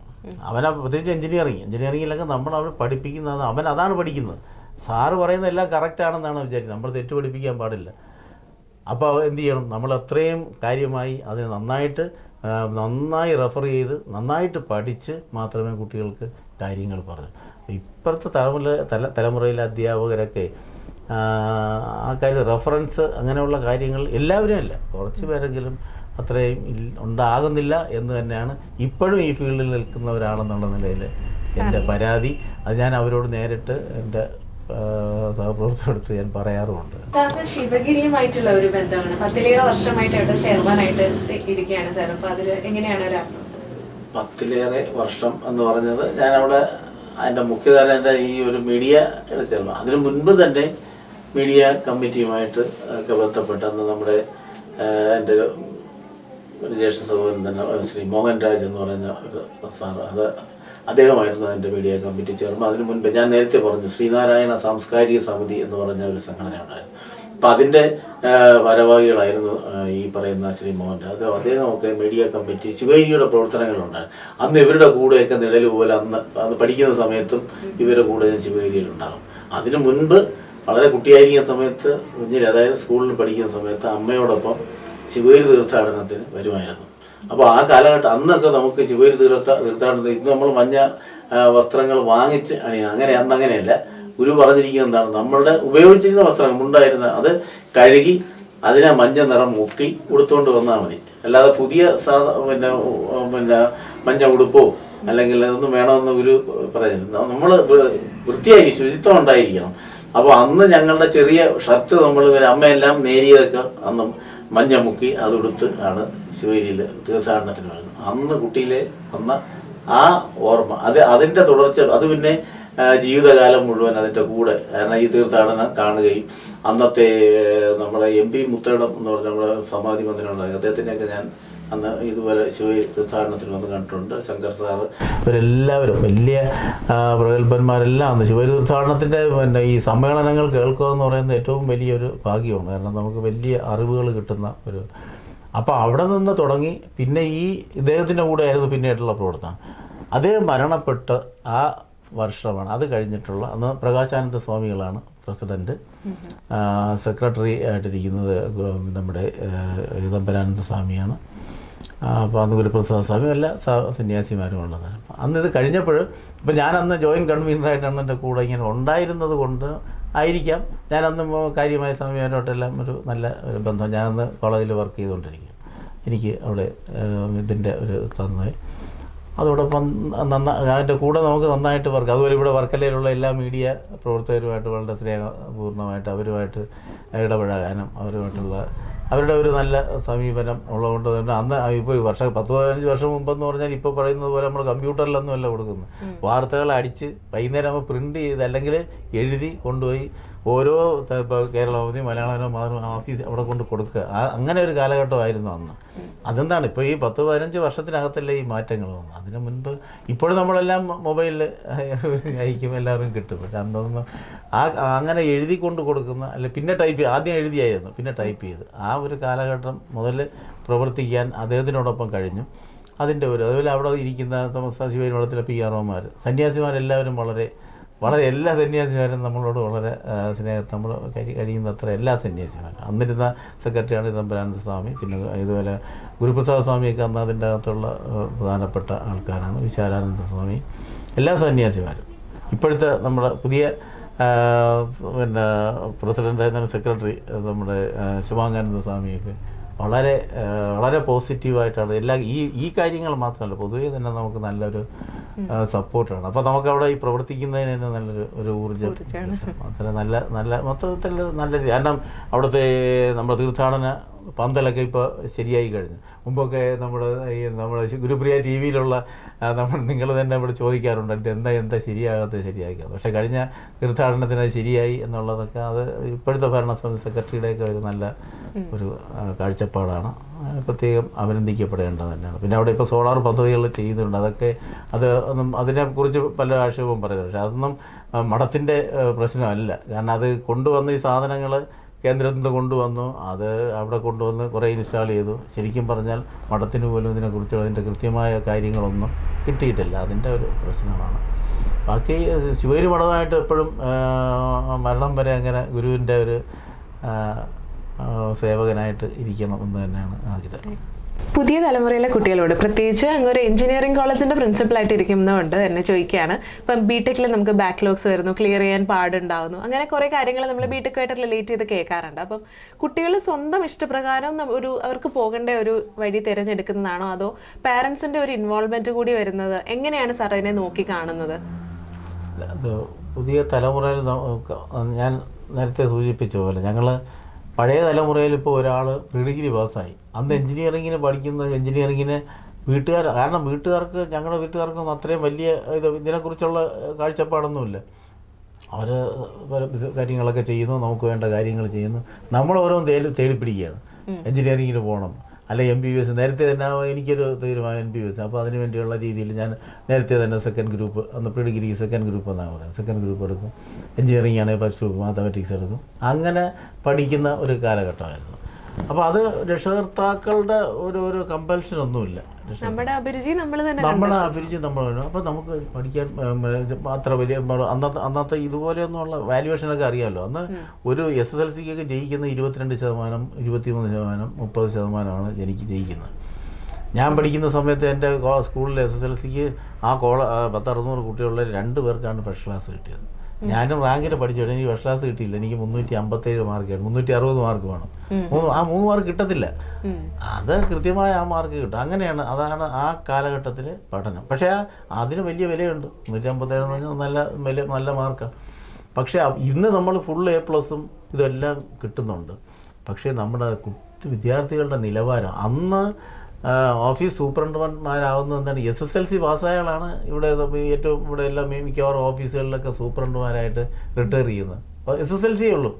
പ്രത്യേകിച്ച് എഞ്ചിനീയറിങ്ങിലൊക്കെ നമ്മൾ അവിടെ പഠിപ്പിക്കുന്നത് അതാണ് പഠിക്കുന്നത്. സാറ് പറയുന്നത് എല്ലാം കറക്റ്റാണെന്നാണ് വിചാരിക്കുന്നത്. നമ്മൾ തെറ്റ് പഠിപ്പിക്കാൻ പാടില്ല. അപ്പോൾ എന്ത് ചെയ്യണം, നമ്മൾ അത്രയും കാര്യമായി അതിന് നന്നായി റെഫർ ചെയ്ത് നന്നായിട്ട് പഠിച്ച് മാത്രമേ കുട്ടികൾക്ക് കാര്യങ്ങൾ പറഞ്ഞു. ഇപ്പോഴത്തെ തലമുറയിലെ അധ്യാപകരൊക്കെ ആ കാര്യം റെഫറൻസ് അങ്ങനെയുള്ള കാര്യങ്ങൾ എല്ലാവരും അല്ല, കുറച്ച് പേരെങ്കിലും അത്രയും ഉണ്ടാകുന്നില്ല എന്ന് തന്നെയാണ് ഇപ്പോഴും ഈ ഫീൽഡിൽ നിൽക്കുന്ന ഒരാളെന്നുള്ള നിലയിൽ എൻ്റെ പരാതി. അത് ഞാൻ അവരോട് നേരിട്ട് എൻ്റെ സഹപ്രവർത്തകർക്ക് ഞാൻ പറയാറുമുണ്ട്. ശിവഗിരിയുമായിട്ടുള്ള ഒരു ബന്ധമാണ് 10 വർഷമായിട്ട് അവിടെ ചെയർമാനായിട്ട് ഇരിക്കുകയാണ് സാർ. അപ്പോൾ അതിൽ എങ്ങനെയാണ് ഒരു 10 വർഷം എന്ന് പറഞ്ഞത് ഞാനവിടെ അതിൻ്റെ മുഖ്യധാര എൻ്റെ ഈ ഒരു മീഡിയയുടെ ചെയർമാൻ. അതിനു മുൻപ് തന്നെ മീഡിയ കമ്മിറ്റിയുമായിട്ട് ഒക്കെ ബന്ധപ്പെട്ട് അന്ന് നമ്മുടെ എൻ്റെ ഒരു ജ്യേഷ്ഠ സഹോദരൻ തന്നെ ശ്രീ മോഹൻ രാജ് എന്ന് പറഞ്ഞ ഒരു സാർ, അദ്ദേഹമായിരുന്നു എൻ്റെ മീഡിയ കമ്മിറ്റി ചെയർമാൻ. അതിനു മുൻപ് ഞാൻ നേരത്തെ പറഞ്ഞു ശ്രീനാരായണ സാംസ്കാരിക സമിതി എന്ന് പറഞ്ഞ ഒരു സംഘടന ഉണ്ടായിരുന്നു. അപ്പം അതിൻ്റെ ഭാരവാഹികളായിരുന്നു ഈ പറയുന്ന ശ്രീ മോഹൻ രാജ്. അദ്ദേഹമൊക്കെ മീഡിയ കമ്മിറ്റി ശിവഗിരിയുടെ പ്രവർത്തനങ്ങളുണ്ടായിരുന്നു. അന്ന് ഇവരുടെ കൂടെയൊക്കെ നിഴൽ പോലെ അന്ന് പഠിക്കുന്ന സമയത്തും ഇവരുടെ കൂടെ ഞാൻ ശിവഗിരിയിലുണ്ടാകും. അതിനു മുൻപ് വളരെ കുട്ടിയായിരിക്കുന്ന സമയത്ത് കുഞ്ഞിൽ, അതായത് സ്കൂളിൽ പഠിക്കുന്ന സമയത്ത് അമ്മയോടൊപ്പം ശിവഗിരി തീർത്ഥാടനത്തിന് വരുമായിരുന്നു. അപ്പോൾ ആ കാലഘട്ടം അന്നൊക്കെ നമുക്ക് ശിവഗിരി തീർത്ഥാടനത്തിൽ ഇന്ന് നമ്മൾ മഞ്ഞ വസ്ത്രങ്ങൾ വാങ്ങിച്ച് അണിയാം. അന്ന് അങ്ങനെയല്ല. ഗുരു പറഞ്ഞിരിക്കുന്നത് എന്താണ്, നമ്മളുടെ ഉപയോഗിച്ചിരുന്ന വസ്ത്രങ്ങൾ ഉണ്ടായിരുന്ന അത് കഴുകി അതിനെ മഞ്ഞ നിറം മുക്കി ഉടുത്തുകൊണ്ട് വന്നാൽ മതി. അല്ലാതെ പുതിയ പിന്നെ മഞ്ഞ ഉടുപ്പോ അല്ലെങ്കിൽ അതൊന്നും വേണമെന്ന് ഗുരു പറയുന്നില്ല. നമ്മൾ വൃത്തിയായി ശുചിത്വം ഉണ്ടായിരിക്കണം. അപ്പോൾ അന്ന് ഞങ്ങളുടെ ചെറിയ ഷർട്ട് നമ്മൾ അമ്മയെല്ലാം നേരിയതൊക്കെ അന്ന് മഞ്ഞ മുക്കി അതെടുത്ത് ആണ് ശിവഗിരിയിൽ തീർത്ഥാടനത്തിന് വരുന്നത്. അന്ന് കുട്ടിയിലെ വന്ന ആ ഓർമ്മ അതിൻ്റെ തുടർച്ച അത് പിന്നെ ജീവിതകാലം മുഴുവൻ അതിൻ്റെ കൂടെ. കാരണം ഈ തീർത്ഥാടനം കാണുകയും അന്നത്തെ നമ്മുടെ MP മുത്തയിടം എന്ന് പറഞ്ഞ നമ്മുടെ സമാധി മന്ദിരം ഉണ്ടായി, അദ്ദേഹത്തിനെയൊക്കെ ഞാൻ അന്ന് ഇതുപോലെ ശിവഗിരി തീർത്ഥാടനത്തിന് വന്ന് കണ്ടിട്ടുണ്ട്. ശങ്കർ സാറ് ഇവരെല്ലാവരും വലിയ പ്രഗത്ഭന്മാരെല്ലാം അന്ന് ശിവഗിരി തീർത്ഥാടനത്തിൻ്റെ പിന്നെ ഈ സമ്മേളനങ്ങൾ കേൾക്കുക എന്ന് പറയുന്നത് ഏറ്റവും വലിയൊരു ഭാഗ്യമാണ്. കാരണം നമുക്ക് വലിയ അറിവുകൾ കിട്ടുന്ന ഒരു. അപ്പോൾ അവിടെ നിന്ന് തുടങ്ങി പിന്നെ ഈ ഇദ്ദേഹത്തിൻ്റെ കൂടെ ആയിരുന്നു പിന്നീടുള്ള പ്രവർത്തനം. അദ്ദേഹം മരണപ്പെട്ട് ആ വർഷമാണ്. അത് കഴിഞ്ഞിട്ടുള്ള അന്ന് പ്രകാശാനന്ദ സ്വാമികളാണ് പ്രസിഡൻറ്റ്. സെക്രട്ടറി ആയിട്ടിരിക്കുന്നത് നമ്മുടെ ഇതമ്പരാനന്ദ സ്വാമിയാണ്. അപ്പോൾ അന്ന് ഗുരുപ്രസാദ് സ്വാമി എല്ലാ സന്യാസിമാരും ഉള്ളതാണ്. അന്ന് ഇത് കഴിഞ്ഞപ്പോൾ ഇപ്പം ഞാനന്ന് ജോയിൻറ്റ് കൺവീനറായിട്ടാണ് എൻ്റെ കൂടെ ഇങ്ങനെ ഉണ്ടായിരുന്നത് കൊണ്ട് ആയിരിക്കാം ഞാനന്ന് കാര്യമായ സ്വാമിമാരോട്ടെല്ലാം ഒരു നല്ല ഒരു ബന്ധം. ഞാനന്ന് കോളേജിൽ വർക്ക് ചെയ്തുകൊണ്ടിരിക്കും. എനിക്ക് അവിടെ ഇതിൻ്റെ ഒരു തന്നായി അതോടൊപ്പം അതിൻ്റെ കൂടെ നമുക്ക് നന്നായിട്ട് വർക്ക്. അതുപോലെ ഇവിടെ വർക്കലയിലുള്ള എല്ലാ മീഡിയ പ്രവർത്തകരുമായിട്ട് വളരെ സ്നേഹപൂർണ്ണമായിട്ട് അവരുമായിട്ട് ഇടപഴകാനും അവരുടെ ഒരു നല്ല സമീപനം ഉള്ളതുകൊണ്ട് തന്നെ അന്ന് ഇപ്പോൾ 10-15 വർഷം മുമ്പെന്ന് പറഞ്ഞാൽ ഇപ്പോൾ പറയുന്നത് പോലെ നമ്മൾ കമ്പ്യൂട്ടറിലൊന്നും അല്ല കൊടുക്കുന്നത്. വാർത്തകൾ അടിച്ച് വൈകുന്നേരം ആകുമ്പോൾ പ്രിൻ്റ് ചെയ്ത് അല്ലെങ്കിൽ എഴുതി കൊണ്ടുപോയി ഓരോ ഇപ്പോൾ കേരളാവധി മലയാളം ഓഫീസ് അവിടെ കൊണ്ട് കൊടുക്കുക. അങ്ങനെ ഒരു കാലഘട്ടമായിരുന്നു അന്ന്. അതെന്താണ് ഇപ്പോൾ ഈ 10-15 വർഷത്തിനകത്തല്ലേ ഈ മാറ്റങ്ങൾ വന്നു. അതിന് മുൻപ് ഇപ്പോഴും നമ്മളെല്ലാം മൊബൈലിൽ അയക്കും, എല്ലാവർക്കും കിട്ടും. പക്ഷെ അന്നൊന്നും അങ്ങനെ എഴുതി കൊണ്ട് കൊടുക്കുന്ന അല്ലെ പിന്നെ ആദ്യം എഴുതിയായിരുന്നു പിന്നെ ടൈപ്പ് ചെയ്ത് ആ ഒരു കാലഘട്ടം മുതൽ പ്രവർത്തിക്കാൻ അദ്ദേഹത്തിനോടൊപ്പം കഴിഞ്ഞു. അതിൻ്റെ അതുപോലെ അവിടെ ഇരിക്കുന്ന ശിവഗിരി മഠത്തിലെ PROമാർ സന്യാസിമാരെല്ലാവരും വളരെ എല്ലാ സന്യാസിമാരും നമ്മളോട് വളരെ സ്നേഹം നമ്മൾ കഴിയുന്നത്ര എല്ലാ സന്യാസിമാരും. അന്നിരുന്ന സെക്രട്ടറിയാണ് ഇതമ്പരാനന്ദ സ്വാമി. പിന്നെ ഇതുപോലെ ഗുരുപ്രസാദ് സ്വാമിയൊക്കെ അന്ന് അതിൻ്റെ അകത്തുള്ള പ്രധാനപ്പെട്ട ആൾക്കാരാണ്. വിശാലാനന്ദ സ്വാമി, എല്ലാ സന്യാസിമാരും. ഇപ്പോഴത്തെ നമ്മുടെ പുതിയ പിന്നെ പ്രസിഡൻ്റായിരുന്ന സെക്രട്ടറി നമ്മുടെ ശുഭാംഗാനന്ദ സ്വാമിയൊക്കെ വളരെ പോസിറ്റീവായിട്ടാണ് ഈ കാര്യങ്ങൾ മാത്രമല്ല പൊതുവേ തന്നെ നമുക്ക് നല്ലൊരു സപ്പോർട്ടാണ്. അപ്പോൾ നമുക്കവിടെ ഈ പ്രവർത്തിക്കുന്നതിന് തന്നെ നല്ലൊരു ഊർജ്ജം അത്ര നല്ല മൊത്തത്തിൽ നല്ല രീതി. കാരണം അവിടുത്തെ നമ്മുടെ തീർത്ഥാടന പന്തലൊക്കെ ഇപ്പോൾ ശരിയായി കഴിഞ്ഞു. മുമ്പൊക്കെ നമ്മുടെ ഗുരുപ്രിയ TV-യിലുള്ള നിങ്ങൾ തന്നെ ഇവിടെ ചോദിക്കാറുണ്ട് എന്താ ശരിയാകാത്ത. പക്ഷേ കഴിഞ്ഞ തീർത്ഥാടനത്തിന് അത് ശരിയായി എന്നുള്ളതൊക്കെ അത് ഇപ്പോഴത്തെ ഭരണസമിതി സെക്രട്ടറിയുടെയൊക്കെ ഒരു നല്ല ഒരു കാഴ്ചപ്പാടാണ്. പ്രത്യേകം അഭിനന്ദിക്കപ്പെടേണ്ടത് തന്നെയാണ്. പിന്നെ അവിടെ ഇപ്പോൾ സോളാർ പദ്ധതികൾ ചെയ്യുന്നുണ്ട്. അതിനെക്കുറിച്ച് പല ആക്ഷേപവും പറയുന്നത്. പക്ഷേ അതൊന്നും മഠത്തിൻ്റെ പ്രശ്നമല്ല. കാരണം അത് കൊണ്ടുവന്ന ഈ സാധനങ്ങൾ കേന്ദ്രത്തിൽ നിന്ന് കൊണ്ടുവന്നു, അത് അവിടെ കൊണ്ടുവന്ന് കുറേ ഇൻസ്റ്റാൾ ചെയ്തു. ശരിക്കും പറഞ്ഞാൽ മഠത്തിന് പോലും ഇതിനെക്കുറിച്ചുള്ള അതിൻ്റെ കൃത്യമായ കാര്യങ്ങളൊന്നും കിട്ടിയിട്ടില്ല. അതിൻ്റെ ഒരു പ്രശ്നമാണ്. ബാക്കി ശിവഗിരി മഠമായിട്ട് എപ്പോഴും മരണം വരെ അങ്ങനെ ഗുരുവിൻ്റെ ഒരു സേവകനായിട്ട് ഇരിക്കണം എന്ന് തന്നെയാണ് ആഗ്രഹം. പുതിയ തലമുറയിലെ കുട്ടികളോട് പ്രത്യേകിച്ച് അങ്ങൊരു എഞ്ചിനീയറിംഗ് കോളേജിൻ്റെ പ്രിൻസിപ്പളായിട്ട് ഇരിക്കുന്നതുകൊണ്ട് എന്നെ ചോദിക്കുകയാണ്. ഇപ്പം BTECൽ നമുക്ക് ബാക്ക്ലോഗ്സ് വരുന്നു, ക്ലിയർ ചെയ്യാൻ പാടുണ്ടാവുന്നു, അങ്ങനെ കുറേ കാര്യങ്ങൾ നമ്മൾ BTECായിട്ട് റിലേറ്റ് ചെയ്ത് കേൾക്കാറുണ്ട്. അപ്പം കുട്ടികൾ സ്വന്തം ഇഷ്ടപ്രകാരം അവർക്ക് പോകേണ്ട ഒരു വഴി തിരഞ്ഞെടുക്കുന്നതാണോ അതോ പാരൻസിൻ്റെ ഒരു ഇൻവോൾവ്മെൻറ്റ് കൂടി വരുന്നത്? എങ്ങനെയാണ് സാർ അതിനെ നോക്കി കാണുന്നത്? പുതിയ തലമുറയിൽ ഞാൻ നേരത്തെ സൂചിപ്പിച്ച പോലെ ഞങ്ങൾ പഴയ തലമുറയിൽ ഇപ്പോൾ ഒരാൾ പ്രീ-ഡിഗ്രി പാസ്സായി. അന്ന് എഞ്ചിനീയറിങ്ങിന് കാരണം ഞങ്ങളുടെ വീട്ടുകാർക്കൊന്നും അത്രയും വലിയ ഇതിനെക്കുറിച്ചുള്ള കാഴ്ചപ്പാടൊന്നുമില്ല. അവർ പല കാര്യങ്ങളൊക്കെ ചെയ്യുന്നു, നമുക്ക് വേണ്ട കാര്യങ്ങൾ ചെയ്യുന്നു. നമ്മളോരോന്ന് തേടി പിടിക്കുകയാണ്. എഞ്ചിനീയറിങ്ങിന് പോകണം, അല്ലെ MBBS. നേരത്തെ തന്നെ എനിക്കൊരു തീരുമാനം MBBS. അപ്പോൾ അതിന് വേണ്ടിയുള്ള രീതിയിൽ ഞാൻ നേരത്തെ തന്നെ സെക്കൻഡ് ഗ്രൂപ്പ്, അന്ന് പ്രീ-ഡിഗ്രി സെക്കൻഡ് ഗ്രൂപ്പ് എന്നാണ് പറയുന്നത്. സെക്കൻഡ് ഗ്രൂപ്പ് എടുക്കും. എഞ്ചിനീയറിംഗ് ആണെങ്കിൽ ഫസ്റ്റ് ഗ്രൂപ്പ് മാത്തമാറ്റിക്സ് എടുക്കും. അങ്ങനെ പഠിക്കുന്ന ഒരു കാലഘട്ടമായിരുന്നു. അപ്പോൾ അത് രക്ഷകർത്താക്കളുടെ ഒരു കമ്പൽഷനൊന്നുമില്ല. നമ്മുടെ അഭിരുചി നമ്മൾ വേണം. അപ്പോൾ നമുക്ക് പഠിക്കാൻ അത്ര വലിയ അന്നത്തെ ഇതുപോലെയൊന്നുള്ള വാല്യുവേഷനൊക്കെ അറിയാമല്ലോ. അന്ന് ഒരു SSLCക്കൊക്കെ ജയിക്കുന്ന 22%, 23%, 30%ആണ് എനിക്ക് ജയിക്കുന്നത്. ഞാൻ പഠിക്കുന്ന സമയത്ത് എൻ്റെ സ്കൂളിൽ SSLCക്ക് ആ 10-600 കുട്ടികളുടെ 2 പേർക്കാണ് ഫസ്റ്റ് ക്ലാസ് കിട്ടിയത്. ഞാനും റാങ്കിന് പഠിച്ചു, എനിക്ക് ഫസ്റ്റ് ക്ലാസ് കിട്ടിയില്ല. എനിക്ക് 357 മാർക്കാണ്, 360 മാർക്ക് വേണം. 3 മാർക്ക് കിട്ടത്തില്ല, അത് കൃത്യമായ ആ മാർക്ക് കിട്ടും. അങ്ങനെയാണ്, അതാണ് ആ കാലഘട്ടത്തിൽ പഠനം. പക്ഷേ അതിന് വലിയ വിലയുണ്ട്. 357 എന്ന് പറഞ്ഞാൽ നല്ല മാർക്കാണ്. പക്ഷേ ഇന്ന് നമ്മൾ ഫുൾ A+ ഇതെല്ലാം കിട്ടുന്നുണ്ട്. പക്ഷേ നമ്മുടെ വിദ്യാർത്ഥികളുടെ നിലവാരം, അന്ന് ഓഫീസ് സൂപ്രണ്ടുമാരാകുന്നത് എന്താണ്, SSLC പാസ്സായാലാണ് ഇവിടെ ഏറ്റവും ഇവിടെ എല്ലാം മിക്കവാറും ഓഫീസുകളിലൊക്കെ സൂപ്രണ്ടുമാരായിട്ട് റിട്ടയർ ചെയ്യുന്നത്. SSLC ഉള്ളൂ.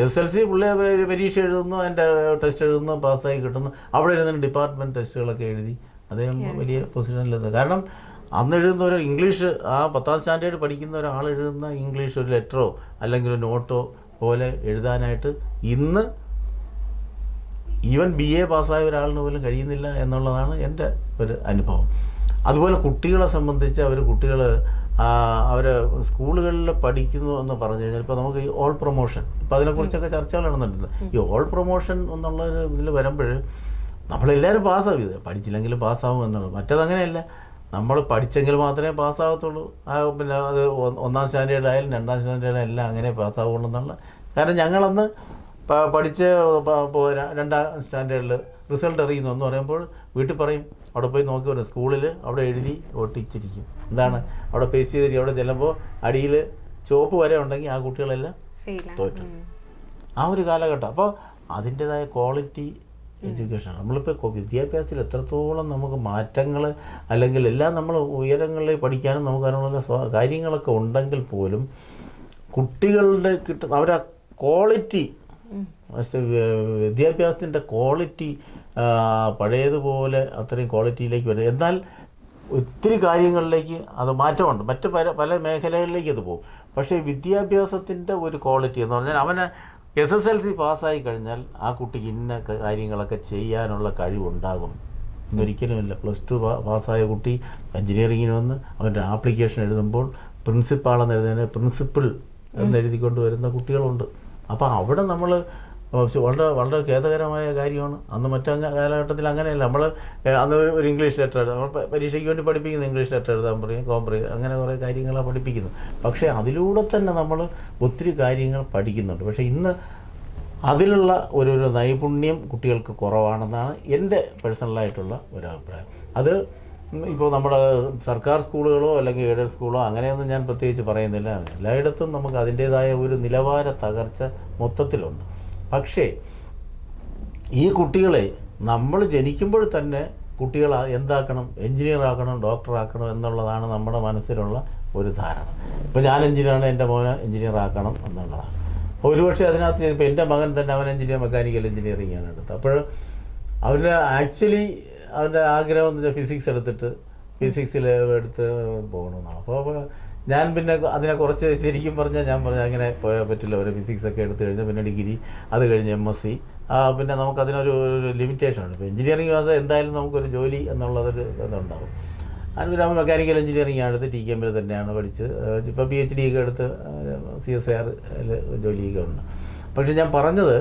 SSLC പുള്ളിയെ പരീക്ഷ എഴുതുന്നു, അതിൻ്റെ ടെസ്റ്റ് എഴുതുന്നു, പാസ്സായി കിട്ടുന്നു. അവിടെ എഴുതുന്ന ഡിപ്പാർട്ട്മെൻറ്റ് ടെസ്റ്റുകളൊക്കെ എഴുതി അദ്ദേഹം വലിയ പൊസിഷനിലെത്തുന്നത്. കാരണം അന്ന് എഴുതുന്ന ഒരു ഇംഗ്ലീഷ്, ആ 10ാം സ്റ്റാൻഡേർഡ് പഠിക്കുന്ന ഒരാൾ എഴുതുന്ന ഇംഗ്ലീഷ് ഒരു ലെറ്ററോ അല്ലെങ്കിൽ ഒരു നോട്ടോ പോലെ എഴുതാനായിട്ട് ഇന്ന് ഈവൻ BA പാസ്സായ ഒരാളിന് പോലും കഴിയുന്നില്ല എന്നുള്ളതാണ് എൻ്റെ ഒരു അനുഭവം. അതുപോലെ കുട്ടികളെ സംബന്ധിച്ച് അവർ സ്കൂളുകളിൽ പഠിക്കുന്നു എന്ന് പറഞ്ഞു കഴിഞ്ഞാൽ, ഇപ്പോൾ നമുക്ക് ഈ ഓൾ പ്രൊമോഷൻ, ഇപ്പോൾ അതിനെക്കുറിച്ചൊക്കെ ചർച്ചകൾ നടന്നിട്ടുണ്ട്. ഈ ഓൾ പ്രൊമോഷൻ എന്നുള്ളൊരു ഇതിൽ വരുമ്പോൾ നമ്മളെല്ലാവരും പാസ്സാവും, ഇത് പഠിച്ചില്ലെങ്കിലും പാസ്സാവും എന്നുള്ളത്. മറ്റേതങ്ങനെയല്ല, നമ്മൾ പഠിച്ചെങ്കിൽ മാത്രമേ പാസ്സാകത്തുള്ളൂ. പിന്നെ അത് 1ാം സ്റ്റാൻഡേർഡായാലും 2ാം സ്റ്റാൻഡേർഡായാലും എല്ലാം അങ്ങനെ പാസ്സാവുള്ളൂ എന്നുള്ള. കാരണം ഞങ്ങളന്ന് പഠിച്ച് 2ാം സ്റ്റാൻഡേർഡിൽ റിസൾട്ട് അറിയുന്നു എന്ന് പറയുമ്പോൾ വീട്ടിൽ പറയും, അവിടെ പോയി നോക്കി വരും, സ്കൂളിൽ അവിടെ എഴുതി ഒട്ടിച്ചിരിക്കും. എന്താണ്, അവിടെ പേസ്റ്റ് ചെയ്തിരിക്കും. അവിടെ ചെല്ലുമ്പോൾ അടിയിൽ ചുവപ്പ് വരെ ഉണ്ടെങ്കിൽ ആ കുട്ടികളെല്ലാം തോറ്റു. ആ ഒരു കാലഘട്ടം. അപ്പോൾ അതിൻ്റേതായ ക്വാളിറ്റി എഡ്യൂക്കേഷൻ, നമ്മളിപ്പോൾ വിദ്യാഭ്യാസത്തിൽ എത്രത്തോളം നമുക്ക് മാറ്റങ്ങൾ അല്ലെങ്കിൽ എല്ലാം നമ്മൾ ഉയരങ്ങളിൽ പഠിക്കാനും നമുക്ക് അതിനുള്ള കാര്യങ്ങളൊക്കെ ഉണ്ടെങ്കിൽ പോലും കുട്ടികളുടെ അവരാ ക്വാളിറ്റി, വിദ്യാഭ്യാസത്തിൻ്റെ ക്വാളിറ്റി പഴയതുപോലെ അത്രയും ക്വാളിറ്റിയിലേക്ക് വരും. എന്നാൽ ഒത്തിരി കാര്യങ്ങളിലേക്ക് അത് മാറ്റമുണ്ട്, മറ്റ് പല മേഖലകളിലേക്ക് അത് പോകും. പക്ഷേ വിദ്യാഭ്യാസത്തിൻ്റെ ഒരു ക്വാളിറ്റി എന്ന് പറഞ്ഞാൽ, അവന് SSLC പാസ്സായി കഴിഞ്ഞാൽ ആ കുട്ടിക്ക് ഇന്ന കാര്യങ്ങളൊക്കെ ചെയ്യാനുള്ള കഴിവുണ്ടാകും എന്നൊരിക്കലുമില്ല. +2 പാസ്സായ കുട്ടി എഞ്ചിനീയറിങ്ങിന് വന്ന് അവൻ്റെ ആപ്ലിക്കേഷൻ എഴുതുമ്പോൾ പ്രിൻസിപ്പാളെന്ന് എഴുതുന്നതിന് പ്രിൻസിപ്പിൾ എന്നെഴുതിക്കൊണ്ട് വരുന്ന കുട്ടികളുണ്ട്. അപ്പോൾ അവിടെ നമ്മൾ വളരെ ഖേദകരമായ കാര്യമാണ്. അന്ന് മറ്റു കാലഘട്ടത്തിൽ അങ്ങനെയല്ല. നമ്മൾ അന്ന് ഒരു ഇംഗ്ലീഷ് ലെറ്റർ എഴുതാം, നമ്മൾ പരീക്ഷയ്ക്ക് വേണ്ടി പഠിപ്പിക്കുന്ന ഇംഗ്ലീഷ് ലെറ്റർ എഴുതാൻ പറയും, കോംപ്രി, അങ്ങനെ കുറേ കാര്യങ്ങളാണ് പഠിപ്പിക്കുന്നത്. പക്ഷേ അതിലൂടെ തന്നെ നമ്മൾ ഒത്തിരി കാര്യങ്ങൾ പഠിക്കുന്നുണ്ട്. പക്ഷേ ഇന്ന് അതിലുള്ള ഒരു നൈപുണ്യം കുട്ടികൾക്ക് കുറവാണെന്നാണ് എൻ്റെ പേഴ്സണലായിട്ടുള്ള ഒരു അഭിപ്രായം. അത് ഇപ്പോൾ നമ്മുടെ സർക്കാർ സ്കൂളുകളോ അല്ലെങ്കിൽ എയ്ഡഡ് സ്കൂളോ അങ്ങനെയൊന്നും ഞാൻ പ്രത്യേകിച്ച് പറയുന്നില്ല. എല്ലായിടത്തും നമുക്ക് അതിൻ്റേതായ ഒരു നിലവാര തകർച്ച മൊത്തത്തിലുണ്ട്. പക്ഷേ ഈ കുട്ടികളെ നമ്മൾ ജനിക്കുമ്പോൾ തന്നെ കുട്ടികൾ എന്താക്കണം, എൻജിനീയർ ആക്കണം, ഡോക്ടർ ആക്കണം എന്നുള്ളതാണ് നമ്മുടെ മനസ്സിലുള്ള ഒരു ധാരണ. ഇപ്പോൾ ഞാൻ എൻജിനീയറാണ്, എൻ്റെ മോനെ എൻജിനീയർ ആക്കണം എന്നുള്ളതാണ്. ഒരുപക്ഷെ അതിനകത്ത് ഇപ്പോൾ എൻ്റെ മകൻ തന്നെ അവൻ മെക്കാനിക്കൽ എൻജിനീയറിംഗ് ആണ് എടുത്തത്. അപ്പോൾ അവന് ആക്ച്വലി അവൻ്റെ ആഗ്രഹം എന്ന് വെച്ചാൽ ഫിസിക്സ് എടുത്തിട്ട് ഫിസിക്സിൽ എടുത്ത് പോകണമെന്നാണ്. അപ്പോൾ ഞാൻ പിന്നെ അതിനെ കുറച്ച് ശരിക്കും പറഞ്ഞാൽ ഞാൻ പറഞ്ഞാൽ അങ്ങനെ പോയാൽ പറ്റില്ല. ഒരു ഫിസിക്സൊക്കെ എടുത്തു കഴിഞ്ഞാൽ പിന്നെ ഡിഗ്രി, അത് കഴിഞ്ഞ് MSc, പിന്നെ നമുക്കതിനൊരു ലിമിറ്റേഷൻ ഉണ്ട്. ഇപ്പോൾ എഞ്ചിനീയറിംഗ് ക്ലാസ് എന്തായാലും നമുക്കൊരു ജോലി എന്നുള്ളതൊരു ഇതുണ്ടാകും. അതിന് അവൻ മെക്കാനിക്കൽ എഞ്ചിനീയറിംഗ് ആണ് എടുത്ത് TKM തന്നെയാണ് പഠിച്ച്, ഇപ്പോൾ PhD ഒക്കെ എടുത്ത് CSIR ജോലിയൊക്കെ ഉണ്ട്. പക്ഷെ ഞാൻ പറഞ്ഞത്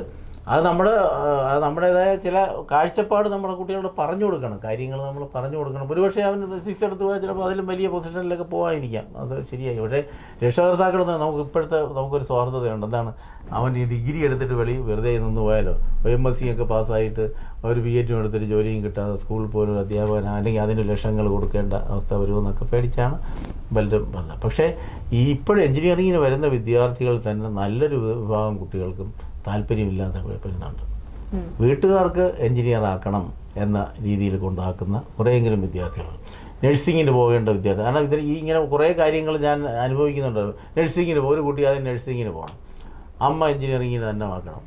അത് നമ്മുടേതായ ചില കാഴ്ചപ്പാട് നമ്മുടെ കുട്ടികളോട് പറഞ്ഞു കൊടുക്കണം, കാര്യങ്ങൾ നമ്മൾ പറഞ്ഞു കൊടുക്കണം. ഒരുപക്ഷെ അവൻ ഫിസിക്സ് എടുത്ത് പോയാൽ ചിലപ്പോൾ അതിലും വലിയ പൊസിഷനിലൊക്കെ പോകാതിരിക്കാം, അത് ശരിയായി. പക്ഷേ രക്ഷകർത്താക്കൾ നമുക്കൊരു സ്വാർത്ഥതയുണ്ട്. എന്താണ്, അവൻ ഈ ഡിഗ്രി എടുത്തിട്ട് വെറുതെ നിന്ന് പോയാലോ, MSc ഒക്കെ പാസ്സായിട്ട് ഒരു PhD എടുത്തിട്ട് ജോലിയും കിട്ടാതെ സ്കൂളിൽ പോലും അധ്യാപകൻ അല്ലെങ്കിൽ അതിന് ലക്ഷങ്ങൾ കൊടുക്കേണ്ട അവസ്ഥ വരുമെന്നൊക്കെ പേടിച്ചാണ് പലരും പറഞ്ഞത്. പക്ഷേ ഇപ്പോഴും എഞ്ചിനീയറിങ്ങിന് വരുന്ന വിദ്യാർത്ഥികൾ തന്നെ നല്ലൊരു വിഭാഗം കുട്ടികൾക്കും താല്പര്യമില്ലാതെ വരുന്നുണ്ട്. വീട്ടുകാർക്ക് എൻജിനീയർ ആക്കണം എന്ന രീതിയിൽ കൊണ്ടാക്കുന്ന കുറേയെങ്കിലും വിദ്യാർത്ഥികൾ, നഴ്സിങ്ങിന് പോകേണ്ട വിദ്യാർത്ഥി. കാരണം ഇങ്ങനെ കുറേ കാര്യങ്ങൾ ഞാൻ അനുഭവിക്കുന്നുണ്ട്. നഴ്സിങ്ങിന് ഒരു കുട്ടി ആദ്യം നഴ്സിങ്ങിന് പോകണം, അമ്മ എൻജിനീയറിങ്ങിന് തന്നെ ആക്കണം.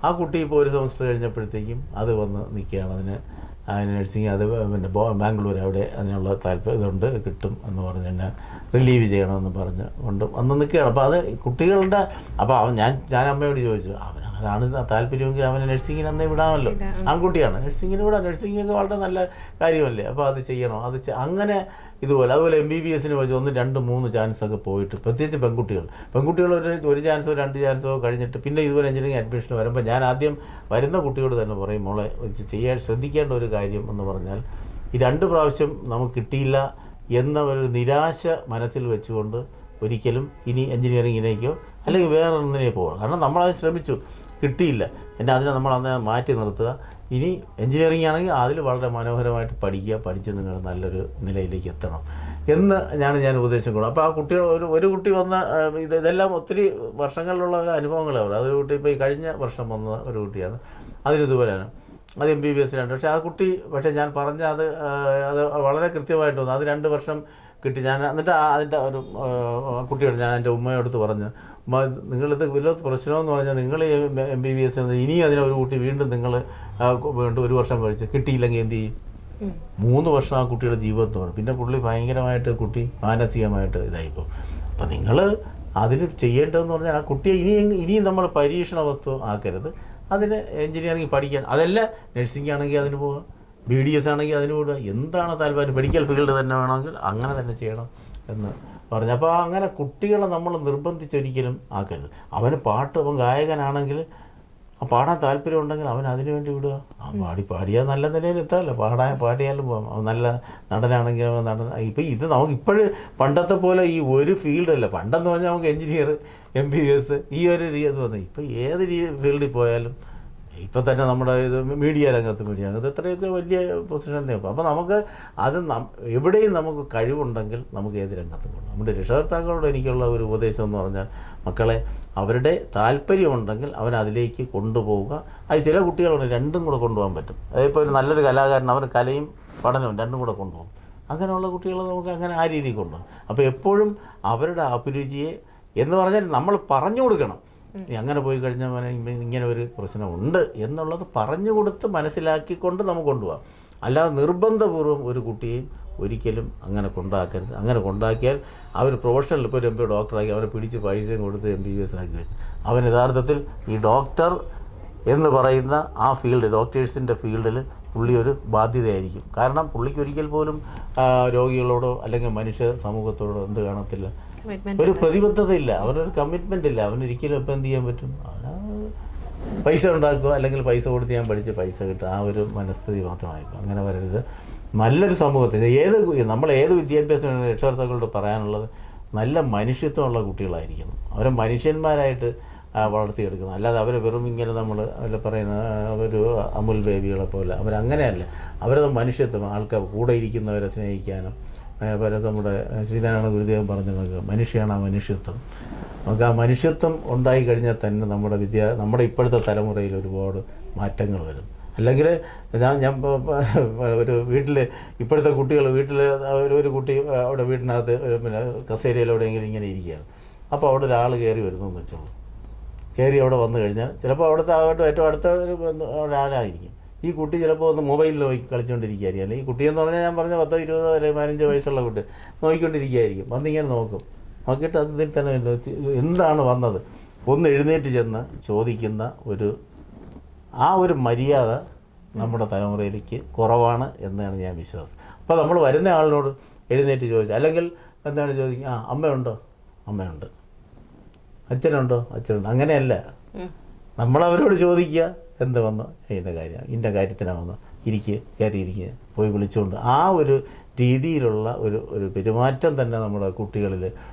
ആ കുട്ടി ഇപ്പോൾ ഒരു സെമസ്റ്റർ കഴിഞ്ഞപ്പോഴത്തേക്കും അത് വന്ന് നിൽക്കുകയാണ്. അതിന് നഴ്സിംഗ് അത് പിന്നെ ബാംഗ്ലൂർ അവിടെ അതിനുള്ള ഇതുണ്ട്, കിട്ടും എന്ന് പറഞ്ഞ് തന്നെ റിലീവ് ചെയ്യണമെന്ന് പറഞ്ഞ് കൊണ്ട് വന്ന് നിൽക്കുകയാണ്. അപ്പോൾ അത് കുട്ടികളുടെ, അപ്പോൾ ഞാൻ അമ്മയോട് ചോദിച്ചു, അതാണ് താല്പര്യമെങ്കിൽ അവനെ നഴ്സിങ്ങിന് അന്നേ വിടാമല്ലോ, ആൺകുട്ടിയാണ് നഴ്സിങ്ങിന് വിടാം, നഴ്സിംഗൊക്കെ വളരെ നല്ല കാര്യമല്ലേ, അപ്പോൾ അത് ചെയ്യണം, അങ്ങനെ അതുപോലെ MBBS വെച്ച് 1, 2, 3 ചാൻസൊക്കെ പോയിട്ട്, പ്രത്യേകിച്ച് പെൺകുട്ടികൾ ഒരു ചാൻസോ 2 ചാൻസോ കഴിഞ്ഞിട്ട് പിന്നെ ഇതുപോലെ എഞ്ചിനീയറിംഗ് അഡ്മിഷൻ വരുമ്പോൾ ഞാൻ ആദ്യം വരുന്ന കുട്ടിയോട് തന്നെ പറയും, മോളെ ശ്രദ്ധിക്കേണ്ട ഒരു കാര്യം എന്ന് പറഞ്ഞാൽ ഈ 2 പ്രാവശ്യം നമുക്ക് കിട്ടിയില്ല എന്ന ഒരു നിരാശ മനസ്സിൽ വെച്ചുകൊണ്ട് ഒരിക്കലും ഇനി എൻജിനീയറിങ്ങിലേക്കോ അല്ലെങ്കിൽ വേറെ ഒന്നിനേക്കോ പോകണം. കാരണം നമ്മളത് ശ്രമിച്ചു, കിട്ടിയില്ല. അതിനെ നമ്മൾ അന്ന് മാറ്റി നിർത്തുക. ഇനി എൻജിനീയറിംഗ് ആണെങ്കിൽ അതിൽ വളരെ മനോഹരമായിട്ട് പഠിക്കുക, പഠിച്ച് നിങ്ങൾ നല്ലൊരു നിലയിലേക്ക് എത്തണം എന്ന് ഞാൻ ഉപദേശം കൊടുക്കും. അപ്പോൾ ആ കുട്ടികൾ ഒരു കുട്ടി വന്ന ഇതെല്ലാം ഒത്തിരി വർഷങ്ങളിലുള്ള ഒരു അനുഭവങ്ങളാണ്. അതൊരു കുട്ടി ഇപ്പോൾ ഈ കഴിഞ്ഞ വർഷം വന്ന ഒരു കുട്ടിയാണ്. അതിനിതുപോലെയാണ്, അത് MBBS പക്ഷേ ആ കുട്ടി ഞാൻ പറഞ്ഞ അത് വളരെ കൃത്യമായിട്ട് വന്നു. അത് 2 വർഷം കിട്ടി. ഞാൻ എന്നിട്ട് അതിൻ്റെ ഒരു കുട്ടിയോട് ഞാൻ എൻ്റെ ഉമ്മയോടുത്ത് പറഞ്ഞു, ഉമ്മ നിങ്ങളിത് വലിയ പ്രശ്നമെന്ന് പറഞ്ഞാൽ നിങ്ങൾ MBBS ഇനി അതിനൊരു കുട്ടി വീണ്ടും നിങ്ങൾ വീണ്ടും 1 വർഷം കഴിച്ച് കിട്ടിയില്ലെങ്കിൽ എന്ത് ചെയ്യും? 3 വർഷം ആ കുട്ടിയുടെ ജീവിതത്തോടെ പിന്നെ പുള്ളി ഭയങ്കരമായിട്ട് കുട്ടി മാനസികമായിട്ട് ഇതായിപ്പോൾ. അപ്പം നിങ്ങൾ അതിന് ചെയ്യേണ്ടതെന്ന് പറഞ്ഞാൽ ആ കുട്ടിയെ ഇനിയും നമ്മൾ പരീക്ഷണ വസ്തു ആക്കരുത്. അതിന് എൻജിനീയറിംഗ് പഠിക്കാൻ, അതല്ല നഴ്സിംഗ് ആണെങ്കിൽ അതിന് പോവുക, BDS ആണെങ്കിൽ അതിന് പോവുക, എന്താണ് താല്പര്യം, മെഡിക്കൽ ഫീൽഡ് തന്നെ വേണമെങ്കിൽ അങ്ങനെ തന്നെ ചെയ്യണം എന്ന് പറഞ്ഞു. അപ്പോൾ അങ്ങനെ കുട്ടികളെ നമ്മൾ നിർബന്ധിച്ചൊരിക്കലും ആക്കരുത്. അവന് അവൻ ഗായകനാണെങ്കിൽ ആ പാടാൻ താല്പര്യം ഉണ്ടെങ്കിൽ അവൻ അതിനു വേണ്ടി വിടുക. പാടിയാൽ നല്ല നിലയിൽ എത്താമല്ലോ, പാടിയാലും പോകാം. അവൻ നല്ല നടനാണെങ്കിൽ അവൻ നടൻ. ഇപ്പം ഇത് നമുക്ക് ഇപ്പോഴും പണ്ടത്തെ പോലെ ഈ ഒരു ഫീൽഡല്ല. പണ്ടെന്ന് പറഞ്ഞാൽ നമുക്ക് എൻജിനീയർ, MBBS ഈ ഒരു രീതി വന്നു. ഇപ്പം ഏത് ഫീൽഡിൽ പോയാലും ഇപ്പം തന്നെ നമ്മുടെ ഇത് മീഡിയ രംഗത്ത് എത്രയൊക്കെ വലിയ പൊസിഷനിലാണ്. അപ്പോൾ നമുക്ക് അത് എവിടെയും നമുക്ക് കഴിവുണ്ടെങ്കിൽ നമുക്ക് ഏത് രംഗത്തും കൊണ്ടുപോകും. നമ്മുടെ രക്ഷകർത്താക്കളോട് എനിക്കുള്ള ഒരു ഉപദേശം എന്ന് പറഞ്ഞാൽ, മക്കളെ അവരുടെ താല്പര്യമുണ്ടെങ്കിൽ അവനതിലേക്ക് കൊണ്ടുപോവുക. അത് ചില കുട്ടികളുണ്ട് 2ഉം കൂടെ കൊണ്ടുപോകാൻ പറ്റും. അതിപ്പോൾ ഒരു നല്ലൊരു കലാകാരൻ അവന് കലയും പഠനവും 2ഉം കൂടെ കൊണ്ടുപോകും. അങ്ങനെയുള്ള കുട്ടികളെ നമുക്ക് അങ്ങനെ ആ രീതിയിൽ കൊണ്ടുപോകും. അപ്പോൾ എപ്പോഴും അവരുടെ അഭിരുചിയെ എന്ന് പറഞ്ഞാൽ നമ്മൾ പറഞ്ഞു കൊടുക്കണം. അങ്ങനെ പോയി കഴിഞ്ഞാൽ ഇങ്ങനെ ഒരു പ്രശ്നമുണ്ട് എന്നുള്ളത് പറഞ്ഞു കൊടുത്ത് മനസ്സിലാക്കിക്കൊണ്ട് നമുക്ക് കൊണ്ടുപോകാം. അല്ലാതെ നിർബന്ധപൂർവ്വം ഒരു കുട്ടിയെയും ഒരിക്കലും അങ്ങനെ കൊണ്ടാക്കരുത്. അങ്ങനെ കൊണ്ടാക്കിയാൽ അവർ പ്രൊഫഷണൽ ഇപ്പോൾ ഒരു MBA ഡോക്ടറാക്കി അവരെ പിടിച്ച് പൈസയും കൊടുത്ത് MBBS ആക്കി വെച്ചു. അവൻ യഥാർത്ഥത്തിൽ ഈ ഡോക്ടർ എന്ന് പറയുന്ന ആ ഫീൽഡ്, ഡോക്ടേഴ്സിൻ്റെ ഫീൽഡിൽ പുള്ളി ഒരു ബാധ്യതയായിരിക്കും. കാരണം പുള്ളിക്ക് ഒരിക്കൽ പോലും രോഗികളോടോ അല്ലെങ്കിൽ മനുഷ്യ സമൂഹത്തോടോ എന്ത് കാണത്തില്ല, ഒരു പ്രതിബദ്ധതയില്ല, അവനൊരു കമ്മിറ്റ്മെൻ്റ് ഇല്ല. അവനൊരിക്കലും ഇപ്പം എന്ത് ചെയ്യാൻ പറ്റും? പൈസ ഉണ്ടാക്കുക, അല്ലെങ്കിൽ പൈസ കൊടുത്ത് ഞാൻ പഠിച്ച് പൈസ കിട്ടുക, ആ ഒരു മനസ്ഥിതി മാത്രമായിരിക്കും. അങ്ങനെ വരരുത്. നല്ലൊരു സമൂഹത്തിൽ നമ്മൾ ഏത് വിദ്യാഭ്യാസം രക്ഷകർത്താക്കളോട് പറയാനുള്ളത്, നല്ല മനുഷ്യത്വമുള്ള കുട്ടികളായിരിക്കണം. അവരെ മനുഷ്യന്മാരായിട്ട് വളർത്തിയെടുക്കണം. അല്ലാതെ അവരെ വെറും ഇങ്ങനെ നമ്മൾ അവരെ പറയുന്ന ഒരു അമുൽ ബേബികളെ പോലെ അവരങ്ങനെയല്ല. അവരത് മനുഷ്യത്വം, ആൾക്കാർ കൂടെ ഇരിക്കുന്നവരെ സ്നേഹിക്കാനും, പല നമ്മുടെ ശ്രീനാരായണ ഗുരുദേവൻ പറഞ്ഞ മനുഷ്യയാണ് ആ മനുഷ്യത്വം. നമുക്ക് ആ മനുഷ്യത്വം ഉണ്ടായിക്കഴിഞ്ഞാൽ തന്നെ നമ്മുടെ ഇപ്പോഴത്തെ തലമുറയിൽ ഒരുപാട് മാറ്റങ്ങൾ വരും. അല്ലെങ്കിൽ ഞാൻ ഒരു വീട്ടിൽ ഇപ്പോഴത്തെ കുട്ടികൾ ഒരു കുട്ടി അവിടെ വീട്ടിനകത്ത് പിന്നെ കസേരയിലെവിടെയെങ്കിലും ഇങ്ങനെ ഇരിക്കുകയാണ്. അപ്പോൾ അവിടെ ഒരാൾ കയറി വരുന്നു എന്ന് വെച്ചോളൂ. കയറി അവിടെ വന്നു കഴിഞ്ഞാൽ ചിലപ്പോൾ അവിടുത്തെ ഏറ്റവും അടുത്ത ഒരാളായിരിക്കും. ഈ കുട്ടി ചിലപ്പോൾ ഒന്ന് മൊബൈലിൽ കളിച്ചുകൊണ്ടിരിക്കുകയായിരിക്കും. അല്ലെങ്കിൽ ഈ കുട്ടിയെന്ന് പറഞ്ഞാൽ ഞാൻ പറഞ്ഞ 10, 20 അല്ലെങ്കിൽ 15 വയസ്സുള്ള കുട്ടി നോക്കിക്കൊണ്ടിരിക്കുകയായിരിക്കും. വന്നിങ്ങനെ നോക്കിയിട്ട് അതിൽ തന്നെ എന്താണ് വന്നത് ഒന്ന് എഴുന്നേറ്റ് ചെന്ന് ചോദിക്കുന്ന ആ ഒരു മര്യാദ നമ്മുടെ തലമുറയിലേക്ക് കുറവാണ് എന്നാണ് ഞാൻ വിശ്വാസം. അപ്പോൾ നമ്മൾ വരുന്ന ആളിനോട് എഴുന്നേറ്റ് ചോദിച്ചാൽ, അല്ലെങ്കിൽ എന്താണ് ചോദിക്കുക, അമ്മയുണ്ടോ? അമ്മയുണ്ട്. അച്ഛനുണ്ടോ? അച്ഛനുണ്ട്. അങ്ങനെയല്ല, നമ്മളവരോട് ചോദിക്കുക, എന്ത് വന്നു? ഇന്ന കാര്യത്തിനാണ് വന്നു, കയറിയിരിക്കുക, പോയി വിളിച്ചുകൊണ്ട് ആ ഒരു രീതിയിലുള്ള ഒരു പെരുമാറ്റം തന്നെ നമ്മുടെ കുട്ടികളിൽ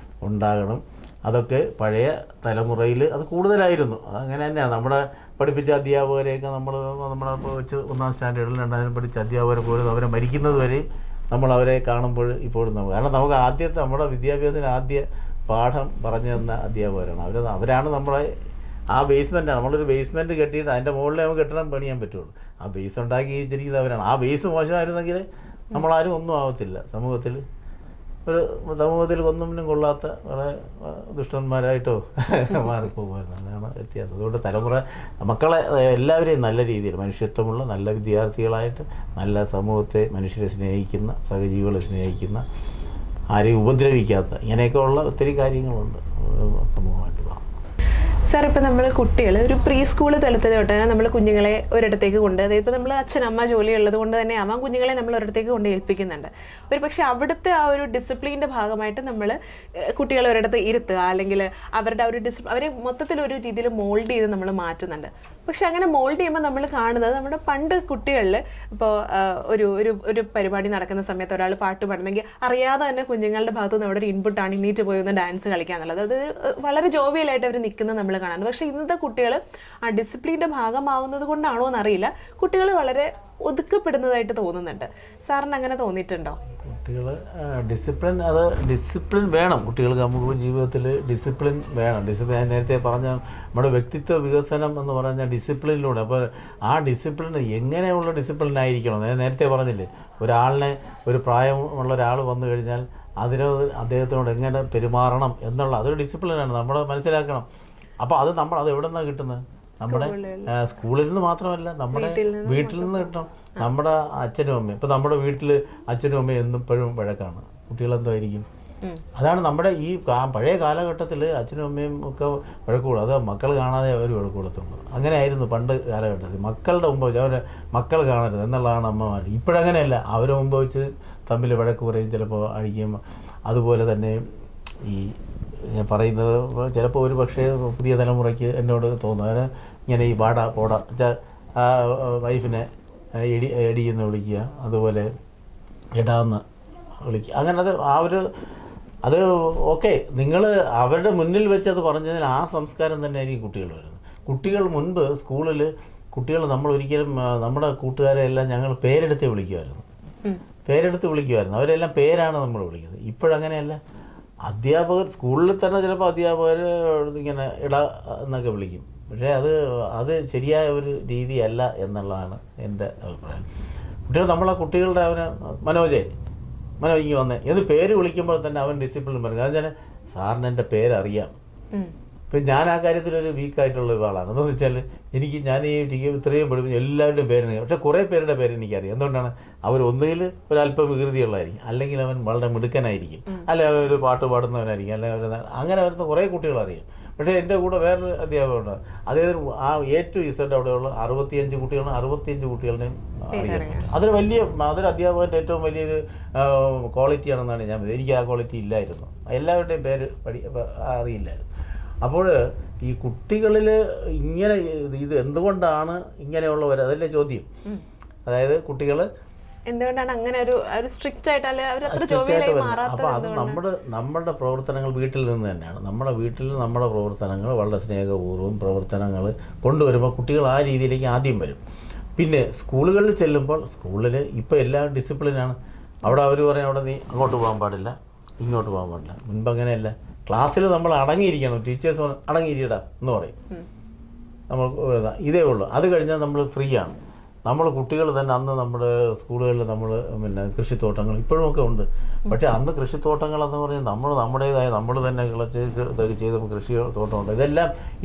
ഉണ്ടാകണം. അതൊക്കെ പഴയ തലമുറയിൽ അത് കൂടുതലായിരുന്നു. അതങ്ങനെ തന്നെയാണ്. നമ്മുടെ പഠിപ്പിച്ച അധ്യാപകരെയൊക്കെ നമ്മളെ വെച്ച് 1ാം സ്റ്റാൻഡേർഡിൽ 2ാം പഠിച്ച അധ്യാപകരെ പോലും അവരെ മരിക്കുന്നത് വരെയും നമ്മൾ അവരെ കാണുമ്പോൾ ഇപ്പോഴും കാരണം നമുക്ക് നമ്മുടെ വിദ്യാഭ്യാസത്തിന് ആദ്യ പാഠം പറഞ്ഞു തന്ന അധ്യാപകരാണ്. അവരാണ് നമ്മളെ ആ ബേസ്മെൻറ്റാണ്. നമ്മളൊരു ബേസ്മെൻറ്റ് കെട്ടിയിട്ട് അതിൻ്റെ മുകളിൽ നമുക്ക് കെട്ടിടം പണിയാൻ പറ്റുള്ളൂ. ആ ബേസ് ഉണ്ടാക്കി വെച്ചിരിക്കുന്നവരാണ്. ആ ബേസ് മോശമായിരുന്നെങ്കിൽ നമ്മളാരും ഒന്നും ആവത്തില്ല. സമൂഹത്തിൽ ഒന്നും കൊള്ളാത്ത വളരെ ദുഷ്ടന്മാരായിട്ടോ മാറിപ്പോകുമായിരുന്നു. അതാണ് വ്യത്യാസം. അതുകൊണ്ട് മക്കളെ എല്ലാവരെയും നല്ല രീതിയിൽ മനുഷ്യത്വമുള്ള നല്ല വിദ്യാർത്ഥികളായിട്ട്, നല്ല സമൂഹത്തെ, മനുഷ്യരെ സ്നേഹിക്കുന്ന, സഹജീവികളെ സ്നേഹിക്കുന്ന, ആരെയും ഉപദ്രവിക്കാത്ത, ഇങ്ങനെയൊക്കെ ഉള്ള ഒത്തിരി കാര്യങ്ങളുണ്ട് സമൂഹമായിട്ട്. സാർ, ഇപ്പം നമ്മൾ കുട്ടികൾ ഒരു പ്രീ സ്കൂൾ തലത്തിൽ തൊട്ട് നമ്മൾ കുഞ്ഞുങ്ങളെ ഒരിടത്തേക്ക് കൊണ്ട്, അതായത് ഇപ്പോൾ നമ്മൾ അച്ഛനമ്മ ജോലി ഉള്ളത് കൊണ്ട് തന്നെ ആവാം കുഞ്ഞുങ്ങളെ നമ്മൾ ഒരിടത്തേക്ക് കൊണ്ട് ഏൽപ്പിക്കുന്നുണ്ട്. ഒരു പക്ഷേ അവിടുത്തെ ആ ഒരു ഡിസിപ്ലിൻ്റെ ഭാഗമായിട്ട് നമ്മൾ കുട്ടികളെ ഒരിടത്ത് ഇരുത്തുക, അല്ലെങ്കിൽ അവരുടെ ഒരു അവരെ മൊത്തത്തിൽ ഒരു രീതിയിൽ മോൾഡ് ചെയ്ത് നമ്മൾ മാറ്റുന്നുണ്ട്. പക്ഷെ അങ്ങനെ മോൾഡ് ചെയ്യുമ്പോൾ നമ്മൾ കാണുന്നത് നമ്മുടെ പണ്ട് കുട്ടികളിൽ ഇപ്പോൾ ഒരു ഒരു ഒരു പരിപാടി നടക്കുന്ന സമയത്ത് ഒരാൾ പാട്ട് പാടുന്നെങ്കിൽ അറിയാതെ തന്നെ കുഞ്ഞുങ്ങളുടെ ഭാഗത്ത് നിന്ന് അവിടെ ഒരു ഇൻപുട്ടാണ് ഇന്നീറ്റ് പോയി ഒന്ന് ഡാൻസ് കളിക്കുക എന്നുള്ളത്. അത് വളരെ ജോവിയലായിട്ട് അവർ നിൽക്കുന്നത് നമ്മൾ കാണാറുണ്ട്. പക്ഷേ ഇന്നത്തെ കുട്ടികൾ ആ ഡിസിപ്ലിൻ്റെ ഭാഗമാവുന്നത് കൊണ്ടാണോ എന്നറിയില്ല, കുട്ടികൾ വളരെ ഒതുക്കപ്പെടുന്നതായിട്ട് തോന്നുന്നുണ്ട്. സാറിന് അങ്ങനെ തോന്നിയിട്ടുണ്ടോ? കുട്ടികൾ ഡിസിപ്ലിൻ വേണം. കുട്ടികൾക്ക് നമുക്ക് ജീവിതത്തിൽ ഡിസിപ്ലിൻ വേണം. ഡിസിപ്ലിൻ ഞാൻ നേരത്തെ പറഞ്ഞ നമ്മുടെ വ്യക്തിത്വ വികസനം എന്ന് പറഞ്ഞാൽ ഡിസിപ്ലിനിലൂടെ. അപ്പോൾ ആ ഡിസിപ്ലിൻ എങ്ങനെയുള്ള ഡിസിപ്ലിൻ ആയിരിക്കണം? ഞാൻ നേരത്തെ പറഞ്ഞില്ലേ, ഒരു പ്രായമുള്ള ഒരാൾ വന്നു കഴിഞ്ഞാൽ അദ്ദേഹത്തിനോട് എങ്ങനെ പെരുമാറണം എന്നുള്ള അതൊരു ഡിസിപ്ലിനാണ്, നമ്മൾ മനസ്സിലാക്കണം. അപ്പോൾ അത് എവിടെ നിന്നാണ് കിട്ടുന്നത്? നമ്മുടെ സ്കൂളിൽ നിന്ന് മാത്രമല്ല, നമ്മുടെ വീട്ടിൽ നിന്ന് കിട്ടണം. നമ്മുടെ അച്ഛനും അമ്മയും, ഇപ്പം നമ്മുടെ വീട്ടിൽ അച്ഛനും അമ്മയും എപ്പോഴും വഴക്കാണ്, കുട്ടികളെന്തായിരിക്കും? അതാണ് നമ്മുടെ ഈ പഴയ കാലഘട്ടത്തിൽ അച്ഛനും അമ്മയും ഒക്കെ വഴക്കുകൂടും. അത് മക്കൾ കാണാതെ അവർ വഴക്ക് കൊടുത്തുള്ളൂ. അങ്ങനെ ആയിരുന്നു പണ്ട് കാലഘട്ടത്തിൽ. മക്കളുടെ മുമ്പ് അവരെ മക്കൾ കാണരുത് എന്നുള്ളതാണ് അമ്മമാർ. ഇപ്പോഴങ്ങനെയല്ല, അവരെ മുമ്പ് വെച്ച് തമ്മിൽ വഴക്ക് പറയും, ചിലപ്പോൾ അടിക്കും. അതുപോലെ തന്നെ ഈ ഞാൻ പറയുന്നത് ചിലപ്പോൾ ഒരു പക്ഷേ പുതിയ തലമുറയ്ക്ക് എന്നോട് തോന്നും, അതിന് ഇങ്ങനെ ഈ പോടാ വൈഫിനെ എടിയെന്ന് വിളിക്കുക, അതുപോലെ ഇടാന്ന് വിളിക്കുക. അങ്ങനെ അത് ഓക്കെ, നിങ്ങൾ അവരുടെ മുന്നിൽ വെച്ച് അത് പറഞ്ഞതിൽ ആ സംസ്കാരം തന്നെ ആയിരിക്കും കുട്ടികൾ വരുന്നത്. കുട്ടികൾ മുൻപ് സ്കൂളിൽ നമ്മൾ ഒരിക്കലും നമ്മുടെ കൂട്ടുകാരെ എല്ലാം ഞങ്ങൾ പേരെടുത്ത് വിളിക്കുമായിരുന്നു. അവരെല്ലാം പേരാണ് നമ്മൾ വിളിക്കുന്നത്. ഇപ്പോഴങ്ങനെയല്ല. അധ്യാപകർ സ്കൂളിൽ തന്നെ ചിലപ്പോൾ അധ്യാപകർ ഇങ്ങനെ എന്നൊക്കെ വിളിക്കും. പക്ഷേ അത് ശരിയായ ഒരു രീതിയല്ല എന്നുള്ളതാണ് എൻ്റെ അഭിപ്രായം. കുട്ടികളുടെ മനോജ് ഇങ്ങനെ വന്നേ എന്ന് പേര് വിളിക്കുമ്പോൾ തന്നെ അവൻ ഡിസിപ്ലിൻ പറയും. കാരണം ഞാൻ സാറിന് എൻ്റെ പേരറിയാം. ഇപ്പം ഞാൻ ആ കാര്യത്തിലൊരു വീക്കായിട്ടുള്ള ഒരാളാണ്. എന്താണെന്ന് വെച്ചാൽ ഞാൻ ഈ ഇത്രയും പഠിപ്പിച്ച എല്ലാവരുടെയും പേരറിയാം. പക്ഷേ കുറേ പേരുടെ പേര് എനിക്കറിയാം. എന്തുകൊണ്ടാണ്? അവർ ഒന്നുകിൽ ഒരല്പം വികൃതിയുള്ളതായിരിക്കും, അല്ലെങ്കിൽ അവൻ വളരെ മിടുക്കനായിരിക്കും, അല്ലെങ്കിൽ ഒരു പാട്ട് പാടുന്നവനായിരിക്കും, അല്ലെങ്കിൽ അങ്ങനെ വരുന്ന കുറേ കുട്ടികളറിയാം. പക്ഷേ എൻ്റെ കൂടെ വേറൊരു അധ്യാപകരുണ്ട്. അതായത് ആ A to Z അവിടെയുള്ള 65 കുട്ടികളുടെയും അറിയാം. അതൊരു അധ്യാപകൻ്റെ ഏറ്റവും വലിയൊരു ക്വാളിറ്റിയാണെന്നാണ് ഞാൻ. എനിക്ക് ആ ക്വാളിറ്റി ഇല്ലായിരുന്നു. എല്ലാവരുടെയും പേര് അറിയില്ലായിരുന്നു. അപ്പോൾ ഈ കുട്ടികളിൽ ഇങ്ങനെ ഇത് എന്തുകൊണ്ടാണ് ഇങ്ങനെയുള്ളവർ, അതല്ലേ ചോദ്യം. അതായത് കുട്ടികൾ എന്തുകൊണ്ടാണ് അങ്ങനെ ഒരു സ്ട്രിക്റ്റ് ആയിട്ട് അപ്പോൾ അത് നമ്മുടെ പ്രവർത്തനങ്ങൾ വീട്ടിൽ നിന്ന് തന്നെയാണ്. നമ്മുടെ വീട്ടിൽ നമ്മുടെ പ്രവർത്തനങ്ങൾ വളരെ സ്നേഹപൂർവ്വം പ്രവർത്തനങ്ങൾ കൊണ്ടുവരുമ്പോൾ കുട്ടികൾ ആ രീതിയിലേക്ക് ആദ്യം വരും. പിന്നെ സ്കൂളുകളിൽ ചെല്ലുമ്പോൾ സ്കൂളിൽ ഇപ്പോൾ എല്ലാം ഡിസിപ്ലിനാണ്. അവിടെ അവർ പറയും, അവിടെ നീ അങ്ങോട്ട് പോകാൻ പാടില്ല, ഇങ്ങോട്ട് പോകാൻ പാടില്ല. മുൻപ് അങ്ങനെയല്ല. ക്ലാസ്സിൽ നമ്മൾ അടങ്ങിയിരിക്കണം. ടീച്ചേഴ്സ് അടങ്ങിയിരിക്കടാ എന്ന് പറയും. നമ്മൾ ഇതേ ഉള്ളൂ. അത് കഴിഞ്ഞാൽ നമ്മൾ ഫ്രീ ആണ്. നമ്മൾ കുട്ടികൾ തന്നെ അന്ന് നമ്മുടെ സ്കൂളുകളിൽ കൃഷിത്തോട്ടങ്ങൾ ഇപ്പോഴുമൊക്കെ ഉണ്ട്. പക്ഷേ അന്ന് കൃഷിത്തോട്ടങ്ങളെന്ന് പറഞ്ഞാൽ നമ്മുടേതായ നമ്മൾ തന്നെ ചെയ്ത കൃഷിത്തോട്ടമുണ്ട്.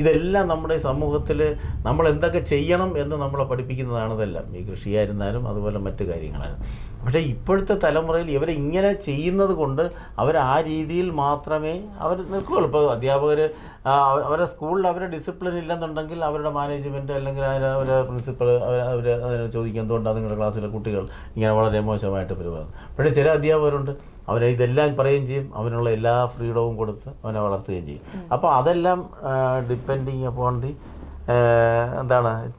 ഇതെല്ലാം നമ്മുടെ സമൂഹത്തിൽ നമ്മൾ എന്തൊക്കെ ചെയ്യണം എന്ന് നമ്മളെ പഠിപ്പിക്കുന്നതാണ്. ഇതെല്ലാം ഈ കൃഷിയായിരുന്നാലും അതുപോലെ മറ്റു കാര്യങ്ങളായിരുന്നു. പക്ഷേ ഇപ്പോഴത്തെ തലമുറയിൽ ഇവരെ ഇങ്ങനെ ചെയ്യുന്നത് കൊണ്ട് അവർ ആ രീതിയിൽ മാത്രമേ അവർ നിൽക്കുകയുള്ളൂ. ഇപ്പോൾ അധ്യാപകർ അവരുടെ സ്കൂളിൽ അവരുടെ ഡിസിപ്ലിൻ ഇല്ലെന്നുണ്ടെങ്കിൽ അവരുടെ മാനേജ്മെൻറ്റ് അല്ലെങ്കിൽ അവരുടെ പ്രിൻസിപ്പൾ അവർ അതിനെ ചോദിക്കുക, എന്തുകൊണ്ടാണ് നിങ്ങളുടെ ക്ലാസ്സിലെ കുട്ടികൾ ഇങ്ങനെ വളരെ മോശമായിട്ട് പെരുമാറുന്നത്. പക്ഷേ ചില അധ്യാപകരുണ്ട്, അവരെ ഇതെല്ലാം പറയുകയും ചെയ്യും, അവനുള്ള എല്ലാ ഫ്രീഡവും കൊടുത്ത് അവനെ വളർത്തുകയും ചെയ്യും. അപ്പോൾ അതെല്ലാം ഡിപ്പെൻഡിങ് അപ്പോൺ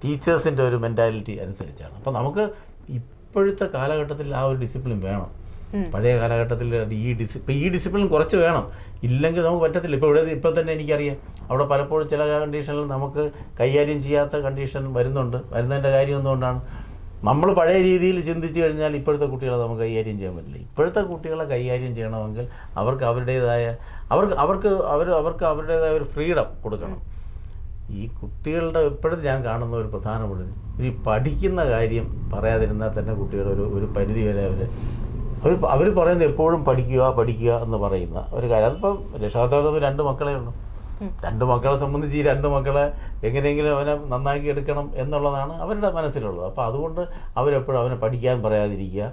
ടീച്ചേഴ്സിൻ്റെ ഒരു മെൻറ്റാലിറ്റി അനുസരിച്ചാണ്. അപ്പോൾ നമുക്ക് ഇപ്പോഴത്തെ കാലഘട്ടത്തിൽ ആ ഒരു ഡിസിപ്ലിൻ വേണം. പഴയ കാലഘട്ടത്തിൽ ഈ ഡിസിപ്ലിൻ കുറച്ച് വേണം, ഇല്ലെങ്കിൽ നമുക്ക് പറ്റത്തില്ല. ഇപ്പോൾ തന്നെ എനിക്കറിയാം, അവിടെ പലപ്പോഴും ചില കണ്ടീഷനിൽ നമുക്ക് കൈകാര്യം ചെയ്യാത്ത കണ്ടീഷൻ വരുന്നതിൻ്റെ കാര്യം എന്തുകൊണ്ടാണ്? നമ്മൾ പഴയ രീതിയിൽ ചിന്തിച്ചു കഴിഞ്ഞാൽ ഇപ്പോഴത്തെ കുട്ടികളെ നമുക്ക് കൈകാര്യം ചെയ്യാൻ പറ്റില്ല. ഇപ്പോഴത്തെ കുട്ടികളെ കൈകാര്യം ചെയ്യണമെങ്കിൽ അവർക്ക് അവരുടേതായ ഒരു ഫ്രീഡം കൊടുക്കണം. ഈ കുട്ടികളുടെ എപ്പോഴും ഞാൻ കാണുന്ന ഒരു പ്രധാനപ്പെട്ട ഈ പഠിക്കുന്ന കാര്യം പറയാതിരുന്നാൽ തന്നെ കുട്ടികളുടെ ഒരു പരിധി വരെ അവർ പറയുന്നത് എപ്പോഴും പഠിക്കുക എന്ന് പറയുന്ന ഒരു കാര്യം. അതിപ്പം രക്ഷാകർത്താവ് 2 മക്കളെ ഉള്ളൂ. 2 മക്കളെ സംബന്ധിച്ച് ഈ 2 മക്കളെ എങ്ങനെയെങ്കിലും അവനെ നന്നാക്കി എടുക്കണം എന്നുള്ളതാണ് അവരുടെ മനസ്സിലുള്ളത്. അപ്പോൾ അതുകൊണ്ട് അവരെപ്പോഴും അവനെ പഠിക്കാൻ പറയാതിരിക്കുക.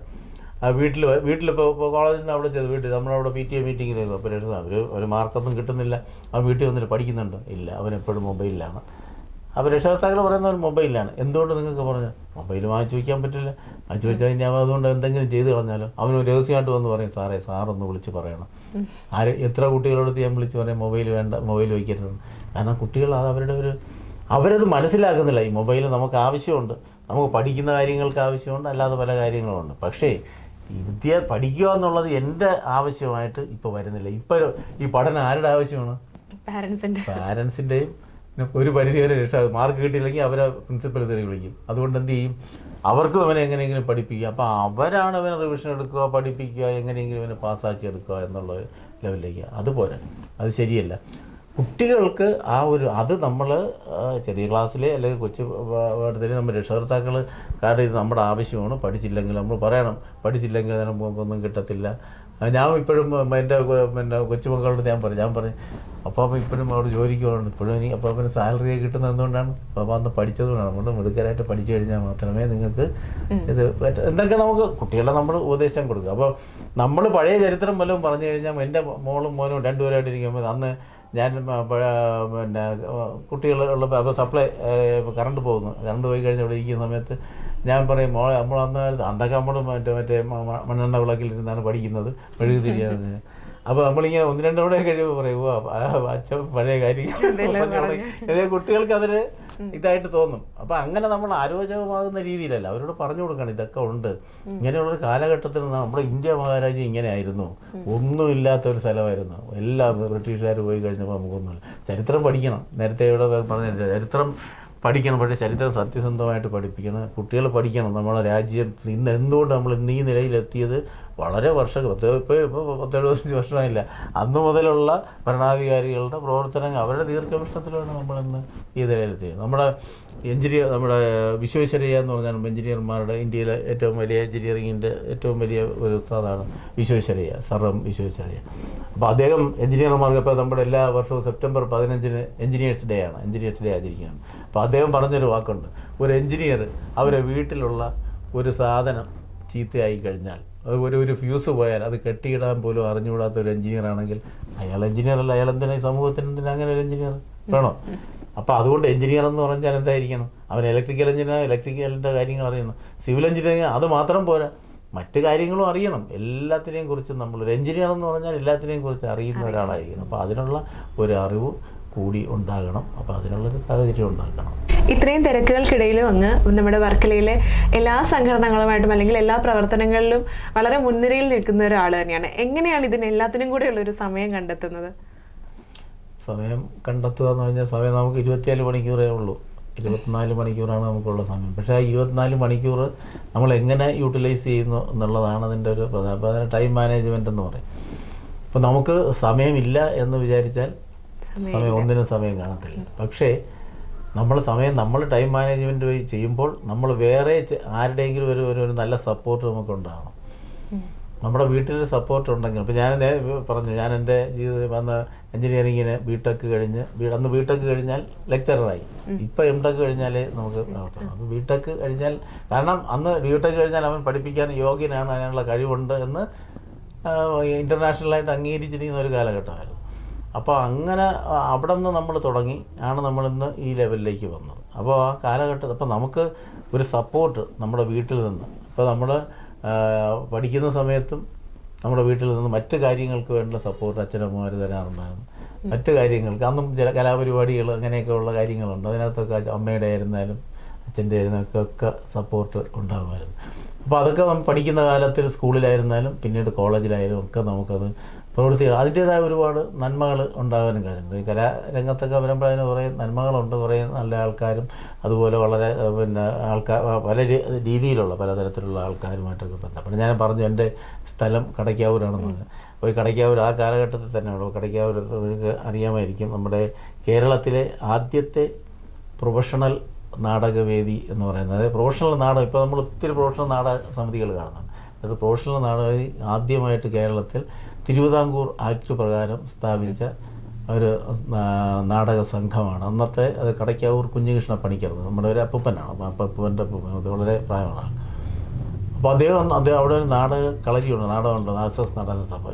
വീട്ടിലിപ്പോൾ കോളേജിൽ നിന്ന് അവിടെ ചെയ്ത് വീട്ടിൽ നമ്മളവിടെ PTA മീറ്റിങ്ങിലേക്ക് അപ്പോൾ ഒരു മാർക്കൊന്നും കിട്ടുന്നില്ല, അവൻ വീട്ടിൽ വന്നിട്ട് പഠിക്കുന്നുണ്ടോ? ഇല്ല, അവൻ എപ്പോഴും മൊബൈലിലാണ്. അപ്പോൾ രക്ഷകർത്താക്കൾ പറയുന്ന ഒരു മൊബൈലിലാണ്. എന്തുകൊണ്ട് നിങ്ങൾക്ക് പറഞ്ഞു മൊബൈൽ വാങ്ങിച്ചു വയ്ക്കാൻ പറ്റില്ല? വാങ്ങിച്ചു വെച്ചാൽ ഇനി അവൻ അതുകൊണ്ട് എന്തെങ്കിലും ചെയ്ത് കളഞ്ഞാലോ? അവന് രഹസ്യമായിട്ട് വന്ന് പറയും, സാറൊന്ന് വിളിച്ച് പറയണം. എത്ര കുട്ടികളോട് ഞാൻ വിളിച്ച് പറയാം മൊബൈൽ വേണ്ട, മൊബൈൽ വയ്ക്കരുത്. കാരണം കുട്ടികൾ അത് അവരത് മനസ്സിലാക്കുന്നില്ല. ഈ മൊബൈൽ നമുക്ക് ആവശ്യമുണ്ട്, നമുക്ക് പഠിക്കുന്ന കാര്യങ്ങൾക്ക് ആവശ്യമുണ്ട്, അല്ലാതെ പല കാര്യങ്ങളുമുണ്ട്. പക്ഷേ ഈ പഠിക്കുക എന്നുള്ളത് എൻ്റെ ആവശ്യമായിട്ട് ഇപ്പോൾ വരുന്നില്ല. ഇപ്പോൾ ഈ പഠനം ആരുടെ ആവശ്യമാണ്? പാരൻസിൻ്റെയും. ഒരു പരിധി വരെ മാർക്ക് കിട്ടിയില്ലെങ്കിൽ അവരെ പ്രിൻസിപ്പൽ തെറി വിളിക്കും. അതുകൊണ്ട് എന്ത് ചെയ്യും? അവർക്കും അവനെ എങ്ങനെയെങ്കിലും പഠിപ്പിക്കുക. അപ്പോൾ അവരാണ് അവനെ റിവിഷൻ എടുക്കുക, പഠിപ്പിക്കുക, എങ്ങനെയെങ്കിലും അവനെ പാസ്സാക്കി എടുക്കുക എന്നുള്ള ലെവലിലേക്ക്. അതുപോലെ അത് ശരിയല്ല. കുട്ടികൾക്ക് അത് നമ്മൾ ചെറിയ ക്ലാസ്സിലെ അല്ലെങ്കിൽ കൊച്ചു പാഠത്തിൽ നമ്മൾ രക്ഷകർത്താക്കൾ കാരണം ഇത് നമ്മുടെ ആവശ്യമാണ്, പഠിച്ചില്ലെങ്കിൽ നമ്മൾ പറയണം, പഠിച്ചില്ലെങ്കിൽ നമുക്കൊന്നും കിട്ടത്തില്ല. ഞാൻ ഇപ്പോഴും എൻ്റെ കൊച്ചുമക്കളോട് ഞാൻ പറഞ്ഞു അപ്പോൾ ഇപ്പോഴും അവിടെ ജോലിക്ക് പോകണം, ഇപ്പോഴും അപ്പോൾ സാലറി കിട്ടുന്നത് എന്തുകൊണ്ടാണ്? അപ്പോൾ അന്ന് പഠിച്ചതുകൊണ്ടാണ്. അതുകൊണ്ട് മിടുക്കരായിട്ട് പഠിച്ചു കഴിഞ്ഞാൽ മാത്രമേ നിങ്ങൾക്ക് ഇത് എന്തൊക്കെ നമുക്ക് കുട്ടികളെ നമ്മൾ ഉപദേശം കൊടുക്കുക. അപ്പോൾ നമ്മൾ പഴയ ചരിത്രം വല്ലതും പറഞ്ഞു കഴിഞ്ഞാൽ എൻ്റെ മോളും മോനും രണ്ടുപേരായിട്ടിരിക്കുമ്പോൾ അന്ന് ഞാൻ പിന്നെ കുട്ടികളുള്ള അപ്പോൾ സപ്ലൈ കറണ്ട് പോകുന്നു, കറണ്ട് പോയി കഴിഞ്ഞ് അവിടെ ഇരിക്കുന്ന സമയത്ത് ഞാൻ പറയും മോളെ നമ്മളന്ന് അന്നൊക്കെ നമ്മൾ മറ്റേ മണ്ണെണ്ണ വിളക്കിലിരുന്നാണ് പഠിക്കുന്നത്, മെഴുകുതിരിയാണ്. അപ്പോൾ നമ്മളിങ്ങനെ 1-2 തവണ കഴിയുമ്പോൾ പറയും അച്ഛൻ പഴയ കാര്യം. കുട്ടികൾക്ക് അതിന് ഇതായിട്ട് തോന്നും. അപ്പോൾ അങ്ങനെ നമ്മൾ അരോചകമാകുന്ന രീതിയിലല്ല അവരോട് പറഞ്ഞു കൊടുക്കണം ഇതൊക്കെ ഉണ്ട്. ഇങ്ങനെയുള്ളൊരു കാലഘട്ടത്തിൽ നമ്മുടെ ഇന്ത്യ മഹാരാജ്യം ഇങ്ങനെ ആയിരുന്നു, ഒന്നുമില്ലാത്തൊരു സ്ഥലമായിരുന്നു. എല്ലാ ബ്രിട്ടീഷുകാർ പോയി കഴിഞ്ഞപ്പോൾ നമുക്കൊന്നുമില്ല. ചരിത്രം പഠിക്കണം. നേരത്തെ ഇവിടെ പറഞ്ഞ ചരിത്രം പഠിക്കണം. പക്ഷേ ചരിത്രം സത്യസന്ധമായിട്ട് പഠിപ്പിക്കണം. കുട്ടികൾ പഠിക്കണം. നമ്മുടെ രാജ്യം ഇന്ന് എന്തുകൊണ്ട് നമ്മൾ ഇന്ന് ഈ നിലയിലെത്തിയത് വളരെ ഇപ്പോൾ 10-70 വർഷമായില്ല. അന്നു മുതലുള്ള ഭരണാധികാരികളുടെ പ്രവർത്തനങ്ങൾ അവരുടെ ദീർഘവീക്ഷണത്തിലാണ് നമ്മളിന്ന് ഈ നിലയിലെത്തിയത്. നമ്മുടെ വിശ്വേശ്വരയ്യ എന്ന് പറഞ്ഞാൽ എഞ്ചിനീയർമാരുടെ ഇന്ത്യയിലെ ഏറ്റവും വലിയ എഞ്ചിനീയറിങ്ങിൻ്റെ ഏറ്റവും വലിയ ഒരു ഉസ്താദാണ് വിശ്വേശ്വരയ്യ, സർ വിശ്വേശ്വരയ്യ. അപ്പോൾ അദ്ദേഹം എഞ്ചിനീയർമാർക്ക് ഇപ്പോൾ നമ്മുടെ എല്ലാ വർഷവും സെപ്റ്റംബർ 15 എഞ്ചിനീയേഴ്സ് ഡേ ആചരിക്കുകയാണ്. അപ്പോൾ അദ്ദേഹം പറഞ്ഞൊരു വാക്കുണ്ട്, ഒരു എഞ്ചിനീയർ അവരെ വീട്ടിലുള്ള ഒരു സാധനം ചീത്തയായി കഴിഞ്ഞാൽ ഒരു ഫ്യൂസ് പോയാൽ അത് കെട്ടിയിടാൻ പോലും അറിഞ്ഞുകൂടാത്ത ഒരു എഞ്ചിനീയർ ആണെങ്കിൽ അയാൾ എഞ്ചിനീയർ അല്ല. അയാൾ എന്തിനാ ഈ സമൂഹത്തിന് എന്തിനാ അങ്ങനെ ഒരു എഞ്ചിനീയർ വേണോ? അപ്പോൾ അതുകൊണ്ട് എഞ്ചിനീയർ എന്ന് പറഞ്ഞാൽ എന്തായിരിക്കണം? അവൻ ഇലക്ട്രിക്കൽ എഞ്ചിനീയർ, ഇലക്ട്രിക്കലിൻ്റെ കാര്യങ്ങൾ അറിയണം. സിവിൽ എഞ്ചിനീയറിങ് അത് മാത്രം പോരാ, മറ്റു കാര്യങ്ങളും അറിയണം. എല്ലാത്തിനെയും കുറിച്ച് നമ്മളൊരു എഞ്ചിനീയർ എന്ന് പറഞ്ഞാൽ എല്ലാത്തിനെയും കുറിച്ച് അറിയുന്ന ഒരാളായിരിക്കണം. അപ്പോൾ അതിനുള്ള ഒരു അറിവ് കൂടി ഉണ്ടാകണം. അപ്പോൾ അതിനുള്ളൊരു സാഹചര്യം ഉണ്ടാക്കണം. ഇത്രയും തിരക്കുകൾക്കിടയിലും അങ്ങ് നമ്മുടെ വർക്കലയിലെ എല്ലാ സംഘടനകളുമായിട്ടും അല്ലെങ്കിൽ എല്ലാ പ്രവർത്തനങ്ങളിലും വളരെ മുൻനിരയിൽ നിൽക്കുന്ന ഒരാൾ തന്നെയാണ്. എങ്ങനെയാണ് ഇതിന് എല്ലാത്തിനും കൂടെ ഉള്ളൊരു സമയം കണ്ടെത്തുന്നത്? സമയം കണ്ടെത്തുക എന്ന് പറഞ്ഞാൽ സമയം നമുക്ക് 24 മണിക്കൂറേ ഉള്ളൂ. 24 മണിക്കൂറാണ് നമുക്കുള്ള സമയം. പക്ഷേ ആ 24 മണിക്കൂർ നമ്മൾ എങ്ങനെ യൂട്ടിലൈസ് ചെയ്യുന്നു എന്നുള്ളതാണ് അതിൻ്റെ ഒരു പ്രധാന. അപ്പോൾ അതിന് ടൈം മാനേജ്മെൻറ്റ് എന്ന് പറയും. അപ്പോൾ നമുക്ക് സമയമില്ല എന്ന് വിചാരിച്ചാൽ ഒന്നിനും സമയം കാണത്തില്ല. പക്ഷേ നമ്മൾ ടൈം മാനേജ്മെൻറ്റ് വഴി ചെയ്യുമ്പോൾ നമ്മൾ വേറെ ആരുടെയെങ്കിലും ഒരു നല്ല സപ്പോർട്ട് നമുക്കുണ്ടാകണം. നമ്മുടെ വീട്ടിലൊരു സപ്പോർട്ട് ഉണ്ടെങ്കിൽ. അപ്പോൾ ഞാൻ പറഞ്ഞു, ഞാൻ എൻ്റെ ജീവിതം വന്ന എഞ്ചിനീയറിങ്ങിന് ബിടെക് കഴിഞ്ഞ് അന്ന് ബിടെക് കഴിഞ്ഞാൽ ലെക്ചററായി. ഇപ്പോൾ എംടെക് കഴിഞ്ഞാലേ നമുക്ക് നടത്തണം. അപ്പോൾ ബിടെക് കഴിഞ്ഞാൽ കാരണം അന്ന് ബിടെക് കഴിഞ്ഞാൽ അവൻ പഠിപ്പിക്കാൻ യോഗ്യനാണ്, അതിനുള്ള കഴിവുണ്ട് എന്ന് ഇൻ്റർനാഷണലായിട്ട് അംഗീകരിച്ചിരിക്കുന്ന ഒരു കാലഘട്ടമായിരുന്നു. അപ്പോൾ അങ്ങനെ അവിടെ നിന്ന് നമ്മൾ തുടങ്ങി ആണ് നമ്മളിന്ന് ഈ ലെവലിലേക്ക് വന്നത്. അപ്പോൾ ആ കാലഘട്ടത്തിൽ അപ്പോൾ നമുക്ക് ഒരു സപ്പോർട്ട് നമ്മുടെ വീട്ടിൽ നിന്ന്, ഇപ്പോൾ നമ്മൾ പഠിക്കുന്ന സമയത്തും നമ്മുടെ വീട്ടിൽ നിന്ന് മറ്റു കാര്യങ്ങൾക്ക് വേണ്ട സപ്പോർട്ട് അച്ഛനമ്മമാർ തരാറുണ്ടായിരുന്നു. മറ്റു കാര്യങ്ങൾക്ക് അന്നും ചില കലാപരിപാടികൾ അങ്ങനെയൊക്കെ ഉള്ള കാര്യങ്ങളുണ്ട്. അതിനകത്തൊക്കെ അമ്മയുടെ ആയിരുന്നാലും അച്ഛൻ്റെ ആയിരുന്നാലും ഒക്കെ സപ്പോർട്ട് ഉണ്ടാകുമായിരുന്നു. അപ്പോൾ അതൊക്കെ പഠിക്കുന്ന കാലത്തിൽ സ്കൂളിലായിരുന്നാലും പിന്നീട് കോളേജിലായാലും ഒക്കെ നമുക്കത് പ്രവൃത്തികൾ അതിൻ്റേതായ ഒരുപാട് നന്മകൾ ഉണ്ടാകാനും കഴിഞ്ഞിട്ടുണ്ട്. ഈ കലാരംഗത്തൊക്കെ വരുമ്പോൾ അതിന് കുറേ നന്മകളുണ്ട്. കുറേ നല്ല ആൾക്കാരും അതുപോലെ വളരെ പല രീതിയിലുള്ള പലതരത്തിലുള്ള ആൾക്കാരുമായിട്ടൊക്കെ ബന്ധപ്പെട്ട് ഞാൻ പറഞ്ഞു എൻ്റെ സ്ഥലം കടയ്ക്കാവൂരാണെന്ന് പറഞ്ഞു. അപ്പോൾ ഈ കടയ്ക്കാവൂർ ആ കാലഘട്ടത്തിൽ തന്നെയുള്ളൂ. കടയ്ക്കാവൂർ നിങ്ങൾക്ക് അറിയാമായിരിക്കും, നമ്മുടെ കേരളത്തിലെ ആദ്യത്തെ പ്രൊഫഷണൽ നാടകവേദി എന്ന് പറയുന്നത്. അതായത് പ്രൊഫഷണൽ നാടകം, ഇപ്പോൾ നമ്മൾ ഒത്തിരി പ്രൊഫഷണൽ നാടക സമിതികൾ കാണുന്നുണ്ട്. അത് പ്രൊഫഷണൽ നാടകവേദി ആദ്യമായിട്ട് കേരളത്തിൽ തിരുവിതാംകൂർ ആക്ട് പ്രകാരം സ്ഥാപിച്ച ഒരു നാടക സംഘമാണ്. അന്നത്തെ അത് കടയ്ക്കാവൂർ കുഞ്ഞികൃഷ്ണ പണിക്കർ, നമ്മുടെ ഒരു അപ്പൂപ്പനാണ്. അപ്പൂപ്പൻ്റെ അപ്പൂപ്പൻ, അത് വളരെ പ്രായമാണ്. അപ്പോൾ അദ്ദേഹം അവിടെ ഒരു നാടക കളരിയുണ്ട്, നാടകമുണ്ട്, നാസസ് നടന സഭ.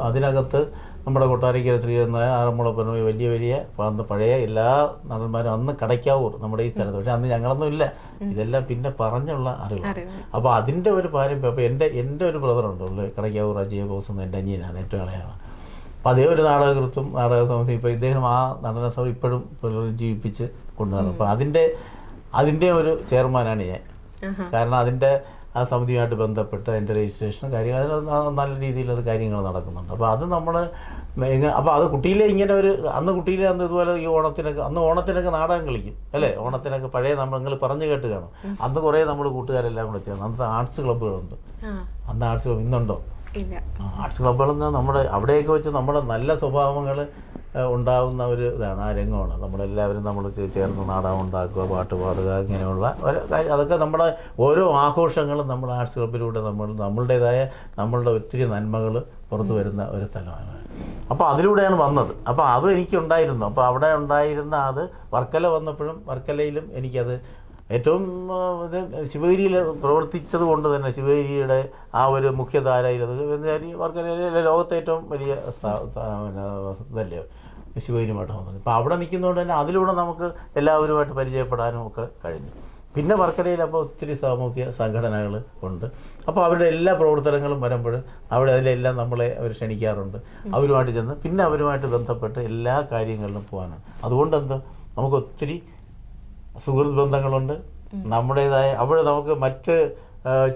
അതിനകത്ത് നമ്മുടെ കൊട്ടാരക്കര ശ്രീധരൻ നായർ, ആറന്മുള പനോയി, വലിയ വലിയ അന്ന് പഴയ എല്ലാ നടന്മാരും അന്ന് കടയ്ക്കാവൂർ നമ്മുടെ ഈ സ്ഥലത്ത്. പക്ഷെ അന്ന് ഞങ്ങളൊന്നും ഇല്ല, ഇതെല്ലാം പിന്നെ പറഞ്ഞുള്ള അറിവ്. അപ്പോൾ അതിൻ്റെ ഒരു പാരമ്പര്യം. അപ്പോൾ എൻ്റെ ഒരു ബ്രദറുണ്ട് കടയ്ക്കാവൂർ അജയ ബോസ് എന്ന്, എൻ്റെ അനിയനാണ്, ഏറ്റവും ഇളയാണ്. അപ്പോൾ അതേ ഒരു നാടകകൃത്തും നാടക സമിതി. ഇപ്പോൾ ഇദ്ദേഹം ആ നടനസഭ ഇപ്പോഴും പുനരുജ്ജീവിപ്പിച്ച് കൊണ്ടുവരണം. അപ്പോൾ അതിൻ്റെ ഒരു ചെയർമാനാണ് ഞാൻ. കാരണം അതിൻ്റെ ആ സമിതിയുമായിട്ട് ബന്ധപ്പെട്ട് അതിൻ്റെ രജിസ്ട്രേഷൻ കാര്യങ്ങൾ നല്ല രീതിയിൽ അത് കാര്യങ്ങൾ നടക്കുന്നുണ്ട്. അപ്പോൾ അത് നമ്മൾ അപ്പോൾ അത് കുട്ടിയിലെ ഇങ്ങനെ അന്ന് ഇതുപോലെ ഈ ഓണത്തിനൊക്കെ നാടകം കളിക്കും അല്ലേ. ഓണത്തിനൊക്കെ പഴയ നിങ്ങൾ പറഞ്ഞു കേട്ട് കാണും. അന്ന് കുറേ നമ്മൾ കൂട്ടുകാരെല്ലാം കൂടെ ചേർന്ന് അന്നത്തെ ആർട്സ് ക്ലബ്ബുകളുണ്ട്. അന്ന് ആർട്സ് ക്ലബ്ബ് ഇന്നുണ്ടോ? ആർട്സ് ക്ലബ്ബുകളിൽ നിന്ന് നമ്മുടെ അവിടെയൊക്കെ വെച്ച് നമ്മുടെ നല്ല സ്വഭാവങ്ങൾ ഉണ്ടാകുന്ന ഒരു ഇതാണ്, ആ രംഗമാണ്. നമ്മളെല്ലാവരും നമ്മൾ ചേർന്ന് നാടകം ഉണ്ടാക്കുക, പാട്ട് പാടുക, ഇങ്ങനെയുള്ള അതൊക്കെ നമ്മുടെ ഓരോ ആഘോഷങ്ങളും നമ്മൾ ആർട്സ് ക്ലബ്ബിലൂടെ നമ്മളുടെ ഒത്തിരി നന്മകൾ പുറത്തു വരുന്ന ഒരു സ്ഥലമാണ്. അപ്പോൾ അതിലൂടെയാണ് വന്നത്. അപ്പോൾ അത് എനിക്കുണ്ടായിരുന്നു. അപ്പോൾ അവിടെ ഉണ്ടായിരുന്ന അത് വർക്കല വന്നപ്പോഴും വർക്കലയിലും എനിക്കത് ഏറ്റവും ശിവഗിരിയിൽ പ്രവർത്തിച്ചത് കൊണ്ട് തന്നെ ശിവഗിരിയുടെ ആ ഒരു മുഖ്യധാരയിൽ വർക്കലയിലെ ലോകത്തെ ഏറ്റവും വലിയ ഇതല്ലേ ശിവഗിരിയുമായിട്ട് വന്നത്. അപ്പോൾ അവിടെ നിൽക്കുന്നതുകൊണ്ട് തന്നെ അതിലൂടെ നമുക്ക് എല്ലാവരുമായിട്ട് പരിചയപ്പെടാനും ഒക്കെ കഴിഞ്ഞു. പിന്നെ വർക്കലയിൽ അപ്പോൾ ഒത്തിരി സാമൂഹ്യ സംഘടനകൾ ഉണ്ട്. അപ്പോൾ അവരുടെ എല്ലാ പ്രവർത്തനങ്ങളും വരുമ്പോൾ അതിലെല്ലാം നമ്മളെ അവർ ക്ഷണിക്കാറുണ്ട്. അവരുമായിട്ട് ചെന്ന് പിന്നെ അവരുമായിട്ട് ബന്ധപ്പെട്ട് എല്ലാ കാര്യങ്ങളിലും പോകാനാണ്. അതുകൊണ്ട് നമുക്ക് ഒത്തിരി സുഹൃത്ത് ബന്ധങ്ങളുണ്ട്. നമ്മുടേതായ അവിടെ നമുക്ക് മറ്റ്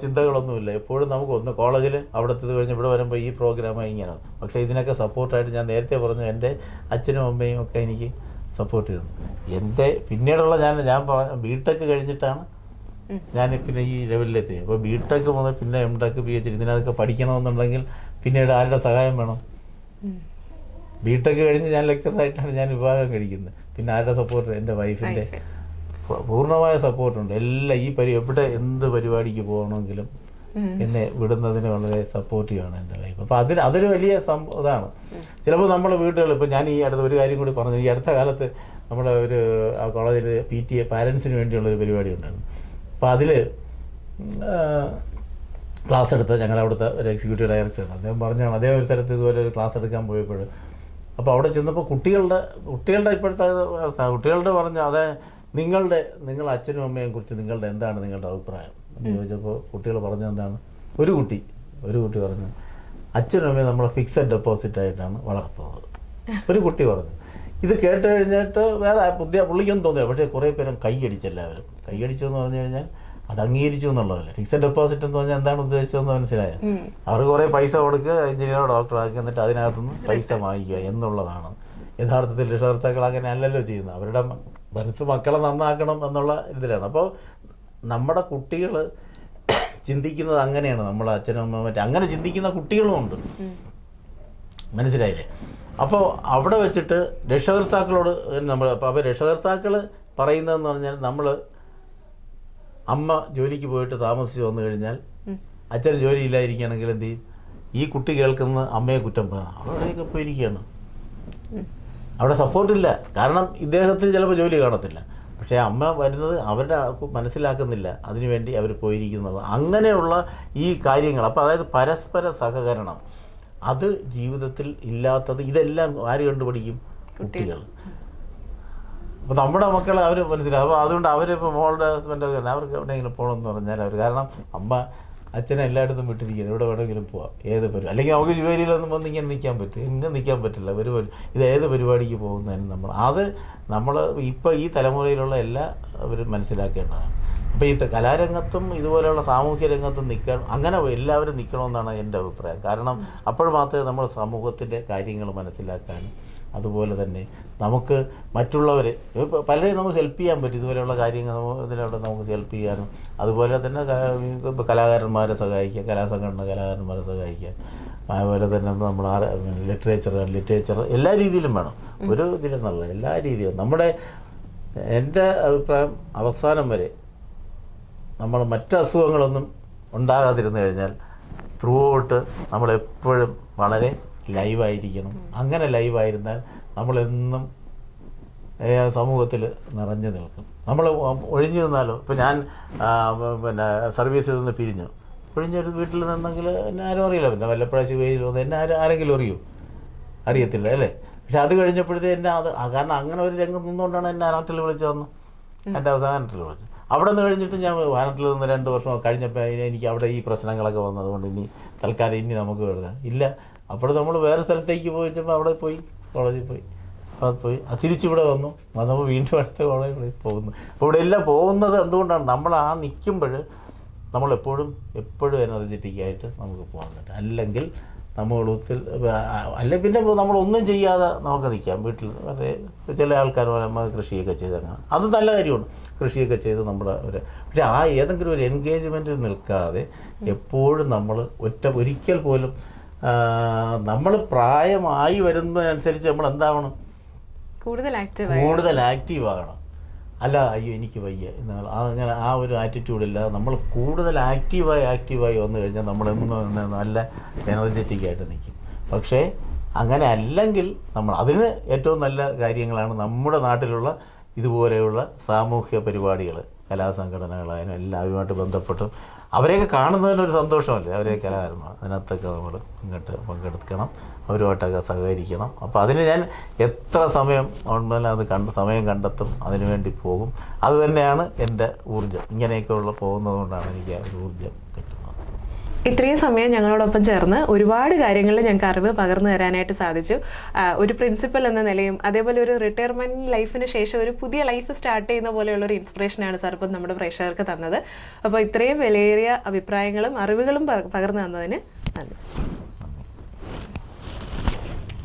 ചിന്തകളൊന്നുമില്ല. എപ്പോഴും നമുക്ക് കോളേജിൽ അവിടുത്തെ കഴിഞ്ഞ് ഇവിടെ വരുമ്പോൾ ഈ പ്രോഗ്രാമായി ഇങ്ങനെയാണ്. പക്ഷേ ഇതിനൊക്കെ സപ്പോർട്ടായിട്ട് ഞാൻ നേരത്തെ പറഞ്ഞു എൻ്റെ അച്ഛനും അമ്മയും ഒക്കെ എനിക്ക് സപ്പോർട്ട് ചെയ്തു. എൻ്റെ പിന്നീടുള്ള ഞാൻ ബിടെക് കഴിഞ്ഞിട്ടാണ് ഞാൻ പിന്നെ ഈ ലെവലിലെത്തി. അപ്പോൾ ബിടെക് മുതൽ പിന്നെ എംടെക് PhD ഇതിനകത്തൊക്കെ പഠിക്കണമെന്നുണ്ടെങ്കിൽ പിന്നീട് ആരുടെ സഹായം വേണം? ബിടെക് കഴിഞ്ഞ് ഞാൻ ലെക്ചറായിട്ടാണ് ഞാൻ വിഭാഗം കഴിക്കുന്നത്. പിന്നെ ആരുടെ സപ്പോർട്ട്? എൻ്റെ വൈഫിൻ്റെ പൂർണ്ണമായ സപ്പോർട്ടുണ്ട്. എല്ലാം എവിടെ എന്ത് പരിപാടിക്ക് പോകണമെങ്കിലും എന്നെ വിടുന്നതിന് വളരെ സപ്പോർട്ടീവാണ് എൻ്റെ ലൈഫ്. അപ്പോൾ അതൊരു വലിയ ഇതാണ്. ചിലപ്പോൾ നമ്മുടെ വീടുകൾ ഇപ്പോൾ ഞാൻ ഈ അടുത്ത ഒരു കാര്യം കൂടി പറഞ്ഞു. ഈ അടുത്ത കാലത്ത് നമ്മുടെ ഒരു കോളേജിൽ PTA പാരൻസിന് വേണ്ടിയുള്ളൊരു പരിപാടി ഉണ്ടായിരുന്നു. അപ്പോൾ അതിൽ ക്ലാസ് എടുത്ത ഞങ്ങളവിടുത്തെ ഒരു എക്സിക്യൂട്ടീവ് ഡയറക്ടറാണ്. അദ്ദേഹം പറഞ്ഞാണ് അതേ ഒരു തരത്തിൽ ഇതുപോലെ ഒരു ക്ലാസ് എടുക്കാൻ പോയപ്പോൾ അപ്പോൾ അവിടെ ചെന്നപ്പോൾ കുട്ടികളുടെ ഇപ്പോഴത്തെ കുട്ടികളുടെ പറഞ്ഞു നിങ്ങളുടെ അച്ഛനും അമ്മയെയും കുറിച്ച് എന്താണ് നിങ്ങളുടെ അഭിപ്രായം എന്ന് ചോദിച്ചപ്പോൾ കുട്ടികൾ പറഞ്ഞത് എന്താണ്? ഒരു കുട്ടി പറഞ്ഞു അച്ഛനും അമ്മയും നമ്മളെ ഫിക്സഡ് ഡെപ്പോസിറ്റ് ആയിട്ടാണ് വളർത്തുന്നത്. ഒരു കുട്ടി പറഞ്ഞു. ഇത് കേട്ട് കഴിഞ്ഞിട്ട് വേറെ പുള്ളിക്കൊന്നും തോന്നില്ല. പക്ഷേ കുറേ പേരും കൈയടിച്ചെല്ലാവരും കൈയടിച്ചു എന്ന് പറഞ്ഞു കഴിഞ്ഞാൽ അത് അംഗീകരിച്ചു എന്നുള്ളതല്ല. ഫിക്സഡ് ഡെപ്പോസിറ്റ് എന്ന് പറഞ്ഞാൽ എന്താണ് ഉദ്ദേശിച്ചതെന്ന് മനസ്സിലായോ? അവർ കുറേ പൈസ കൊടുക്കുക, എഞ്ചിനീയറോ ഡോക്ടറോ ആക്കി, എന്നിട്ട് അതിനകത്തുനിന്ന് പൈസ വാങ്ങിക്കുക എന്നുള്ളതാണ്. യഥാർത്ഥത്തിൽ രക്ഷകർത്താക്കൾ അങ്ങനെ അല്ലല്ലോ ചെയ്യുന്നത്. അവരുടെ മക്കളെ നന്നാക്കണം എന്നുള്ള ഇതിലാണ്. അപ്പോൾ നമ്മുടെ കുട്ടികൾ ചിന്തിക്കുന്നത് അങ്ങനെയാണ്. നമ്മളെ അച്ഛനും അമ്മ അങ്ങനെ ചിന്തിക്കുന്ന കുട്ടികളുമുണ്ട്. മനസ്സിലായില്ലേ? അപ്പോൾ അവിടെ വെച്ചിട്ട് രക്ഷകർത്താക്കളോട് അപ്പോൾ രക്ഷകർത്താക്കൾ പറയുന്നതെന്ന് പറഞ്ഞാൽ അമ്മ ജോലിക്ക് പോയിട്ട് താമസിച്ച് വന്നു കഴിഞ്ഞാൽ അച്ഛൻ ജോലി ഇല്ലായിരിക്കുകയാണെങ്കിൽ എന്ത് ചെയ്യും? ഈ കുട്ടി കേൾക്കുന്ന അമ്മയെ കുറ്റം പറയണം. അവിടെയൊക്കെ പോയിരിക്കുകയാണ്. അവിടെ സപ്പോർട്ടില്ല. കാരണം ഇദ്ദേഹത്തിന് ചിലപ്പോൾ ജോലി കാണത്തില്ല. പക്ഷേ അമ്മ വരുന്നത് അവരുടെ മനസ്സിലാക്കുന്നില്ല. അതിനുവേണ്ടി അവർ പോയിരിക്കുന്നത്. അങ്ങനെയുള്ള ഈ കാര്യങ്ങൾ, അപ്പോൾ അതായത് പരസ്പര സഹകരണം, അത് ജീവിതത്തിൽ ഇല്ലാത്തത്. ഇതെല്ലാം ആര് കണ്ടുപിടിക്കും? കുട്ടികൾ. അപ്പോൾ നമ്മുടെ മക്കളെ അവർ മനസ്സിലാവും. അപ്പോൾ അതുകൊണ്ട് അവരിപ്പോൾ മോളുടെ ഹസ്ബൻഡൊക്കെ അവർക്ക് എവിടെയെങ്കിലും പോകണമെന്ന് പറഞ്ഞാൽ കാരണം അമ്മ അച്ഛനെ എല്ലായിടത്തും വിട്ടിരിക്കുകയാണ്. എവിടെ വേണമെങ്കിലും പോവാം, ഏത് പരിപാടി. അല്ലെങ്കിൽ നമുക്ക് ജോലിയിലൊന്നും വന്ന് ഇങ്ങനെ നിൽക്കാൻ പറ്റും. ഇങ്ങനെ നിൽക്കാൻ പറ്റില്ല. ഇത് ഏത് പരിപാടിക്ക് പോകുന്നതിന് നമ്മൾ ഇപ്പോൾ ഈ തലമുറയിലുള്ള എല്ലാവരും മനസ്സിലാക്കേണ്ടതാണ്. അപ്പോൾ ഈ കലാരംഗത്തും ഇതുപോലെയുള്ള സാമൂഹ്യ രംഗത്തും അങ്ങനെ എല്ലാവരും നിൽക്കണമെന്നാണ് എൻ്റെ അഭിപ്രായം. കാരണം അപ്പോൾ മാത്രമേ നമ്മൾ സമൂഹത്തിൻ്റെ കാര്യങ്ങൾ മനസ്സിലാക്കാനും അതുപോലെ തന്നെ നമുക്ക് മറ്റുള്ളവർ പലരെയും നമുക്ക് ഹെൽപ്പ് ചെയ്യാൻ പറ്റും. ഇതുപോലെയുള്ള കാര്യങ്ങൾ ഇതിലൂടെ നമുക്ക് ഹെൽപ്പ് ചെയ്യാനും അതുപോലെ തന്നെ കലാകാരന്മാരെ സഹായിക്കുക, കലാകാരന്മാരെ സഹായിക്കുക. അതുപോലെ തന്നെ നമ്മൾ ലിറ്ററേച്ചർ എല്ലാ രീതിയിലും വേണം. ഒരു ഇതിലെന്നുള്ള എല്ലാ രീതിയിലും എൻ്റെ അഭിപ്രായം അവസാനം വരെ നമ്മൾ മറ്റ് അസുഖങ്ങളൊന്നും ഉണ്ടാകാതിരുന്നു കഴിഞ്ഞാൽ ത്രൂ ഔട്ട് നമ്മളെപ്പോഴും വളരെ ലൈവായിരിക്കണം. അങ്ങനെ ലൈവായിരുന്നാൽ നമ്മളെന്നും സമൂഹത്തിൽ നിറഞ്ഞു നിൽക്കും. നമ്മൾ ഒഴിഞ്ഞു നിന്നാലോ, ഇപ്പോൾ ഞാൻ സർവീസിൽ നിന്ന് പിരിഞ്ഞു. ഒഴിഞ്ഞൊരു വീട്ടിൽ നിന്നെങ്കിൽ എന്നെ ആരും അറിയില്ല. പിന്നെ വല്ലപ്പോഴാഴ്ച വെയിൽ വന്ന് എന്നെ ആരെങ്കിലും അറിയത്തില്ല അല്ലേ. പക്ഷെ അത് കഴിഞ്ഞപ്പോഴത്തേ എന്നെ കാരണം അങ്ങനെ ഒരു രംഗം നിന്നുകൊണ്ടാണ് എന്നെ ആനാട്ടിൽ വിളിച്ചു തന്നു. എൻ്റെ അവസാനം ആനാട്ടിൽ വിളിച്ചു. അവിടെ നിന്ന് കഴിഞ്ഞിട്ട് ഞാൻ ആനാട്ടിൽ നിന്ന് 2 വർഷം കഴിഞ്ഞപ്പോൾ എനിക്ക് അവിടെ ഈ പ്രശ്നങ്ങളൊക്കെ വന്നതുകൊണ്ട് ഇനി തൽക്കാലം ഇനി നമുക്ക് എഴുതാം ഇല്ല. അപ്പോൾ നമ്മൾ വേറെ സ്ഥലത്തേക്ക് പോയിട്ടപ്പോൾ അവിടെ പോയി കോളേജിൽ പോയി തിരിച്ചിവിടെ വന്നപ്പോൾ വീണ്ടും അടുത്ത കോളേജിൽ പോകുന്നു. അപ്പോൾ ഇവിടെ എല്ലാം പോകുന്നത് എന്തുകൊണ്ടാണ് നമ്മൾ ആ നിൽക്കുമ്പോൾ നമ്മളെപ്പോഴും എനർജറ്റിക്കായിട്ട് നമുക്ക് പോകാൻ പറ്റും. അല്ലെങ്കിൽ അല്ലെങ്കിൽ പിന്നെ നമ്മളൊന്നും ചെയ്യാതെ നമുക്ക് നിൽക്കാം വീട്ടിൽ. ചില ആൾക്കാർ നമ്മൾ കൃഷിയൊക്കെ ചെയ്തങ്ങനെ അത് നല്ല കാര്യമാണ്. കൃഷിയൊക്കെ ചെയ്ത് നമ്മുടെ പക്ഷേ ആ ഏതെങ്കിലും ഒരു എൻഗേജ്മെൻറ്റിൽ നിൽക്കാതെ എപ്പോഴും നമ്മൾ ഒരിക്കൽ പോലും നമ്മൾ പ്രായമായി വരുന്നതനുസരിച്ച് നമ്മൾ എന്താവണം, കൂടുതൽ ആക്റ്റീവ് ആകണം. അല്ല അയ്യോ എനിക്ക് വയ്യ എന്നാൽ അങ്ങനെ ആ ഒരു ആറ്റിറ്റ്യൂഡില്ല. നമ്മൾ കൂടുതൽ ആക്റ്റീവായി വന്നു കഴിഞ്ഞാൽ നമ്മളെന്നും നല്ല എനർജറ്റിക്കായിട്ട് നിൽക്കും. പക്ഷേ അങ്ങനെ അല്ലെങ്കിൽ അതിന് ഏറ്റവും നല്ല കാര്യങ്ങളാണ് നമ്മുടെ നാട്ടിലുള്ള ഇതുപോലെയുള്ള സാമൂഹ്യ പരിപാടികൾ, കലാസംഘടനകളായാലും എല്ലാവരുമായിട്ട് ബന്ധപ്പെട്ടും അവരെയൊക്കെ കാണുന്നതിനൊരു സന്തോഷമല്ലേ. അവരെ കലാകാരന്മാർ അതിനകത്തൊക്കെ നമ്മൾ പങ്കെടുക്കണം, അവരുമായിട്ടൊക്കെ സഹകരിക്കണം. അപ്പോൾ അതിന് ഞാൻ എത്ര സമയം ഉണ്ടെങ്കിലും അത് സമയം കണ്ടെത്തും, അതിനു വേണ്ടി പോകും. അതുതന്നെയാണ് എൻ്റെ ഊർജ്ജം. ഇങ്ങനെയൊക്കെയുള്ള പോകുന്നതുകൊണ്ടാണ് എനിക്ക് ആ ഒരു ഊർജ്ജം കിട്ടുന്നത്. ഇത്രയും സമയം ഞങ്ങളോടൊപ്പം ചേർന്ന് ഒരുപാട് കാര്യങ്ങളിൽ ഞങ്ങൾക്ക് അറിവ് പകർന്നു തരാനായിട്ട് സാധിച്ചു. ഒരു പ്രിൻസിപ്പൽ എന്ന നിലയും അതേപോലെ ഒരു റിട്ടയർമെൻറ്റ് ലൈഫിന് ശേഷം ഒരു പുതിയ ലൈഫ് സ്റ്റാർട്ട് ചെയ്യുന്ന പോലെയുള്ള ഒരു ഇൻസ്പിറേഷനാണ് സാർ ഇപ്പം നമ്മുടെ പ്രേക്ഷകർക്ക് തന്നത്. അപ്പോൾ ഇത്രയും വിലയേറിയ അഭിപ്രായങ്ങളും അറിവുകളും പകർന്നു തന്നതിന് നന്ദി.